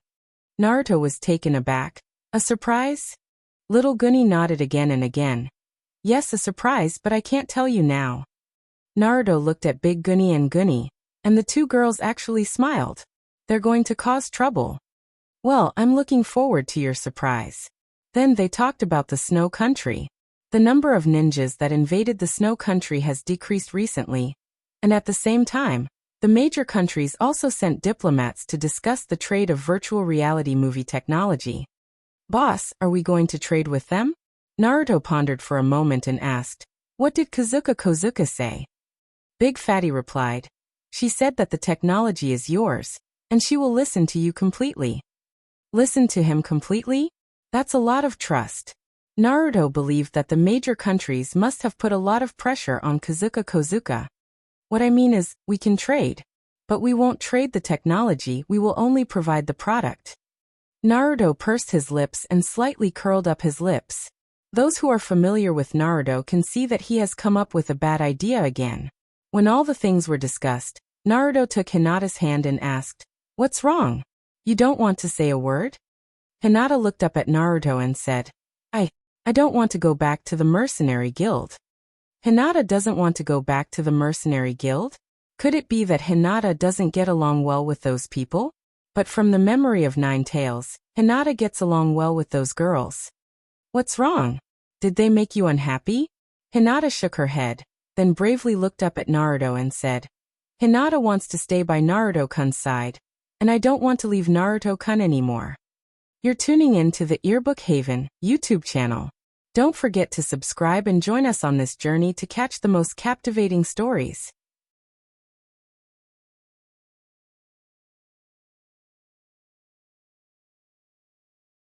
Naruto was taken aback. A surprise? Little Gunny nodded again and again. Yes, a surprise, but I can't tell you now. Naruto looked at Big Gunny, and the two girls actually smiled. They're going to cause trouble. Well, I'm looking forward to your surprise. Then they talked about the Snow Country. The number of ninjas that invaded the Snow Country has decreased recently, and at the same time, the major countries also sent diplomats to discuss the trade of virtual reality movie technology. Boss, are we going to trade with them? Naruto pondered for a moment and asked, what did Kozuka say? Big Fatty replied, she said that the technology is yours, and she will listen to you completely. Listen to him completely? That's a lot of trust. Naruto believed that the major countries must have put a lot of pressure on Kozuka. What I mean is, we can trade. But we won't trade the technology, we will only provide the product. Naruto pursed his lips and slightly curled up his lips. Those who are familiar with Naruto can see that he has come up with a bad idea again. When all the things were discussed, Naruto took Hinata's hand and asked, what's wrong? You don't want to say a word? Hinata looked up at Naruto and said, I don't want to go back to the Mercenary Guild. Hinata doesn't want to go back to the Mercenary Guild? Could it be that Hinata doesn't get along well with those people? But from the memory of Ninetales, Hinata gets along well with those girls. What's wrong? Did they make you unhappy? Hinata shook her head, then bravely looked up at Naruto and said, Hinata wants to stay by Naruto-kun's side, and I don't want to leave Naruto-kun anymore. You're tuning in to the Earbook Haven YouTube channel. Don't forget to subscribe and join us on this journey to catch the most captivating stories.